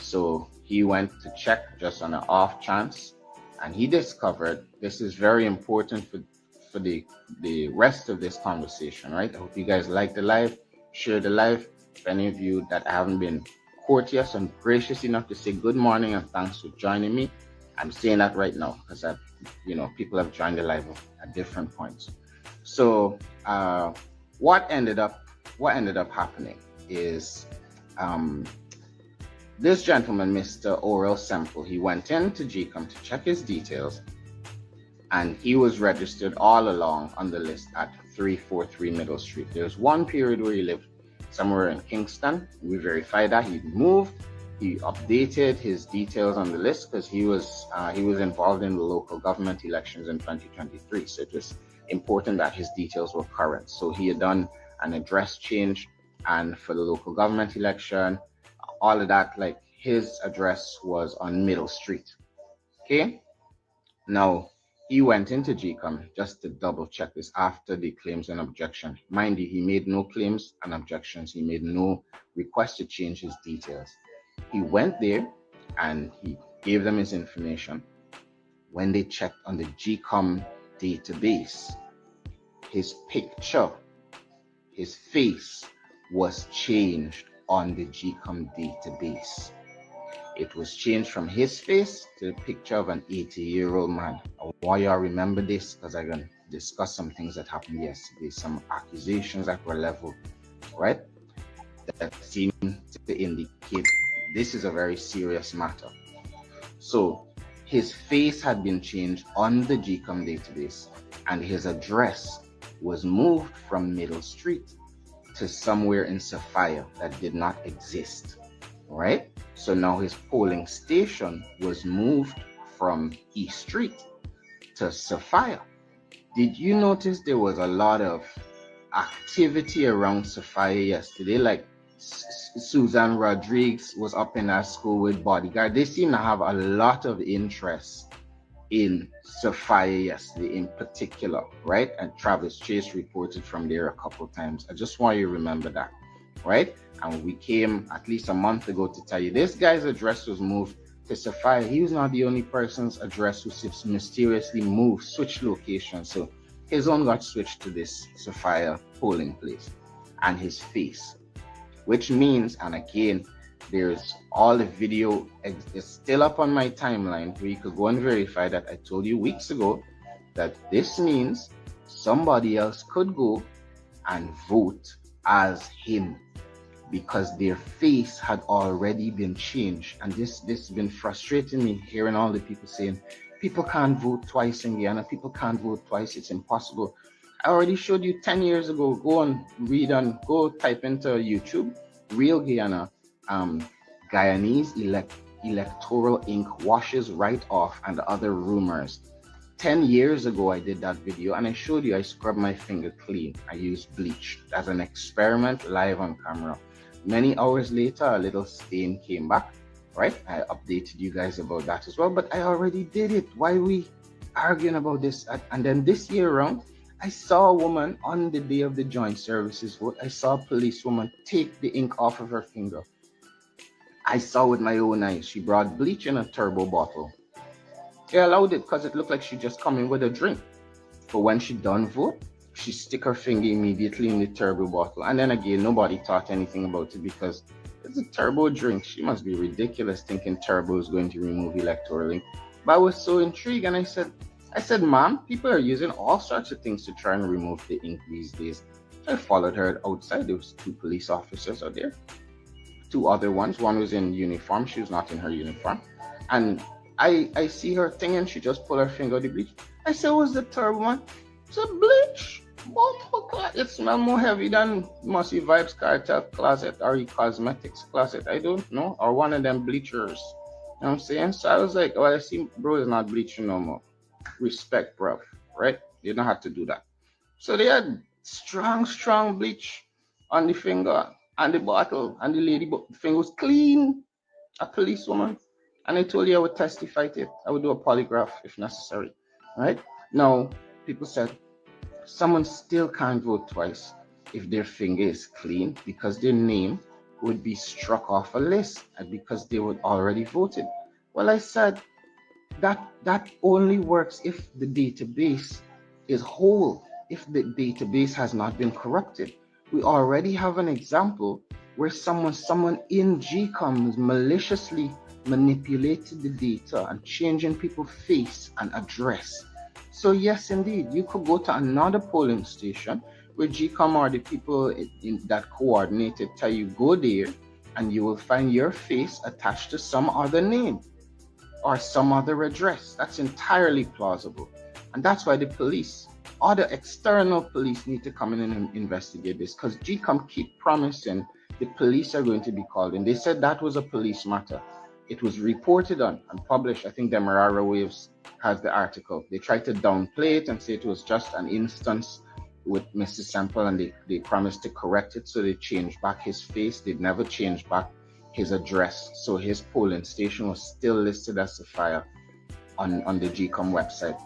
So he went to check just on an off chance And he discovered, this is very important for the rest of this conversation, right? I hope you guys like the live, share the live. If any of you that haven't been courteous and gracious enough to say good morning and thanks for joining me, I'm saying that right now because people have joined the live at different points. So what ended up happening is this gentleman, Mr. Oral Semple, he went into Gecom to check his details, and he was registered all along on the list at 343 Middle Street. There's one period where he lived somewhere in Kingston. We verified that he moved. He updated his details on the list because he was involved in the local government elections in 2023. So it was important that his details were current. So he had done an address change, and for the local government election, all of that, like his address was on Middle Street. Okay. Now he went into Gecom just to double check this after the claims and objection. Mind you, he made no claims and objections. He made no request to change his details. He went there and he gave them his information. When they checked on the Gecom database, his picture, his face was changed on the Gecom database. It was changed from his face to the picture of an 80-year-old man. Why y'all remember this? Because I'm going to discuss some things that happened yesterday, some accusations that were leveled, right? That seem to indicate this is a very serious matter. So his face had been changed on the Gecom database, and his address was moved from Middle Street to somewhere in Sophia that did not exist, right? So now his polling station was moved from East Street to Sophia. Did you notice there was a lot of activity around Sophia yesterday? Like Susan Rodriguez was up in our school with bodyguard. They seem to have a lot of interest in Sophia yesterday in particular, right? And Travis Chase reported from there a couple times. I just want you to remember that, right? And we came at least a month ago to tell you this guy's address was moved to Sophia. He was not the only person's address who mysteriously moved, switched locations. So his own got switched to this Sophia polling place, and his face, which means, and again, there's all the video is still up on my timeline where you could go and verify that I told you weeks ago that this means somebody else could go and vote as him because their face had already been changed. And this has been frustrating me, hearing all the people saying people can't vote twice in Guyana, people can't vote twice, it's impossible. I already showed you 10 years ago. Go and read and go type into YouTube, Real Guyana, Guyanese Electoral ink washes right off and other rumors. 10 years ago, I did that video and I showed you I scrubbed my finger clean. I used bleach as an experiment live on camera. Many hours later, a little stain came back, right? I updated you guys about that as well, but I already did it. Why are we arguing about this? And then this year around, I saw a woman on the day of the joint services vote. I saw a policewoman take the ink off of her finger. I saw with my own eyes. She brought bleach in a turbo bottle. They allowed it because it looked like she just come in with a drink. But when she done vote, she stick her finger immediately in the turbo bottle. And then again, nobody thought anything about it because it's a turbo drink. She must be ridiculous thinking turbo is going to remove electoral ink. But I was so intrigued and I said, ma'am, people are using all sorts of things to try and remove the ink these days. So I followed her outside. There was 2 police officers out there. 2 other ones. One was in uniform. She was not in her uniform. And I see her thing and she just pulled her finger out the bleach. I said, what's the turbo, man? It's a bleach. It smells more heavy than Musty Vibes Cartel closet or E-Cosmetics closet. I don't know. Or one of them bleachers. You know what I'm saying? So I was like, well, I see bro is not bleaching no more. Respect, bro. Right? You don't have to do that. So they had strong bleach on the finger and the bottle, and the lady finger was clean. A policewoman. And I told you I would testify to it. I would do a polygraph if necessary. Right? Now, people said someone still can't vote twice if their finger is clean because their name would be struck off a list and because they would already voted. Well, I said, that only works if the database is whole, if the database has not been corrupted. We already have an example where someone in GCOM maliciously manipulated the data and changing people's face and address. So yes, indeed, you could go to another polling station where GCOM or the people that coordinated tell you go there, and you will find your face attached to some other name or some other address. That's entirely plausible. And that's why the police or the external police need to come in and investigate this, because GCOM keep promising the police are going to be called in. They said that was a police matter. It was reported on and published. I think Demerara Waves has the article. They tried to downplay it and say it was just an instance with Mr. Semple, and they promised to correct it, so they changed back his face. They'd never changed back his address, so his polling station was still listed as a file on the GCOM website.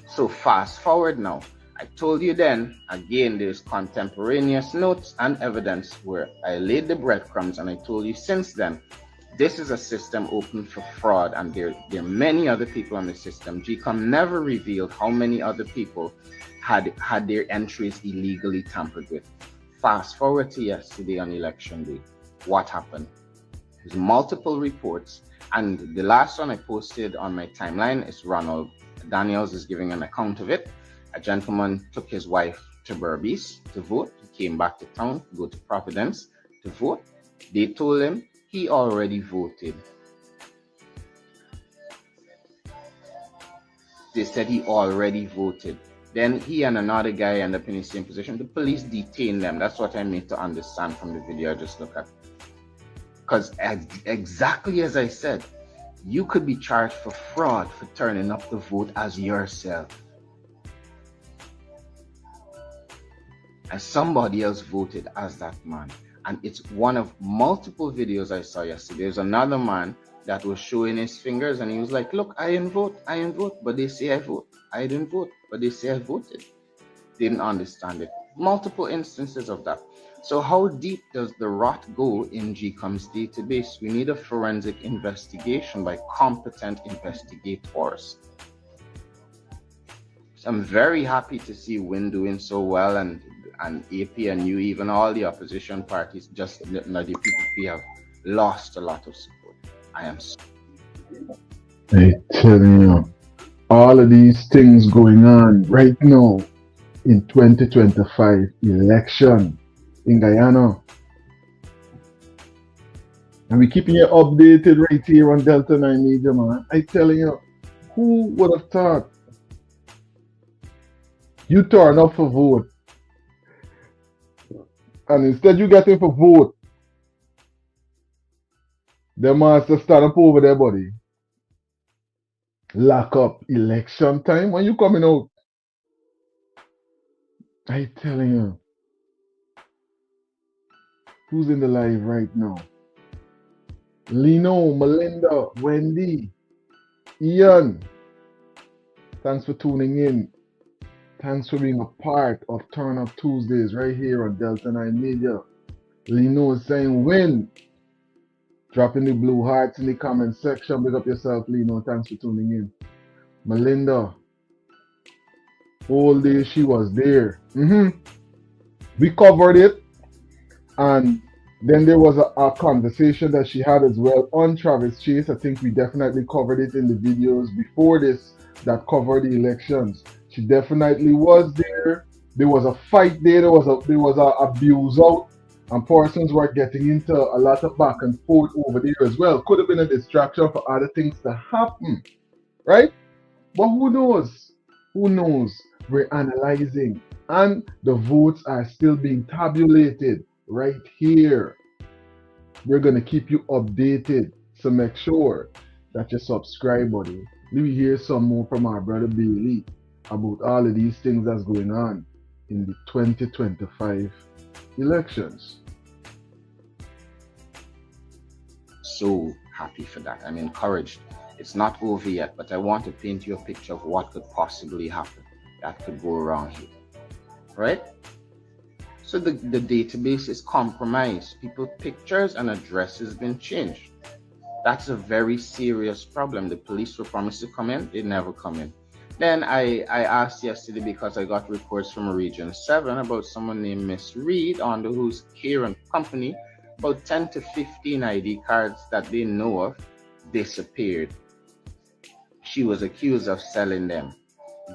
So fast forward now, I told you then, again, there's contemporaneous notes and evidence where I laid the breadcrumbs, and I told you since then, this is a system open for fraud, and there are many other people on the system. GCOM never revealed how many other people had their entries illegally tampered with. Fast forward to yesterday on election day. What happened? There's multiple reports, and the last one I posted on my timeline is Ronald Daniels is giving an account of it. A gentleman took his wife to Berbice to vote. He came back to town to go to Providence to vote. They told him he already voted. They said he already voted. Then he and another guy end up in the same position. The police detained them. That's what I need to understand from the video I just looked at. Because exactly as I said, you could be charged for fraud for turning up the vote as yourself. And somebody else voted as that man. And it's one of multiple videos I saw yesterday. There's another man that was showing his fingers, and he was like, look, I didn't vote, but they say I vote. I didn't vote, but they say I voted. Didn't understand it. Multiple instances of that. So how deep does the rot go in GCOM's database? We need a forensic investigation by competent investigators. So I'm very happy to see WIN doing so well, and A.P.N.U, even all the opposition parties, just the P.P.P have lost a lot of support. I am telling you, all of these things going on right now in 2025 election in Guyana. And we keeping you updated right here on Delta 9 Media, man. I telling you, who would have thought you turn up for vote, and instead you get in for vote, the master stand up over there, buddy. Lock up election time when you coming out. I telling you. Who's in the live right now? Lino, Melinda, Wendy, Ian. Thanks for tuning in. Thanks for being a part of Turn Up Tuesdays right here on Delta 9 Media. Lino is saying win. Dropping the blue hearts in the comment section. Big up yourself, Lino. Thanks for tuning in. Melinda. All day she was there. We covered it. And then there was a conversation that she had as well on Travis Chase. I think we definitely covered it in the videos before this that covered the elections. She definitely was there. There was a fight there. There was a abuse out, and persons were getting into a lot of back and forth over there as well. Could have been a distraction for other things to happen, right? But who knows? Who knows? We're analyzing, and the votes are still being tabulated right here. We're gonna keep you updated, so make sure that you subscribe, buddy. Let me hear some more from our brother Bailey about all of these things that's going on in the 2025 elections. So happy for that. I'm encouraged. It's not over yet, but I want to paint you a picture of what could possibly happen that could go wrong here, right? So the database is compromised. People's pictures and addresses been changed. That's a very serious problem. The police were promised to come in, they never come in. Then I asked yesterday because I got reports from Region 7 about someone named Miss Reed under whose care and company about 10 to 15 ID cards that they know of disappeared. She was accused of selling them.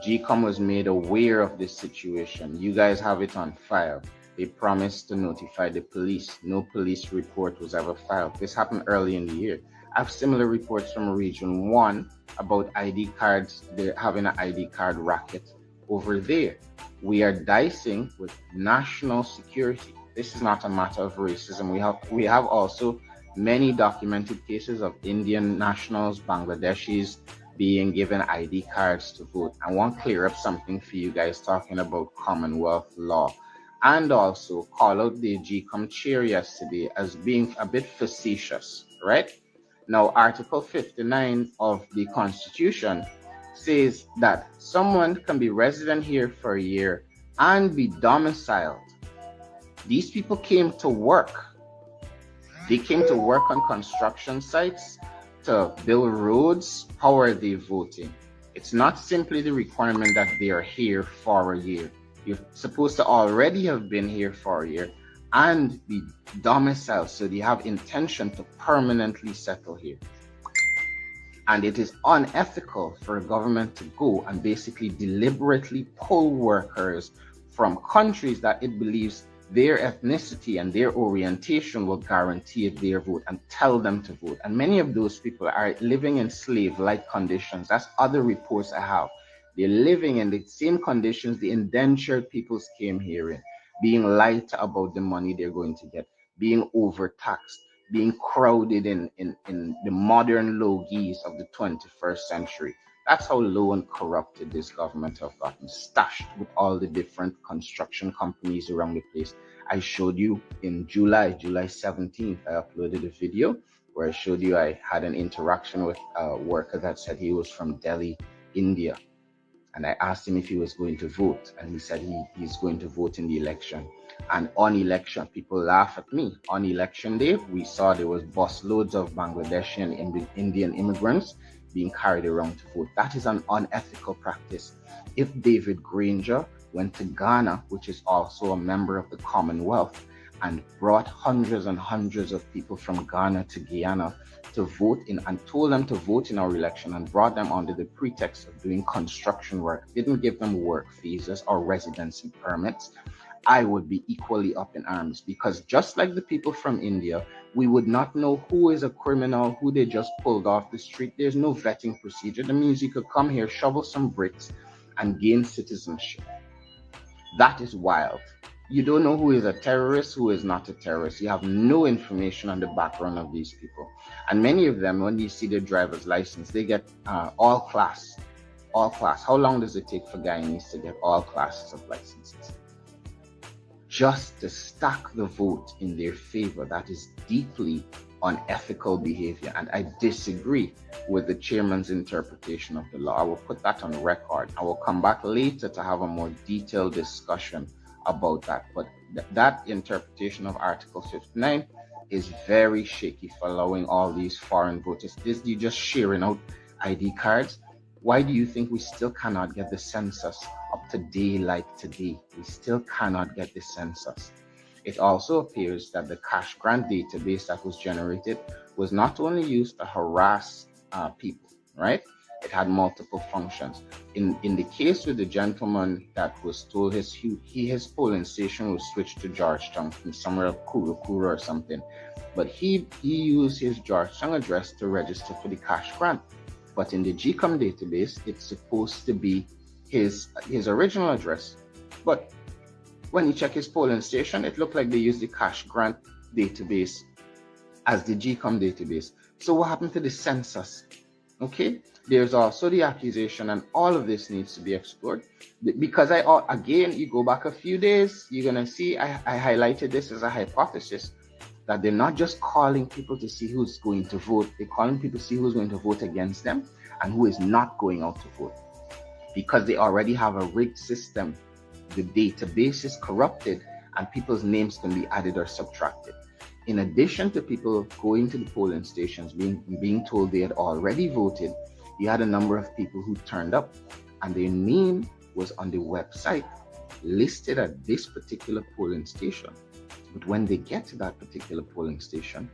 GCOM was made aware of this situation. You guys have it on file. They promised to notify the police. No police report was ever filed. This happened early in the year. I have similar reports from Region 1 about ID cards. They're having an ID card racket over there. We are dicing with national security. This is not a matter of racism. We have also many documented cases of Indian nationals, Bangladeshis being given ID cards to vote. I want to clear up something for you guys talking about Commonwealth law, and also call out the GCOM chair yesterday as being a bit facetious, right? Now, Article 59 of the Constitution says that someone can be resident here for a year and be domiciled. These people came to work. They came to work on construction sites, to build roads. How are they voting? It's not simply the requirement that they are here for a year. You're supposed to already have been here for a year and be domiciled, so they have intention to permanently settle here. And it is unethical for a government to go and basically deliberately pull workers from countries that it believes their ethnicity and their orientation will guarantee their vote, and tell them to vote. And many of those people are living in slave-like conditions. That's other reports I have. They're living in the same conditions the indentured peoples came here in, being lied to about the money they're going to get, being overtaxed, being crowded in the modern logies of the 21st century. That's how low and corrupted this government have gotten, stashed with all the different construction companies around the place. I showed you in July 17th, I uploaded a video where I showed you I had an interaction with a worker that said he was from Delhi, India. And I asked him if he was going to vote, and he said he's going to vote in the election. And on election, people laugh at me. On election day, we saw there was busloads of Bangladeshi and Indian immigrants being carried around to vote. That is an unethical practice. If David Granger went to Ghana, which is also a member of the Commonwealth, and brought hundreds and hundreds of people from Ghana to Guyana to vote in, and told them to vote in our election, and brought them under the pretext of doing construction work, didn't give them work visas or residency permits, I would be equally up in arms, because just like the people from India, we would not know who is a criminal, who they just pulled off the street. There's no vetting procedure. That means you could come here, shovel some bricks, and gain citizenship. That is wild. You don't know who is a terrorist, who is not a terrorist. You have no information on the background of these people. And many of them, when you see their driver's license, they get all class. All class. How long does it take for Guyanese to get all classes of licenses? Just to stack the vote in their favor. That is deeply unethical behavior. And I disagree with the chairman's interpretation of the law. I will put that on record. I will come back later to have a more detailed discussion about that. But that interpretation of Article 59 is very shaky for allowing all these foreign voters. You just sharing out ID cards. Why do you think we still cannot get the census up to date like today? We still cannot get the census. It also appears that the cash grant database that was generated was not only used to harass people, right? It had multiple functions. In the case with the gentleman that was told his polling station was switched to Georgetown from somewhere Kuru or something, but he used his Georgetown address to register for the cash grant. But in the Gecom database, it's supposed to be his original address. But when you check his polling station, it looked like they used the cash grant database as the Gecom database. So what happened to the census? Okay, there's also the accusation, and all of this needs to be explored. Because again, you go back a few days, you're gonna see I highlighted this as a hypothesis, that they're not just calling people to see who's going to vote, they're calling people to see who's going to vote against them and who is not going out to vote. Because they already have a rigged system. The database is corrupted and people's names can be added or subtracted. In addition to people going to the polling stations, being told they had already voted, you had a number of people who turned up and their name was on the website listed at this particular polling station. But when they get to that particular polling station,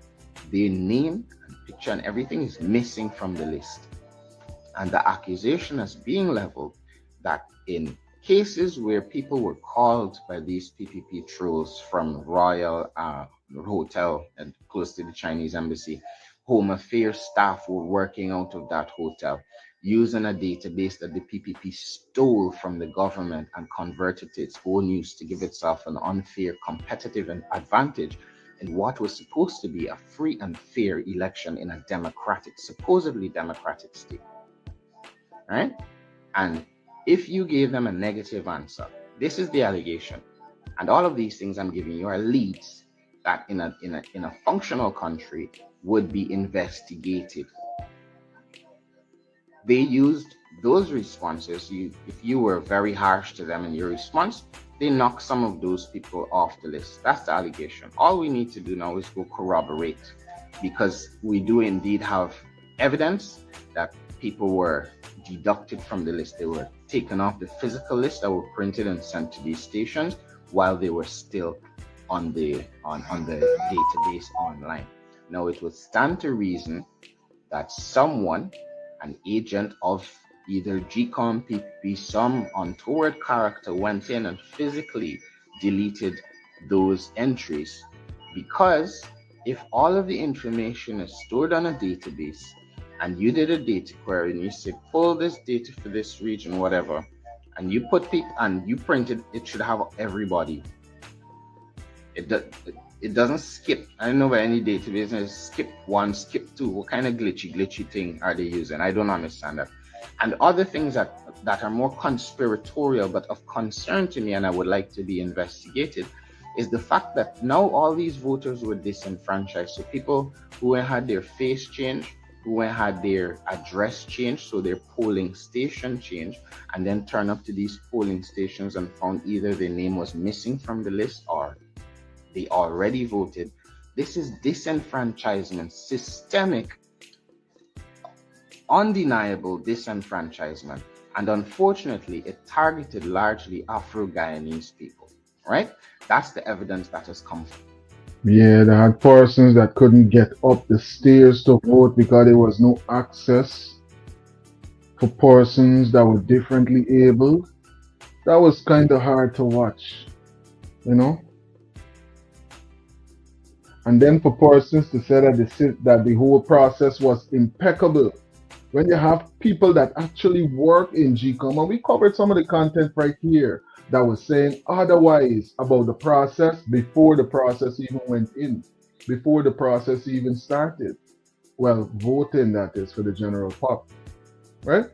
their name and picture and everything is missing from the list. And the accusation is being leveled that in cases where people were called by these P.P.P trolls from Royal Hotel and close to the Chinese embassy, Home Affairs staff were working out of that hotel using a database that the P.P.P stole from the government and converted to its own use to give itself an unfair competitive advantage in what was supposed to be a free and fair election in a democratic, supposedly democratic state. Right? And if you gave them a negative answer, this is the allegation. And all of these things I'm giving you are leads that in a functional country would be investigated. They used those responses. If you were very harsh to them in your response, they knocked some of those people off the list. That's the allegation. All we need to do now is go corroborate, because we do indeed have evidence that people were deducted from the list. They were taken off the physical list that were printed and sent to these stations while they were still on the database online. Now, it would stand to reason that someone, an agent of either Gecom, P.P.P, some untoward character went in and physically deleted those entries, because if all of the information is stored on a database and you did a data query and you say, pull this data for this region, whatever, and you put people and you print it, it should have everybody. It doesn't skip. I don't know about any database. It skip one, skip two. What kind of glitchy thing are they using? I don't understand that. And other things that are more conspiratorial but of concern to me, and I would like to be investigated, is the fact that now all these voters were disenfranchised. So people who had their face changed, who had their address changed, so their polling station changed, and then turn up to these polling stations and found either their name was missing from the list or they already voted. This is disenfranchisement, systemic, undeniable disenfranchisement. And unfortunately, it targeted largely Afro-Guyanese people, right? That's the evidence that has come from. Yeah, they had persons that couldn't get up the stairs to vote because there was no access for persons that were differently abled. That was kind of hard to watch, you know? And then for persons to say that the whole process was impeccable, when you have people that actually work in GCOM, and we covered some of the content right here that was saying otherwise about the process before the process even went in, before the process even started. Well, voting, that is, for the general pop, right?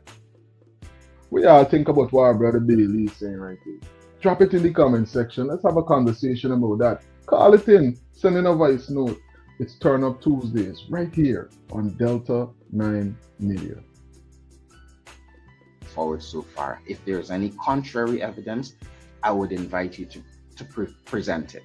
We all think about what our brother Bailey is saying right here. Drop it in the comment section. Let's have a conversation about that. Call it in, send in a voice note. It's Turn Up Tuesdays right here on Delta 9 Media. Forward so far. If there's any contrary evidence, I would invite you to present it.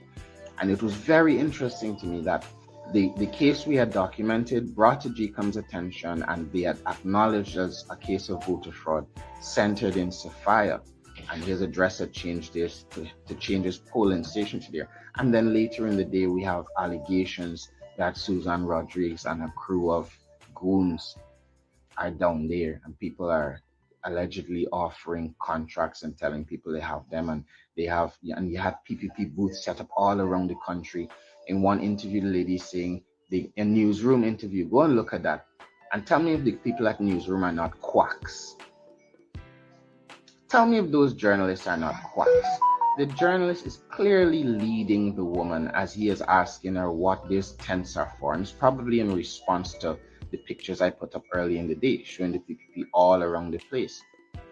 And it was very interesting to me that the case we had documented, brought to GCOM's attention, and they had acknowledged as a case of voter fraud, centered in Sophia, and his address had changed this to change his polling station to there. And then later in the day, we have allegations that Susan Rodriguez and a crew of goons are down there, and people are allegedly offering contracts and telling people they have them, and you have P.P.P booths set up all around the country. In one interview, the lady saying, a newsroom interview, go and look at that and tell me if the people at newsroom are not quacks. Tell me if those journalists are not quacks. The journalist is clearly leading the woman as he is asking her what these tents are for, and it's probably in response to the pictures I put up early in the day showing the P.P.P all around the place,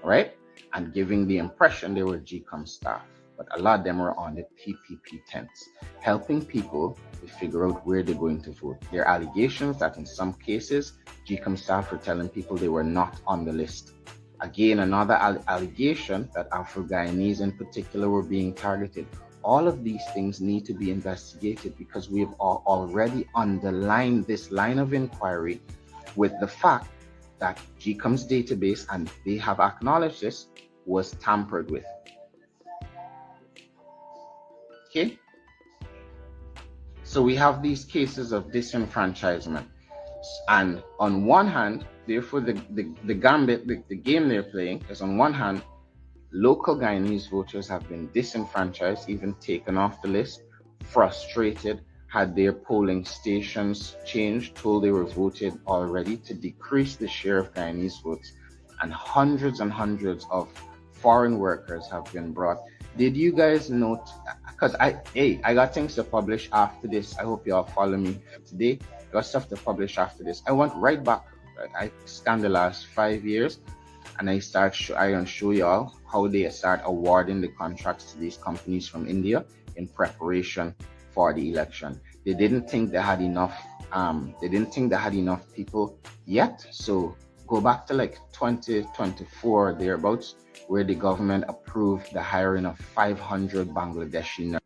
right? And giving the impression they were GCOM staff, but a lot of them were on the P.P.P tents, helping people to figure out where they're going to vote. There are allegations that in some cases, GCOM staff were telling people they were not on the list. Again, another allegation that Afro-Guyanese in particular were being targeted. all of these things need to be investigated because we've already underlined this line of inquiry with the fact that Gecom's database, and they have acknowledged this, was tampered with. Okay? So we have these cases of disenfranchisement. And on one hand, therefore, the gambit, the game they're playing is, on one hand, local Guyanese voters have been disenfranchised, even taken off the list, frustrated, had their polling stations changed, told they were voted already, to decrease the share of Guyanese votes. And hundreds of foreign workers have been brought. Did you guys note, because I got things to publish after this. I hope y'all follow me today. I got stuff to publish after this. I went right back. I scanned the last 5 years, and I gonna show y'all how they start awarding the contracts to these companies from India in preparation for the election. They didn't think they had enough. They didn't think they had enough people yet. So go back to like 2024 thereabouts, where the government approved the hiring of 500 Bangladeshi nurses.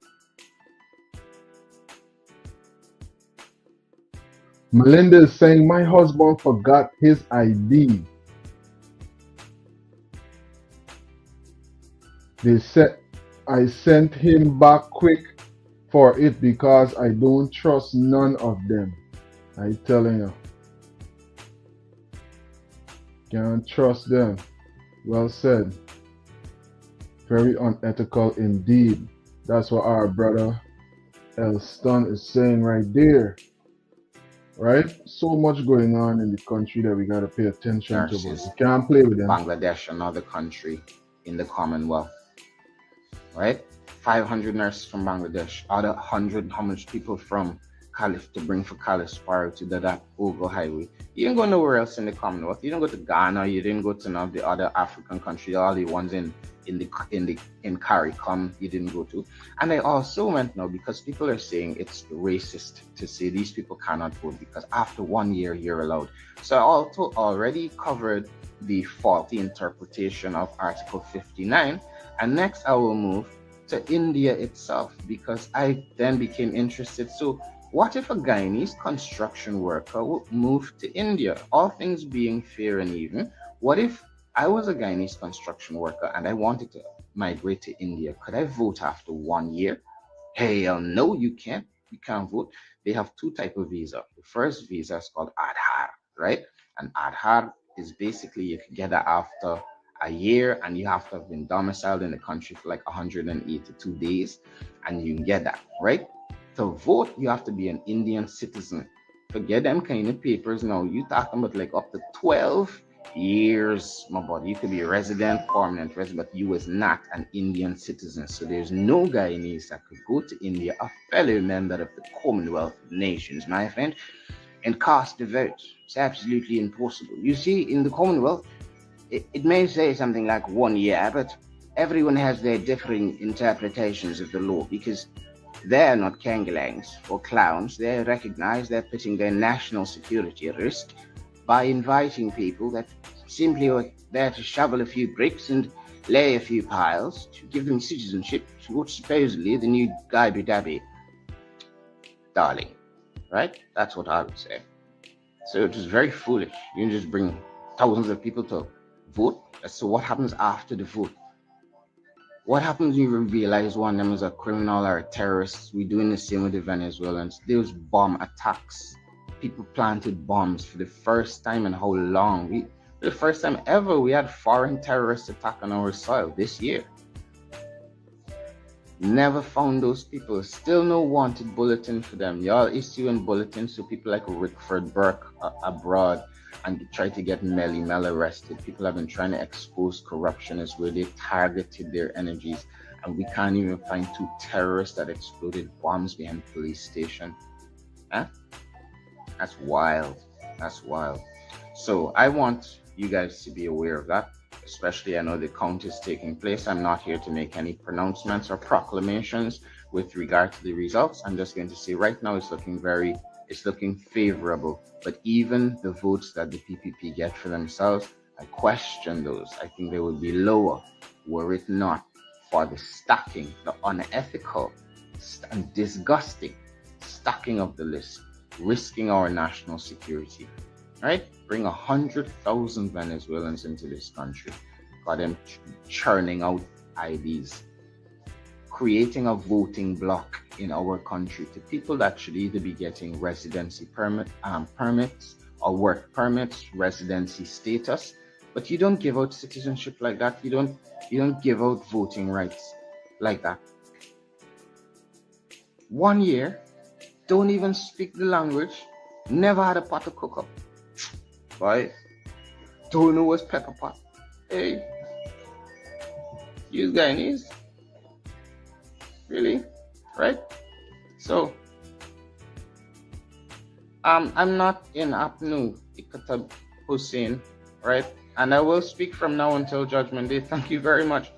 Melinda is saying, my husband forgot his ID. I sent him back quick for it because I don't trust none of them. I telling you. Can't trust them. Well said. Very unethical indeed. That's what our brother Elston is saying right there. Right? So much going on in the country that we got to pay attention to. But you can't play with them. Bangladesh, another country in the Commonwealth. Right? 500 nurses from Bangladesh. Other 100, how much people from Caliph to bring for Caliph prior to that Ogo Highway. You didn't go nowhere else in the Commonwealth. You didn't go to Ghana. You didn't go to none of the other African countries. All the ones in CARICOM you didn't go to. And I also went now because people are saying it's racist to say these people cannot vote because after 1 year you're allowed. So I also already covered the faulty interpretation of Article 59. And next I will move to India itself because I then became interested. So what if a Guyanese construction worker would move to India? All things being fair and even, what if I was a Guyanese construction worker and I wanted to migrate to India? Could I vote after 1 year? Hell no, you can't. You can't vote. They have two types of visa. The first visa is called Aadhaar, right? And Aadhaar is basically you can get it after a year and you have to have been domiciled in the country for like 182 days and you can get that, right? To vote, you have to be an Indian citizen. Forget them kind of papers now. You talking about like up to 12 years, my boy. You could be a resident, permanent resident, but you was not an Indian citizen. So there's no Guyanese that could go to India, a fellow member of the Commonwealth of Nations, my friend, and cast a vote. It's absolutely impossible. You see, in the Commonwealth, it may say something like 1 year, but everyone has their differing interpretations of the law because they're not kangalangs or clowns. They recognize they're putting their national security at risk by inviting people that simply are there to shovel a few bricks and lay a few piles to give them citizenship to what supposedly the new Gibby Dabby darling. Right? That's what I would say. So it is very foolish. You just bring thousands of people to vote. So what happens after the vote? What happens when you realize one of them is a criminal or a terrorist? We're doing the same with the Venezuelans. There's bomb attacks. People planted bombs for the first time in how long? For the first time ever, we had foreign terrorists attack on our soil this year. Never found those people. Still no wanted bulletin for them. Y'all issuing bulletins so people like Rickford Burke abroad and try to get MELLY arrested. People have been trying to expose corruption as where they targeted their energies, and we can't even find 2 terrorists that exploded bombs behind police station. Huh? That's wild. That's wild. So I want you guys to be aware of that. Especially, I know the count is taking place. I'm not here to make any pronouncements or proclamations with regard to the results. I'm just going to say right now it's looking favorable. But even the votes that the P.P.P get for themselves, I question those. I think they would be lower were it not for the stacking, the unethical and disgusting stacking of the list, risking our national security, right? Bring 100,000 Venezuelans into this country, got them churning out IDs, creating a voting block in our country to people that should either be getting residency permits or work permits, residency status, but you don't give out citizenship like that. You don't give out voting rights like that. 1 year, don't even speak the language, never had a pot to cook up, right? Don't know what's pepper pot. Hey, you Guyanese, really, right? So, I'm not in A.P.N.U, Ikatab Hussein, right? And I will speak from now until Judgment Day. Thank you very much.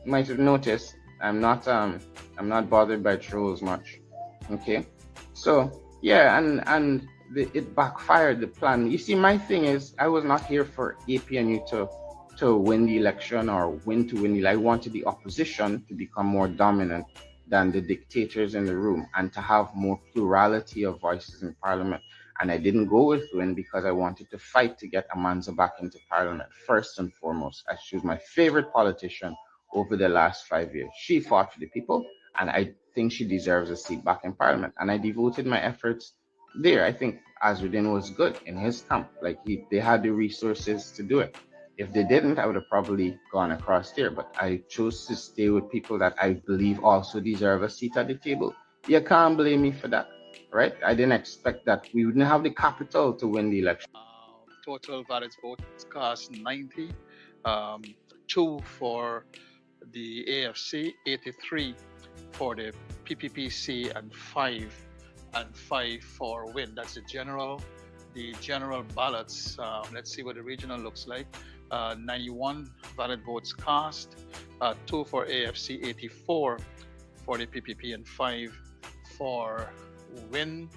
You might have noticed I'm not bothered by trolls much. Okay, so yeah, and it backfired, the plan. You see, my thing is, I was not here for A.P.N.U to win the election or win to win the. I wanted the opposition to become more dominant than the dictators in the room and to have more plurality of voices in Parliament. And I didn't go with win because I wanted to fight to get Amanza back into Parliament first and foremost. She was my favorite politician over the last 5 years. She fought for the people, and I think she deserves a seat back in Parliament. And I devoted my efforts there. I think Azruddin was good in his camp. Like they had the resources to do it. If they didn't, I would have probably gone across there. But I chose to stay with people that I believe also deserve a seat at the table. You can't blame me for that, right? I didn't expect that we wouldn't have the capital to win the election. Total valid votes cast 90, 2 for the A.F.C, 83 for the P.P.P.C, and 5 for win. That's the general ballots. Let's see what the regional looks like. 91 valid votes cast, 2 for A.F.C, 84 for the P.P.P, and 5 for win.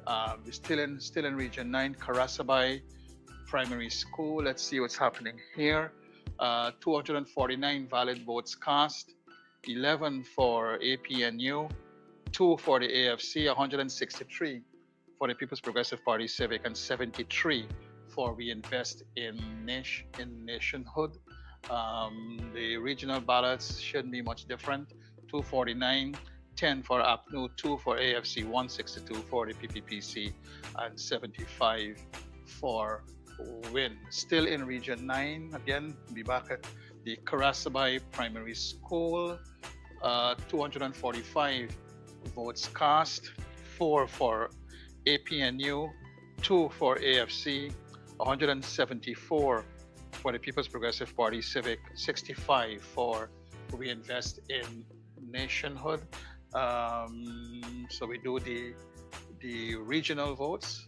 We're still in Region 9, Karasabai Primary School. Let's see what's happening here. 249 valid votes cast, 11 for A.P.N.U, 2 for the A.F.C, 163 for the People's Progressive Party Civic, and 73 for We Invest in Nationhood. The regional ballots shouldn't be much different. 249, 10 for A.P.N.U, 2 for A.F.C, 162 for the P.P.P.C, and 75 for win. Still in Region 9, again, be back at the Karasabai Primary School. 245 votes cast, 4 for A.P.N.U, 2 for A.F.C, 174 for the People's Progressive Party Civic, 65 for We Invest in Nationhood. So we do the regional votes.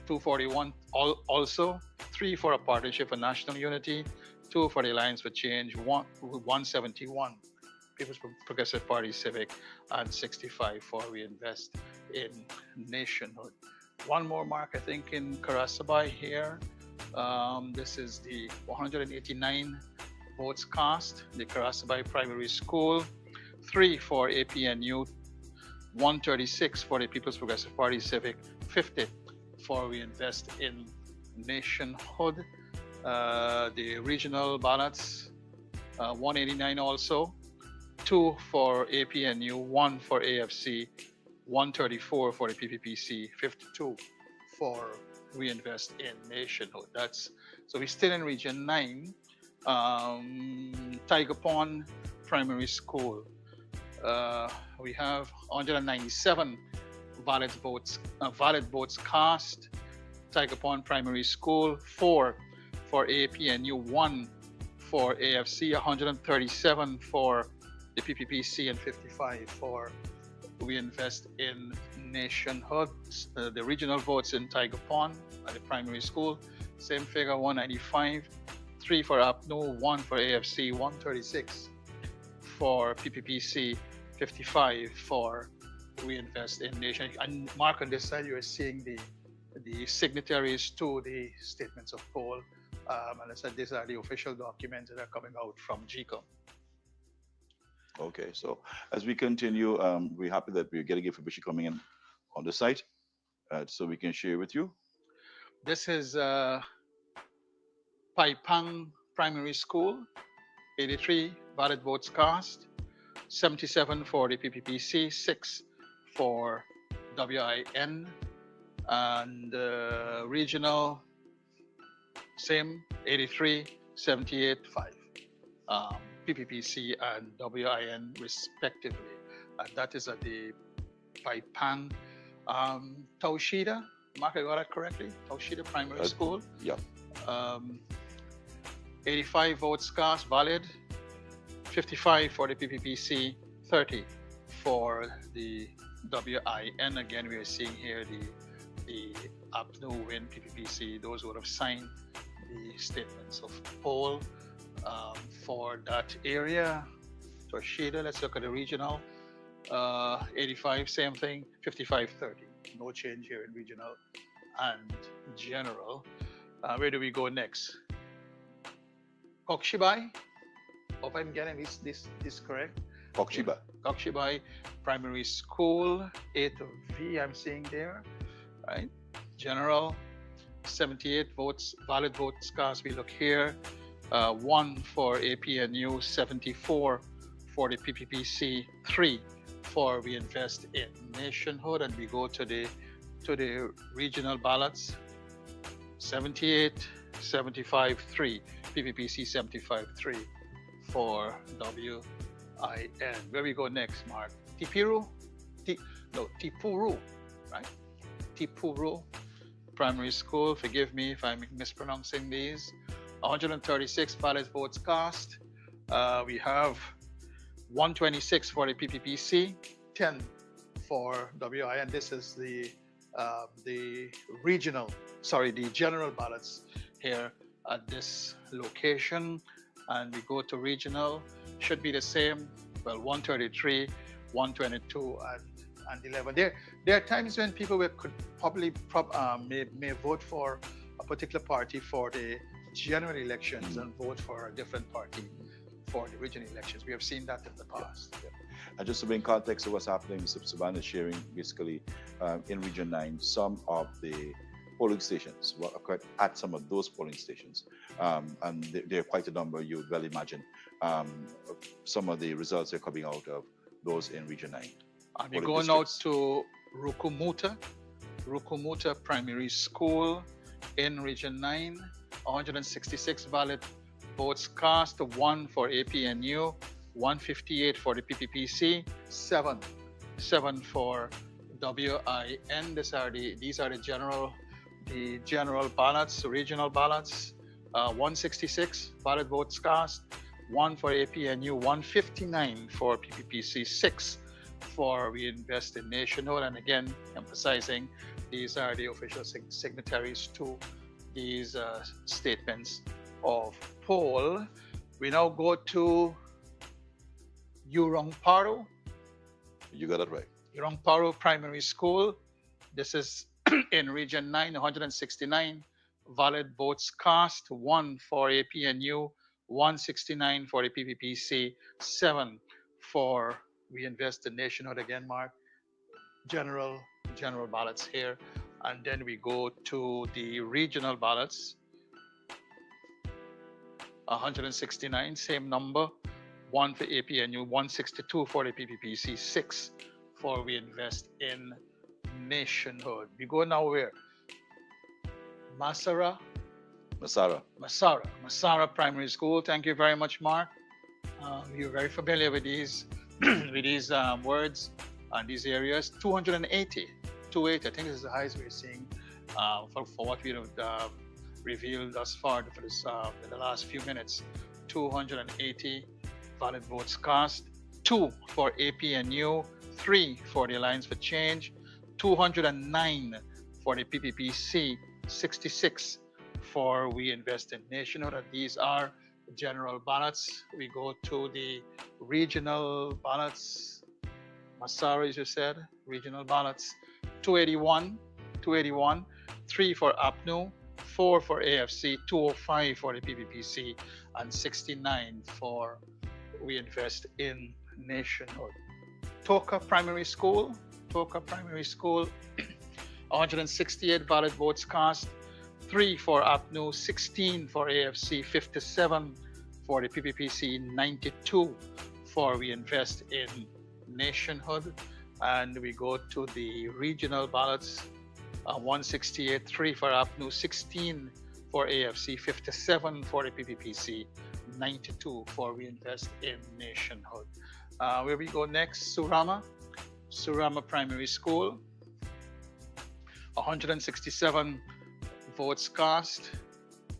241 also, 3 for a Partnership for National Unity, 2 for the Alliance for Change, 171 People's Progressive Party Civic, and 65 for We Invest in Nationhood. One more mark, I think, in Karasabai here. This is the 189 votes cast, the Karasabai Primary School, 3 for A.P.N.U, 136 for the People's Progressive Party Civic, 50 for We Invest in Nationhood. The regional ballots, 189 also, 2 for A.P.N.U, 1 for A.F.C, 134 for the P.P.P.C, 52 for We Invest in Nationhood. So we're still in Region 9. Tiger Pond Primary School. We have 197 valid votes cast. Tiger Pond Primary School, 4 for A.P.N.U, 1 for A.F.C, 137 for the P.P.P.C, and 55 for We Invest in Nationhood. The regional votes in Tiger Pond at the primary school, same figure, 195, 3 for A.P.N.U, 1 for A.F.C, 136 for P.P.P.C, 55 for We Invest in Nation. And Mark, on this side, you're seeing the signatories to the statements of poll. And I said these are the official documents that are coming out from Gecom. Okay, so as we continue, we're happy that we're getting information coming in on the site, so we can share with you. This is Paipang Primary School, 83 valid votes cast, 77 for the PPPC, 6 for WIN, and regional, same, 83, 78, 5. PPPC and WIN respectively. And that is at the Paipang Taushida, Mark, I got that correctly? Taushida Primary School. Yeah. 85 votes cast, valid. 55 for the PPPC, 30 for the WIN. Again, we are seeing here the A.P.N.U win PPPC, those who would have signed the statements of poll for that area. Taushida, let's look at the regional. 85, same thing. 55, 30. No change here in regional and general. Where do we go next? Kokshibai. Hope I'm getting this correct. Kokshibai. Kokshibai Primary School, 8 V I'm seeing there, right? General, 78 votes, valid votes cast. We look here, 1 for A.P.N.U, 74 for the PPPC, 3 for We Invest in Nationhood, and we go to the regional ballots. 78, 75, 3. PPPC 75, 3 for WIN. Where we go next, Mark? Tipuru, right? Tipuru Primary School. Forgive me if I'm mispronouncing these. 136 valid votes cast. We have 126 for the PPPC, 10 for WIN. This is the general ballots here at this location. And we go to regional, should be the same. Well, 133, 122, and 11. There are times when people could probably may vote for a particular party for the general elections and vote for a different party for the regional elections. We have seen that in the past. Yeah. And just to bring context of what's happening, Mr. Savannah is sharing basically in Region 9 some of the polling stations, what occurred at some of those polling stations. And there are quite a number, you would well imagine. Some of the results are coming out of those in Region 9. And we're going out to Rukumuta Primary School in Region 9, 166 valid votes cast, 1 for A.P.N.U, 158 for the PPPC, 7 for WIN. These are the general ballots, regional ballots. 166 valid votes cast, 1 for A.P.N.U, 159 for PPPC, 6 for We Invest in Nationhood. And again, emphasizing these are the official signatories to these statements of poll. We now go to Urongparu. You got it right. Urongparu Primary School. This is in Region 9, 169 valid votes cast, 1 for A.P.N.U, 169 for the PPPC, 7 for We Invest in Nationhood. Again, Mark, general ballots here. And then we go to the regional ballots. 169, same number, 1 for A.P.N.U, 162 for the PPPC, 6 for We Invest in Nationhood. We go now where? Masara Primary School. Thank you very much, Mark. You're very familiar with these words and these areas. 280. I think this is the highest we're seeing for what we have revealed thus far for this in the last few minutes. 280 valid votes cast. 2 for A.P.N.U, 3 for the Alliance for Change, 209 for the PPPC, 66 for We Invest in Nationhood. And these are general ballots. We go to the regional ballots. Masara, as you said, regional ballots. 281, 3 for A.P.N.U, 4 for A.F.C, 205 for the PPPC, and 69 for We Invest in nationhood. Toka Primary School, 168 valid votes cast, 3 for A.P.N.U, 16 for A.F.C, 57 for the P.P.P.C, 92 for We Invest in Nationhood. And we go to the regional ballots, 168, 3 for A.P.N.U, 16 for A.F.C, 57 for the P.P.P.C, 92 for We Invest in Nationhood. Where we go next, Surama Primary School, 167 votes cast,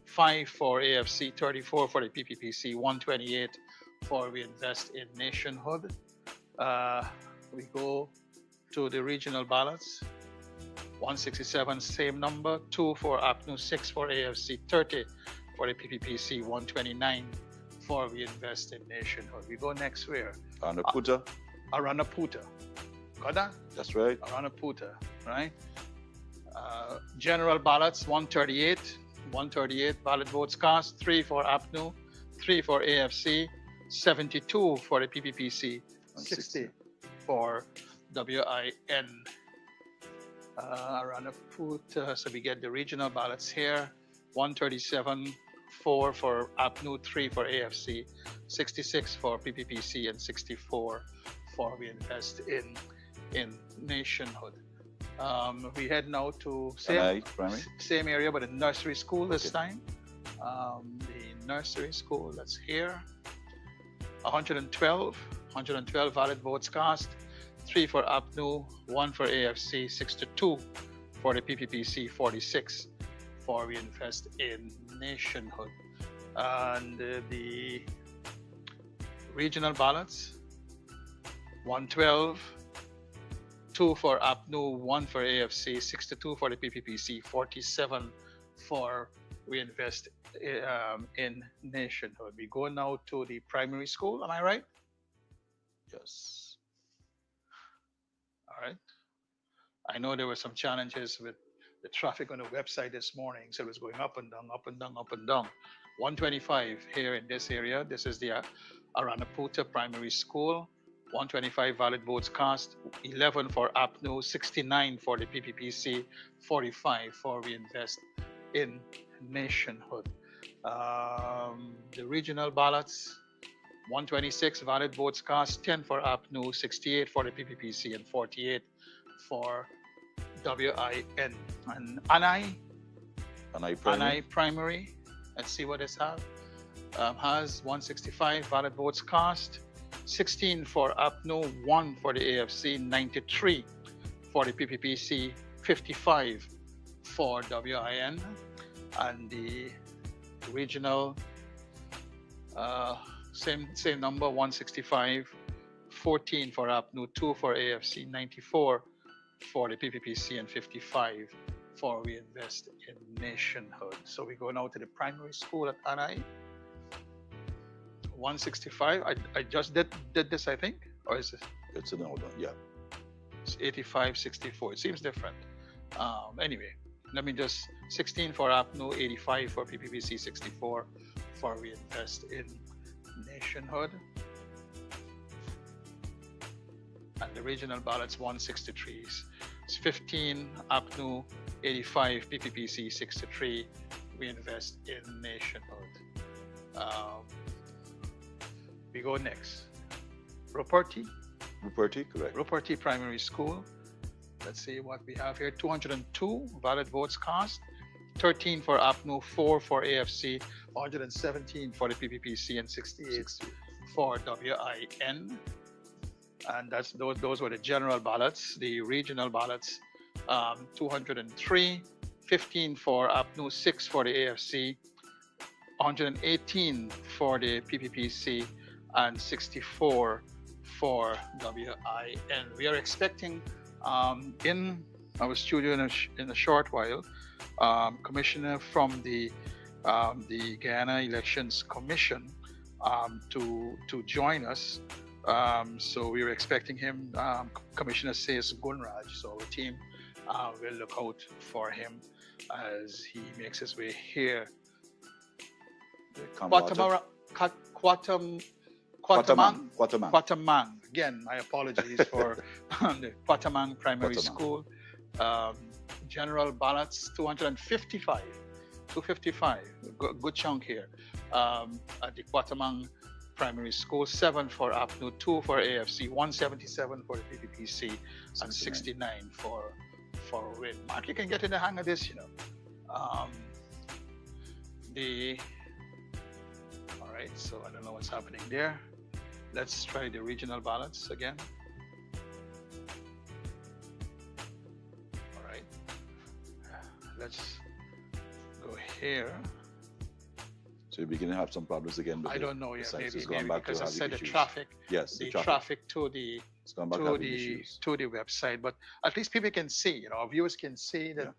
5 for A.F.C, 34 for the P.P.P.C, 128 for We Invest in Nationhood. We go to the regional ballots, 167, same number, 2 for A.P.N.U, 6 for A.F.C, 30 for the P.P.P.C, 129 for We Invest in Nationhood. We go next where? Aranaputa. Got that? That's right. Aranaputa, right? General ballots, 138 valid votes cast, 3 for A.P.N.U, 3 for A.F.C, 72 for the P.P.P.C, 60 for W.I.N. Aranaputa, so we get the regional ballots here, 137, 4 for A.P.N.U, 3 for A.F.C, 66 for P.P.P.C, and 64 for We Invest in Nationhood. We head now to same area, but a nursery school this time. The nursery school that's here, 112 valid votes cast, 3 for A.P.N.U, 1 for A.F.C, 62 for the P.P.P.C, 46 for We Invest in Nationhood. And the regional ballots, 112, 2 for A.P.N.U, 1 for A.F.C, 62 for the P.P.P.C, 47 for We Invest in Nationhood. We go now to the primary school, am I right? Yes. All right. I know there were some challenges with the traffic on the website this morning, so it was going up and down, up and down, up and down. 125 here in this area. This is the Aranaputa Primary School. 125 valid votes cast, 11 for A.P.N.U, 69 for the P.P.P.C, 45 for We Invest in Nationhood. The regional ballots, 126 valid votes cast, 10 for A.P.N.U, 68 for the P.P.P.C, and 48 for W.I.N. And Anai Primary, let's see what this has 165 valid votes cast, 16 for A.P.N.U, 1 for the A.F.C, 93 for the P.P.P.C, 55 for W.I.N. And the regional, same number, 165, 14 for A.P.N.U, 2 for A.F.C, 94 for the P.P.P.C, and 55 for We Invest in Nationhood. So we go now to the primary school at Anai. 165. I just did this, I think, or is it? It's an old one, yeah. It's 85, 64. It seems different. Anyway, let me just 16 for A.P.N.U, 85 for P.P.P.C, 64 for We Invest in Nationhood. And the regional ballots 163. It's 15 A.P.N.U, 85 P.P.P.C, 63 We Invest in Nationhood. We go next. Ruperti, correct. Ruperti Primary School. Let's see what we have here. 202 valid votes cast. 13 for A.P.N.U, 4 for A.F.C, 117 for the P.P.P.C, and 68 for W.I.N. And those were the general ballots. The regional ballots, 203, 15 for A.P.N.U, 6 for the A.F.C, 118 for the P.P.P.C, and 64 for W.I.N. We are expecting in our studio in a short while, Commissioner from the Guyana Elections Commission to join us. So we are expecting him, Commissioner says Gunraj. So our team will look out for him as he makes his way here. Quatamang. Again, my apologies for the Quatamang Primary School. General ballots 255. 255. Good chunk here. At the Quatamang Primary School, 7 for A.P.N.U, 2 for A.F.C, 177 for the P.P.P, and 69 for WIN. Mark, you can get in the hang of this, you know. All right, so I don't know what's happening there. Let's try the regional ballots again. All right, let's go here. So you're beginning to have some problems again. With I don't know yet. Maybe back because to I said the issues. traffic. Yes, the traffic to the website. But at least people can see. You know, our viewers can see that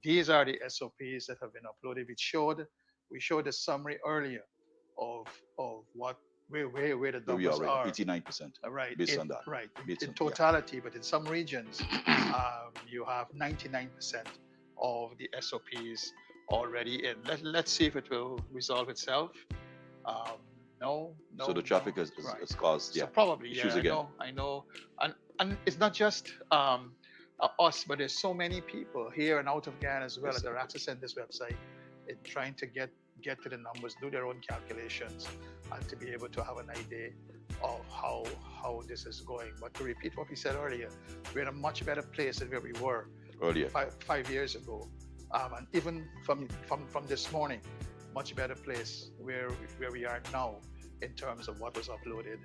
these are the SOPs that have been uploaded. We showed a summary earlier of what where the numbers are. 89%. Right. Based on that. Right. In totality, but in some regions, you have 99% of the SOPs already in. Let's see if it will resolve itself. No. So the traffic has caused so probably issues again. I know, and it's not just us, but there's so many people here and out of Guyana as well that are accessing this website and trying to get to the numbers, do their own calculations, and to be able to have an idea of how this is going. But to repeat what we said earlier, we're in a much better place than where we were earlier, 5 years ago. And even from this morning, much better place where we are now in terms of what was uploaded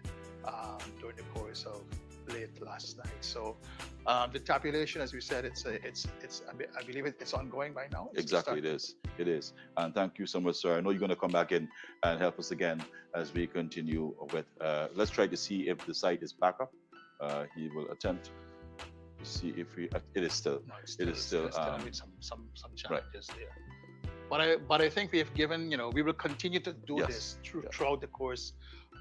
during the course of late last night. So the tabulation, as we said, I believe it's ongoing by now. Exactly, it is. And thank you so much, sir. I know you're going to come back in and help us again as we continue with. Let's try to see if the site is back up. He will attempt. See if it is still with some challenges there. But I think we have given, we will continue to do this throughout the course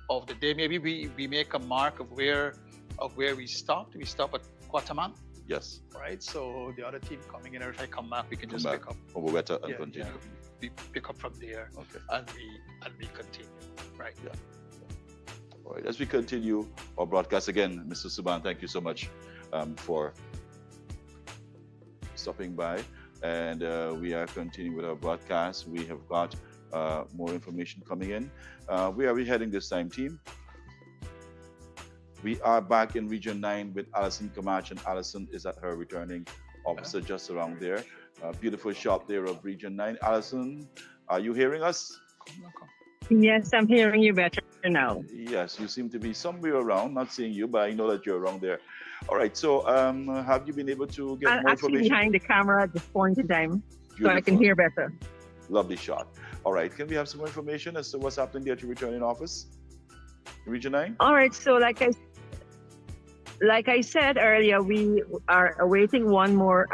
of the day. Maybe we make a mark of where we stopped. We stop at Quatamang. Yes. Right. So the other team coming in, or if I come back, we can just pick up. And continue. We pick up from there. Okay. And we continue. Right. Yeah. All right. As we continue our broadcast again, Mr. Suban, thank you so much for stopping by, and we are continuing with our broadcast. We have got more information coming in. Where are we heading this time, team? We are back in Region 9 with Alison Camacho, and Alison is at her returning officer just around there. Beautiful shot there of Region 9. Alison, are you hearing us? Yes, I'm hearing you better now. Yes, you seem to be somewhere around, not seeing you, but I know that you're around there. All right, so have you been able to get more information? Actually behind the camera at this point in time, so I can hear better. Lovely shot. All right, can we have some more information as to what's happening there at your returning office in Region 9? All right, so like I said earlier, we are awaiting one more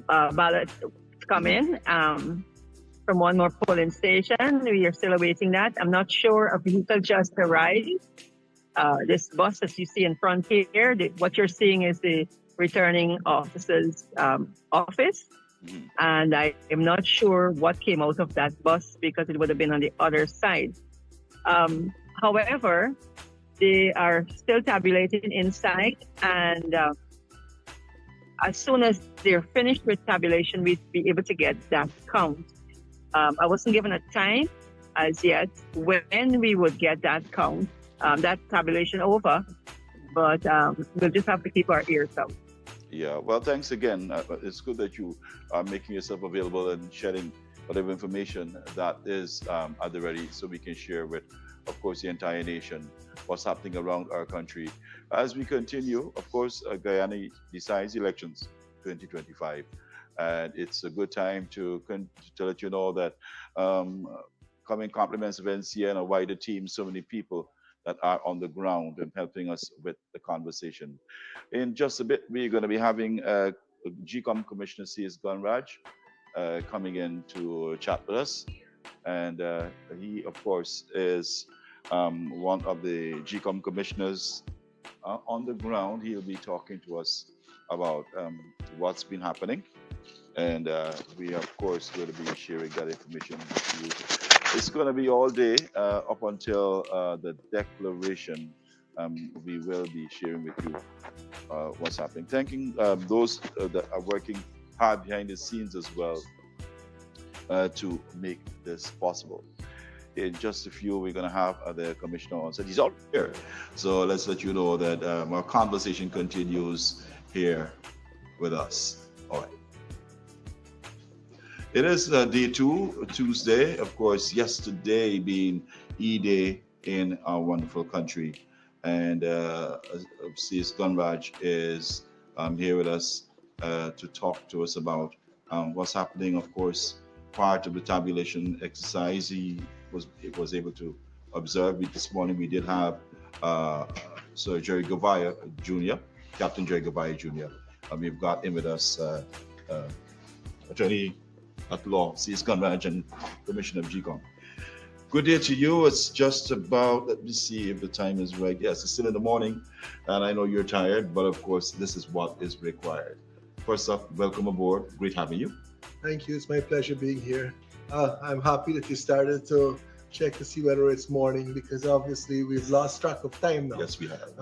ballot to come in from one more polling station. We are still awaiting that. I'm not sure a vehicle just arrived. This bus, as you see in front here, what you're seeing is the returning officer's office. Mm-hmm. And I am not sure what came out of that bus because it would have been on the other side. However, they are still tabulating inside, and as soon as they're finished with tabulation, we'll be able to get that count. I wasn't given a time as yet when we would get that count. That tabulation over, but we'll just have to keep our ears out. Yeah, well, thanks again. It's good that you are making yourself available and sharing whatever information that is at the ready, so we can share with, of course, the entire nation what's happening around our country. As we continue, of course, Guyana decides elections 2025, and it's a good time to let you know that coming compliments of NCA and a wider team, so many people that are on the ground and helping us with the conversation. In just a bit, we're going to be having GCOM Commissioner C.S. Gunraj coming in to chat with us. And he, of course, is one of the GCOM commissioners on the ground. He'll be talking to us about what's been happening. And we, of course, going to be sharing that information with you It's going to be all day up until the declaration. We will be sharing with you what's happening. Thanking those that are working hard behind the scenes as well to make this possible. In just a few, we're going to have the commissioner on set. He's already here. So let's let you know that our conversation continues here with us. All right. It is day 2, Tuesday. Of course, yesterday being E-Day in our wonderful country. And C.S. Gunraj is here with us to talk to us about what's happening. Of course, part of the tabulation exercise, he was able to observe. This morning we did have Sir Jerry Gavaya Jr., Captain Jerry Gavaya Jr. We've got him with us, Attorney at Law, C.S. Gunraj, and Commissioner of Gecom. Good day to you. It's just about, let me see if the time is right. Yes, it's still in the morning, and I know you're tired, but of course, this is what is required. First up, welcome aboard. Great having you. Thank you. It's my pleasure being here. I'm happy that you started to check to see whether it's morning, because obviously we've lost track of time now. Yes, we have.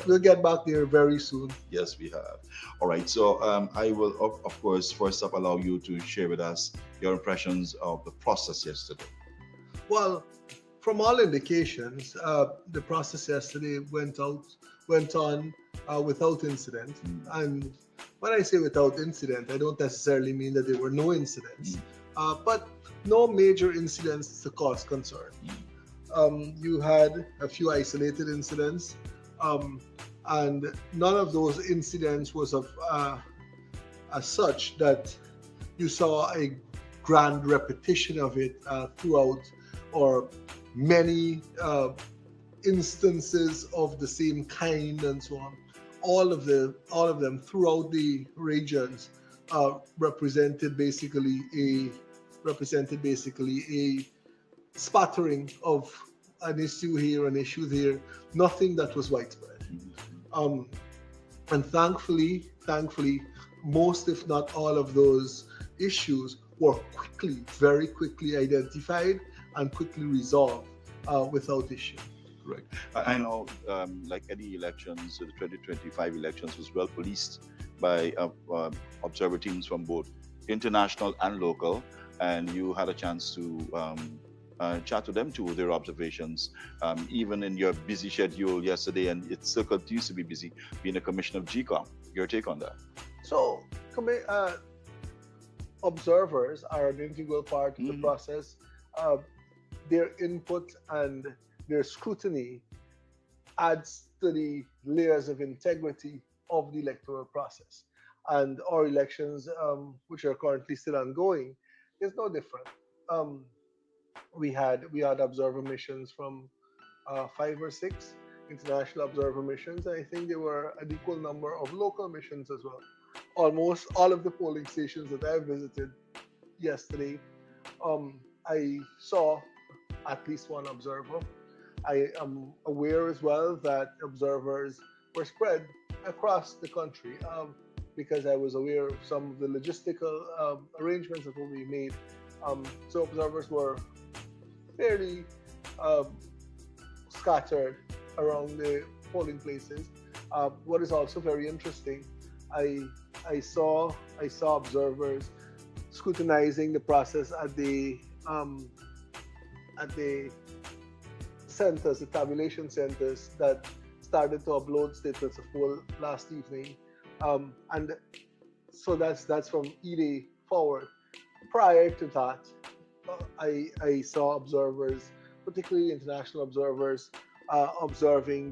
We'll get back there very soon. Yes, we have. All right. So I will, of course, first up allow you to share with us your impressions of the process yesterday. Well, from all indications, the process yesterday went on without incident. And when I say without incident, I don't necessarily mean that there were no incidents, but no major incidents to cause concern. You had a few isolated incidents, and none of those incidents was of as such that you saw a grand repetition of it throughout, or many instances of the same kind and so on. All of them throughout the regions represented basically a spattering of an issue here, an issue there, nothing that was widespread. And thankfully, most if not all of those issues were very quickly identified and quickly resolved without issue. Correct. I know, like any elections, the 2025 elections was well policed by observer teams from both international and local, and you had a chance to chat to them too, their observations, even in your busy schedule yesterday, and it still continues to be busy, being a commissioner of Gecom. Your take on that? So, observers are an integral part of the process. Their input and their scrutiny adds to the layers of integrity of the electoral process. And our elections, which are currently still ongoing, is no different. We had observer missions from 5 or 6 international observer missions, and I think there were an equal number of local missions as well. Almost all of the polling stations that I visited yesterday, I saw at least one observer. I am aware as well that observers were spread across the country because I was aware of some of the logistical arrangements that will be made. So observers were fairly scattered around the polling places. What is also very interesting, I saw observers scrutinizing the process at the centers, the tabulation centers that started to upload statements of poll last evening, and so that's from E-Day forward. Prior to that, I saw observers, particularly international observers, observing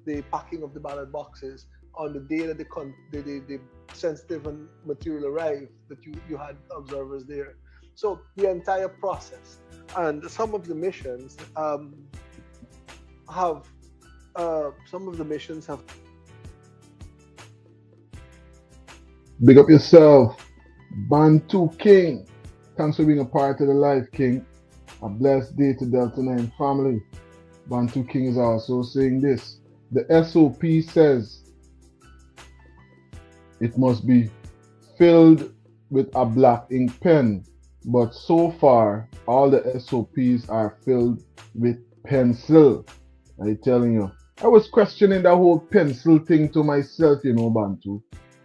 the packing of the ballot boxes on the day that the sensitive material arrived. That you had observers there. So the entire process, and some of the missions have Big up yourself, Bantu King. Thanks for being a part of the life, King. A blessed day to Delta 9 family. Bantu King is also saying this. The SOP says it must be filled with a black ink pen But so far, all the SOPs are filled with pencil. I'm telling you. I was questioning that whole pencil thing to myself, you know, Bantu.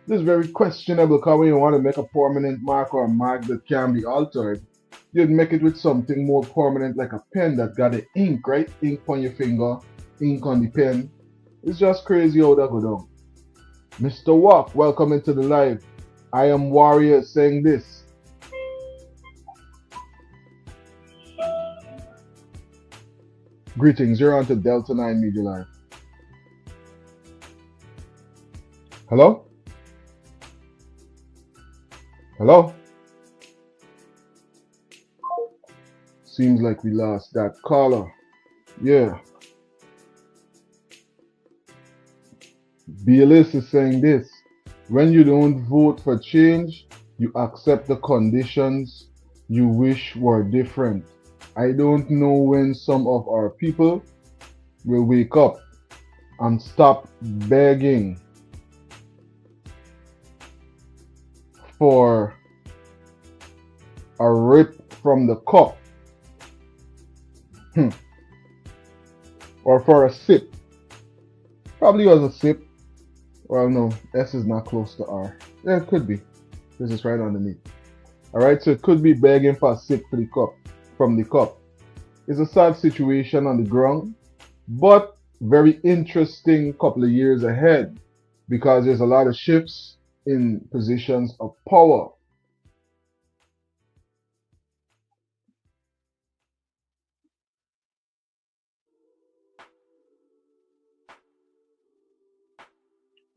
This is very questionable because when you want to make a permanent mark or a mark that can be altered, you'd make it with something more permanent like a pen that got the ink, right? Ink on your finger, ink on the pen. It's just crazy how that go down. Mr. Walk, welcome into the live. I am Warrior saying this. Greetings, you're on to Delta 9 Media Live. Hello? Hello? Seems like we lost that caller. Yeah. BLS is saying this. When you don't vote for change, you accept the conditions you wish were different. I don't know when some of our people will wake up and stop begging for a rip from the cup or for a sip. Probably was a sip. Well, no, S is not close to R. Yeah, it could be. This is right underneath. Alright, so it could be begging for a sip to the cup, from the cup. It's a sad situation on the ground, but very interesting couple of years ahead because there's a lot of shifts in positions of power.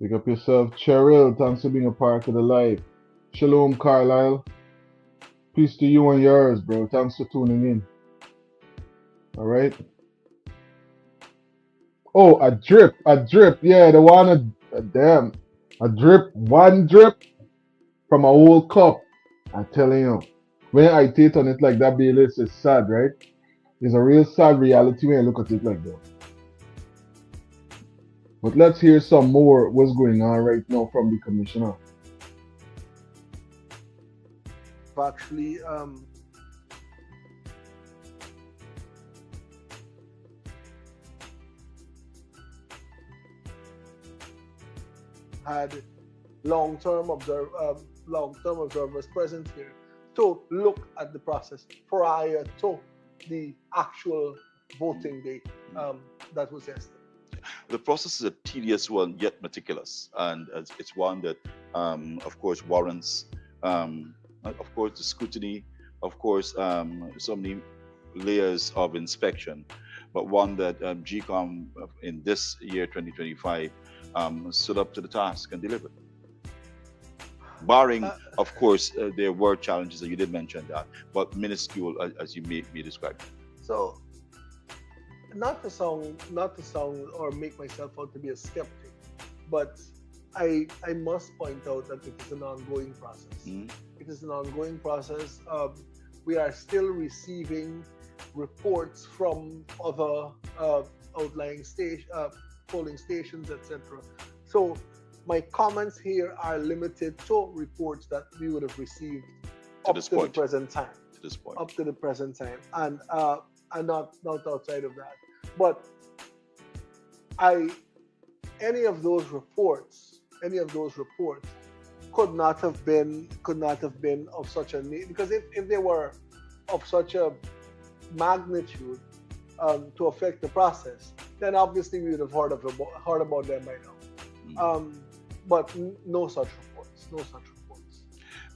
Pick up yourself, Cheryl. Thanks for being a part of the live. Shalom, Carlisle. Peace to you and yours, bro. Thanks for tuning in. All right. Oh, a drip. Yeah, the one. Damn. A drip. One drip from a whole cup. I'm telling you. When I take on it like that, Bayless is sad, right? It's a real sad reality when you look at it like that. But let's hear some more what's going on right now from the commissioner. Actually, had long-term observers present here to look at the process prior to the actual voting date that was yesterday. The process is a tedious one, yet meticulous, and it's one that, of course, warrants, of course, the scrutiny, of course, so many layers of inspection, but one that Gecom in this year, 2025, stood up to the task and delivered. Barring, of course, there were challenges, and you did mention that, but minuscule, as you may describe. So, not to sound or make myself out to be a skeptic, but I must point out that it is an ongoing process. It is an ongoing process. We are still receiving reports from other outlying polling stations, etc. So my comments here are limited to reports that we would have received up to the present time. Up to the present time, and not outside of that. But any of those reports could not have been of such a need, because if they were of such a magnitude to affect the process, then obviously we would have heard about them by now. But no such reports.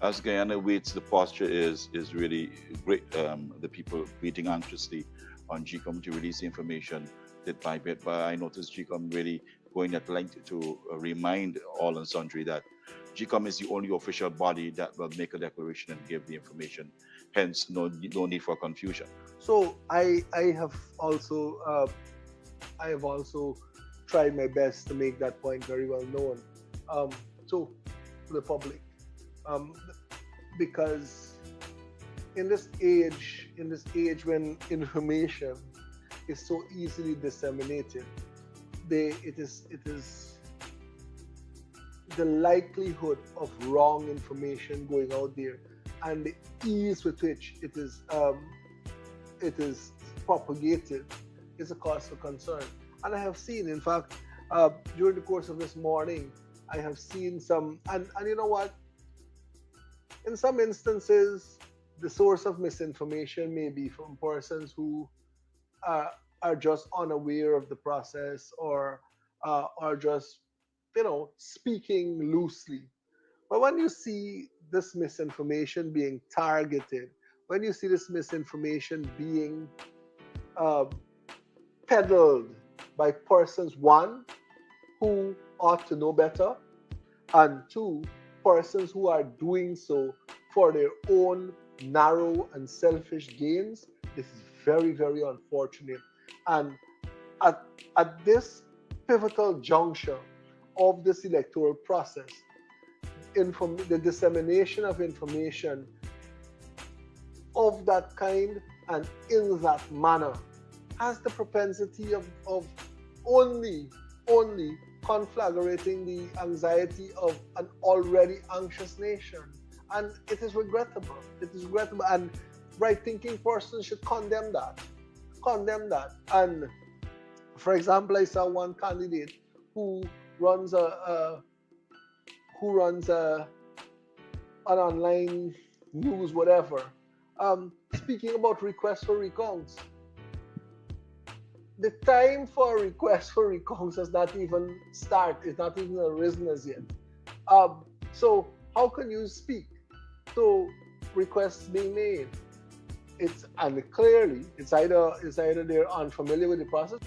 As Guyana waits, the posture is really great. The people waiting anxiously on Gecom to release the information bit by bit. But I noticed Gecom really going at length to remind all and sundry that Gecom is the only official body that will make a declaration and give the information. Hence, no need for confusion. So I have also tried my best to make that point very well known to the public, because in this age when information is so easily disseminated, it is the likelihood of wrong information going out there and the ease with which it is propagated is a cause for concern. And I have seen, in fact, during the course of this morning, I have seen some, and you know what? In some instances, the source of misinformation may be from persons who are just unaware of the process, or are just, speaking loosely. But when you see this misinformation being targeted, when you see this misinformation being peddled by persons, one, who ought to know better, and two, persons who are doing so for their own narrow and selfish gains, this is very, very unfortunate. And at this pivotal juncture of this electoral process, the dissemination of information of that kind and in that manner has the propensity of only conflagrating the anxiety of an already anxious nation. And it is regrettable. It is regrettable. And right-thinking persons should condemn that. And for example, I saw one candidate who runs an online news, whatever, speaking about requests for recounts. The time for requests for recounts has not even started. It's not even arisen as yet. So how can you speak to requests being made? And clearly it's either they're unfamiliar with the process.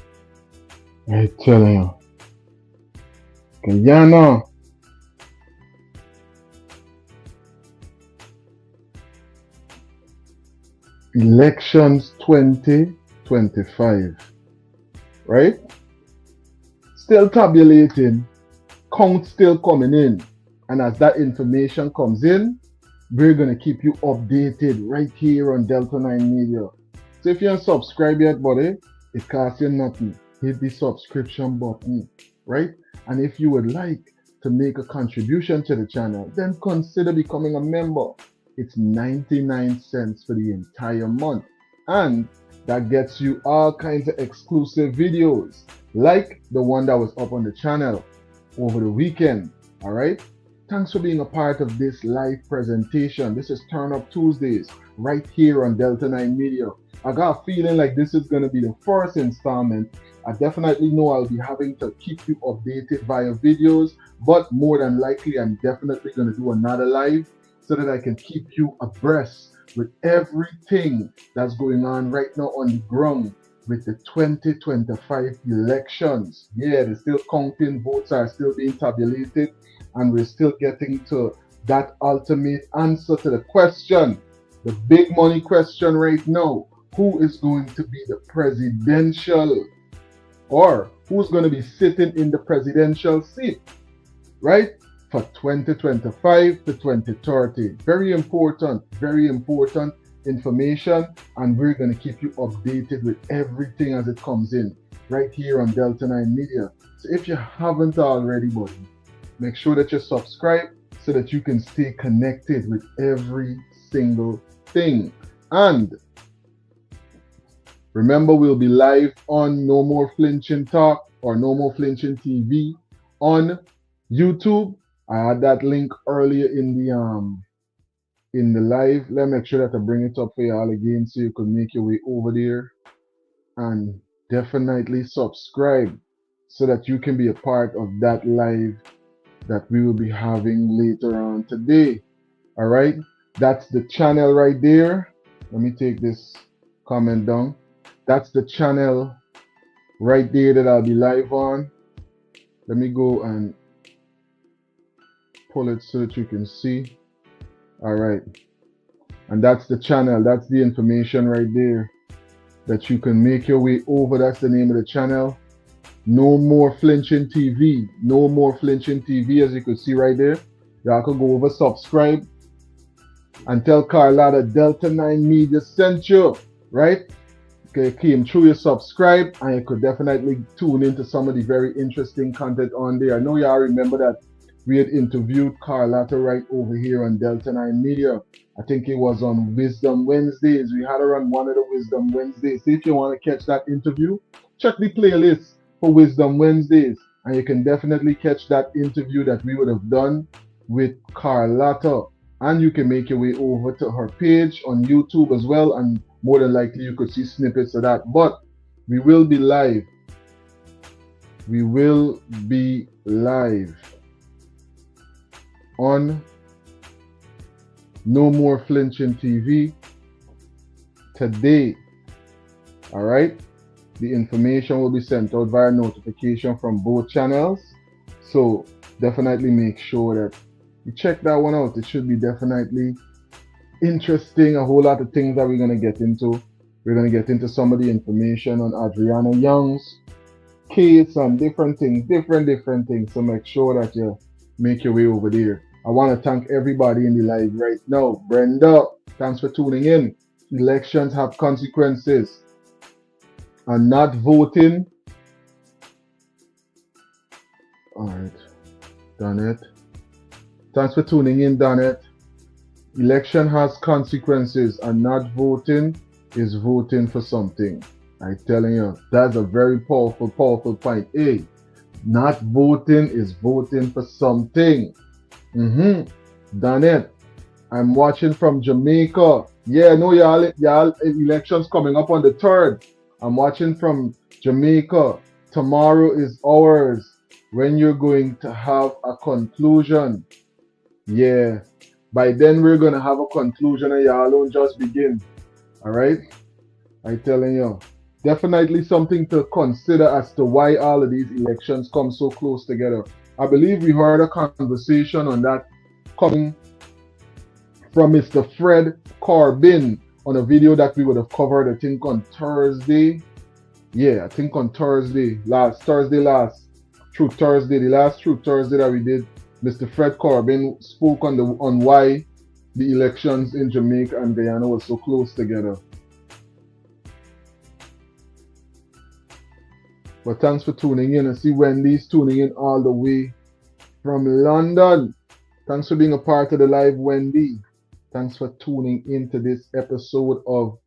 I tell you, Guyana. Elections 2025, right? Still tabulating, count still coming in, and as that information comes in, we're gonna keep you updated right here on Delta 9 Media. So if you haven't subscribed yet, buddy, it costs you nothing. Hit the subscription button, right? And if you would like to make a contribution to the channel, then consider becoming a member. It's 99 cents for the entire month, and that gets you all kinds of exclusive videos like the one that was up on the channel over the weekend. All right, thanks for being a part of this live presentation. This is Turn Up Tuesdays right here on Delta 9 Media. I got a feeling like this is going to be the first installment. I definitely know I'll be having to keep you updated via videos, but more than likely I'm definitely going to do another live so that I can keep you abreast with everything that's going on right now on the ground with the 2025 elections. Yeah, they're still counting, votes are still being tabulated, and we're still getting to that ultimate answer to the question, the big money question right now. Who is going to be the presidential, or who's going to be sitting in the presidential seat, right? For 2025 to 2030. Very important information, and we're going to keep you updated with everything as it comes in right here on Delta 9 Media. So if you haven't already, buddy, make sure that you subscribe so that you can stay connected with every single thing. And remember, we'll be live on No More Flinching Talk or No More Flinching TV on YouTube. I had that link earlier in the live. Let me make sure that I bring it up for y'all again so you can make your way over there and definitely subscribe so that you can be a part of that live that we will be having later on today. All right, that's the channel right there. Let me take this comment down. That's the channel right there that I'll be live on. Let me go and pull it so that you can see. All right, and that's the channel. That's the information right there that you can make your way over. That's the name of the channel. No More Flinching TV. No More Flinching TV, as you can see right there. Y'all can go over, subscribe, and tell Carla that Delta 9 Media sent you, right? Okay, came through, you subscribe, and you could definitely tune into some of the very interesting content on there. I know y'all remember that We had interviewed Carlotta right over here on Delta 9 Media. I think it was on Wisdom Wednesdays. We had her on one of the Wisdom Wednesdays. So if you want to catch that interview, check the playlist for Wisdom Wednesdays. And you can definitely catch that interview that we would have done with Carlotta. And you can make your way over to her page on YouTube as well. And more than likely you could see snippets of that. But we will be live. We will be live on No More Flinching TV today. All right. The information will be sent out via notification from both channels. So definitely make sure that you check that one out. It should be definitely interesting. A whole lot of things that we're going to get into. We're going to get into some of the information on Adriana Young's case and different things, different things. So make sure that you make your way over there. I want to thank everybody in the live right now. Brenda, thanks for tuning in. Elections have consequences. And not voting. All right. Done it. Thanks for tuning in, done it. Election has consequences, and not voting is voting for something. I'm telling you, that's a very powerful point. Hey, not voting is voting for something. Done it. I'm watching from Jamaica. Yeah, no, y'all elections coming up on the 3rd. I'm watching from Jamaica. Tomorrow is ours. When you're going to have a conclusion. Yeah. By then we're going to have a conclusion and y'all don't just begin. All right? I'm telling you. Definitely something to consider as to why all of these elections come so close together. I believe we heard a conversation on that coming from Mr. Fred Corbin on a video that we would have covered, I think, on Thursday. Yeah, I think on Thursday, the last True Thursday that we did. Mr. Fred Corbin spoke on why the elections in Jamaica and Guyana were so close together. But thanks for tuning in. I see Wendy's tuning in all the way from London. Thanks for being a part of the live, Wendy. Thanks for tuning into this episode of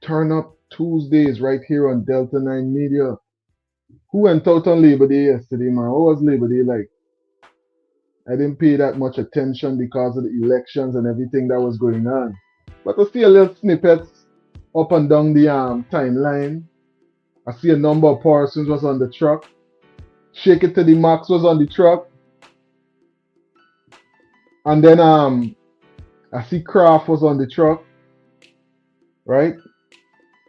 Turn Up Tuesdays right here on Delta 9 Media. Who went out on Labor Day yesterday, man? What was Labor Day like? I didn't pay that much attention because of the elections and everything that was going on. But I see a little snippets up and down the timeline. I see a number of persons was on the truck. Shake It to the Max was on the truck. And then I see Kraft was on the truck. Right?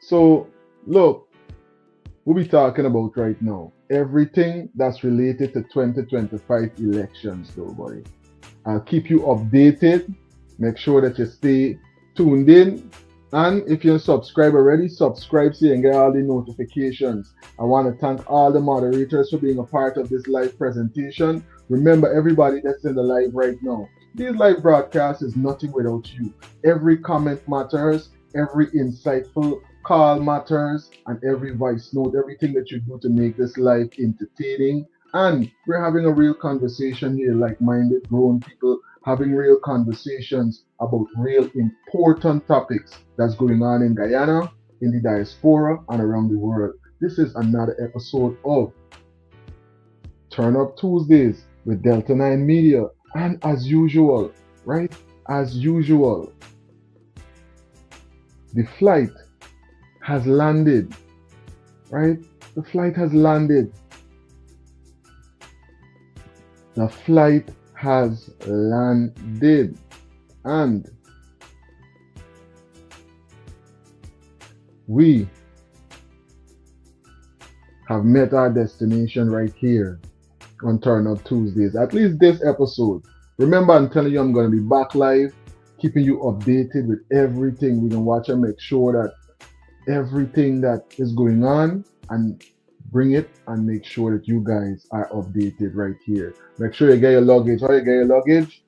So, look, we'll be talking about right now everything that's related to 2025 elections, though, buddy. I'll keep you updated. Make sure that you stay tuned in. And if you're subscribed already, subscribe so you can get all the notifications. I want to thank all the moderators for being a part of this live presentation. Remember, everybody that's in the live right now, this live broadcast is nothing without you. Every comment matters, every insightful call matters, and every voice note, everything that you do to make this live entertaining. And we're having a real conversation here, like-minded, grown people having real conversations about real important topics that's going on in Guyana, in the diaspora, and around the world. This is another episode of Turn Up Tuesdays with Delta 9 Media. And as usual, right? As usual, the flight has landed, right? The flight has landed. The flight has landed. And we have met our destination right here on Turn Up Tuesdays. At least this episode. Remember, I'm telling you, I'm going to be back live, keeping you updated with everything. We can watch and make sure that everything that is going on and bring it and make sure that you guys are updated right here. Make sure you get your luggage. How you get your luggage?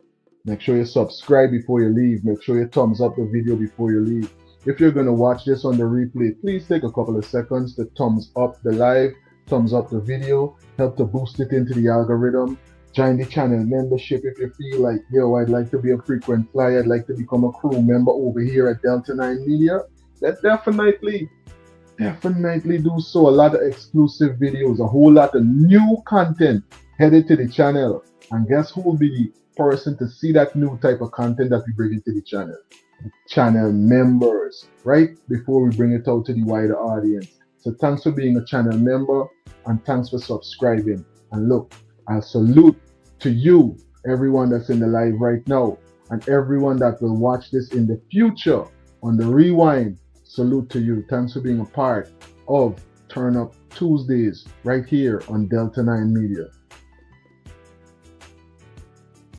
Make sure you subscribe before you leave. Make sure you thumbs up the video before you leave. If you're going to watch this on the replay, please take a couple of seconds to thumbs up the live, thumbs up the video, help to boost it into the algorithm. Join the channel membership if you feel like, yo, I'd like to be a frequent flyer, I'd like to become a crew member over here at Delta 9 Media. That definitely do so. A lot of exclusive videos, a whole lot of new content headed to the channel. And guess who will be the person to see that new type of content that we bring into the channel? The channel members, right? Before we bring it out to the wider audience. So thanks for being a channel member and thanks for subscribing. And look, I'll salute to you, everyone that's in the live right now, and everyone that will watch this in the future on the rewind. Salute to you. Thanks for being a part of Turn Up Tuesdays right here on Delta 9 Media.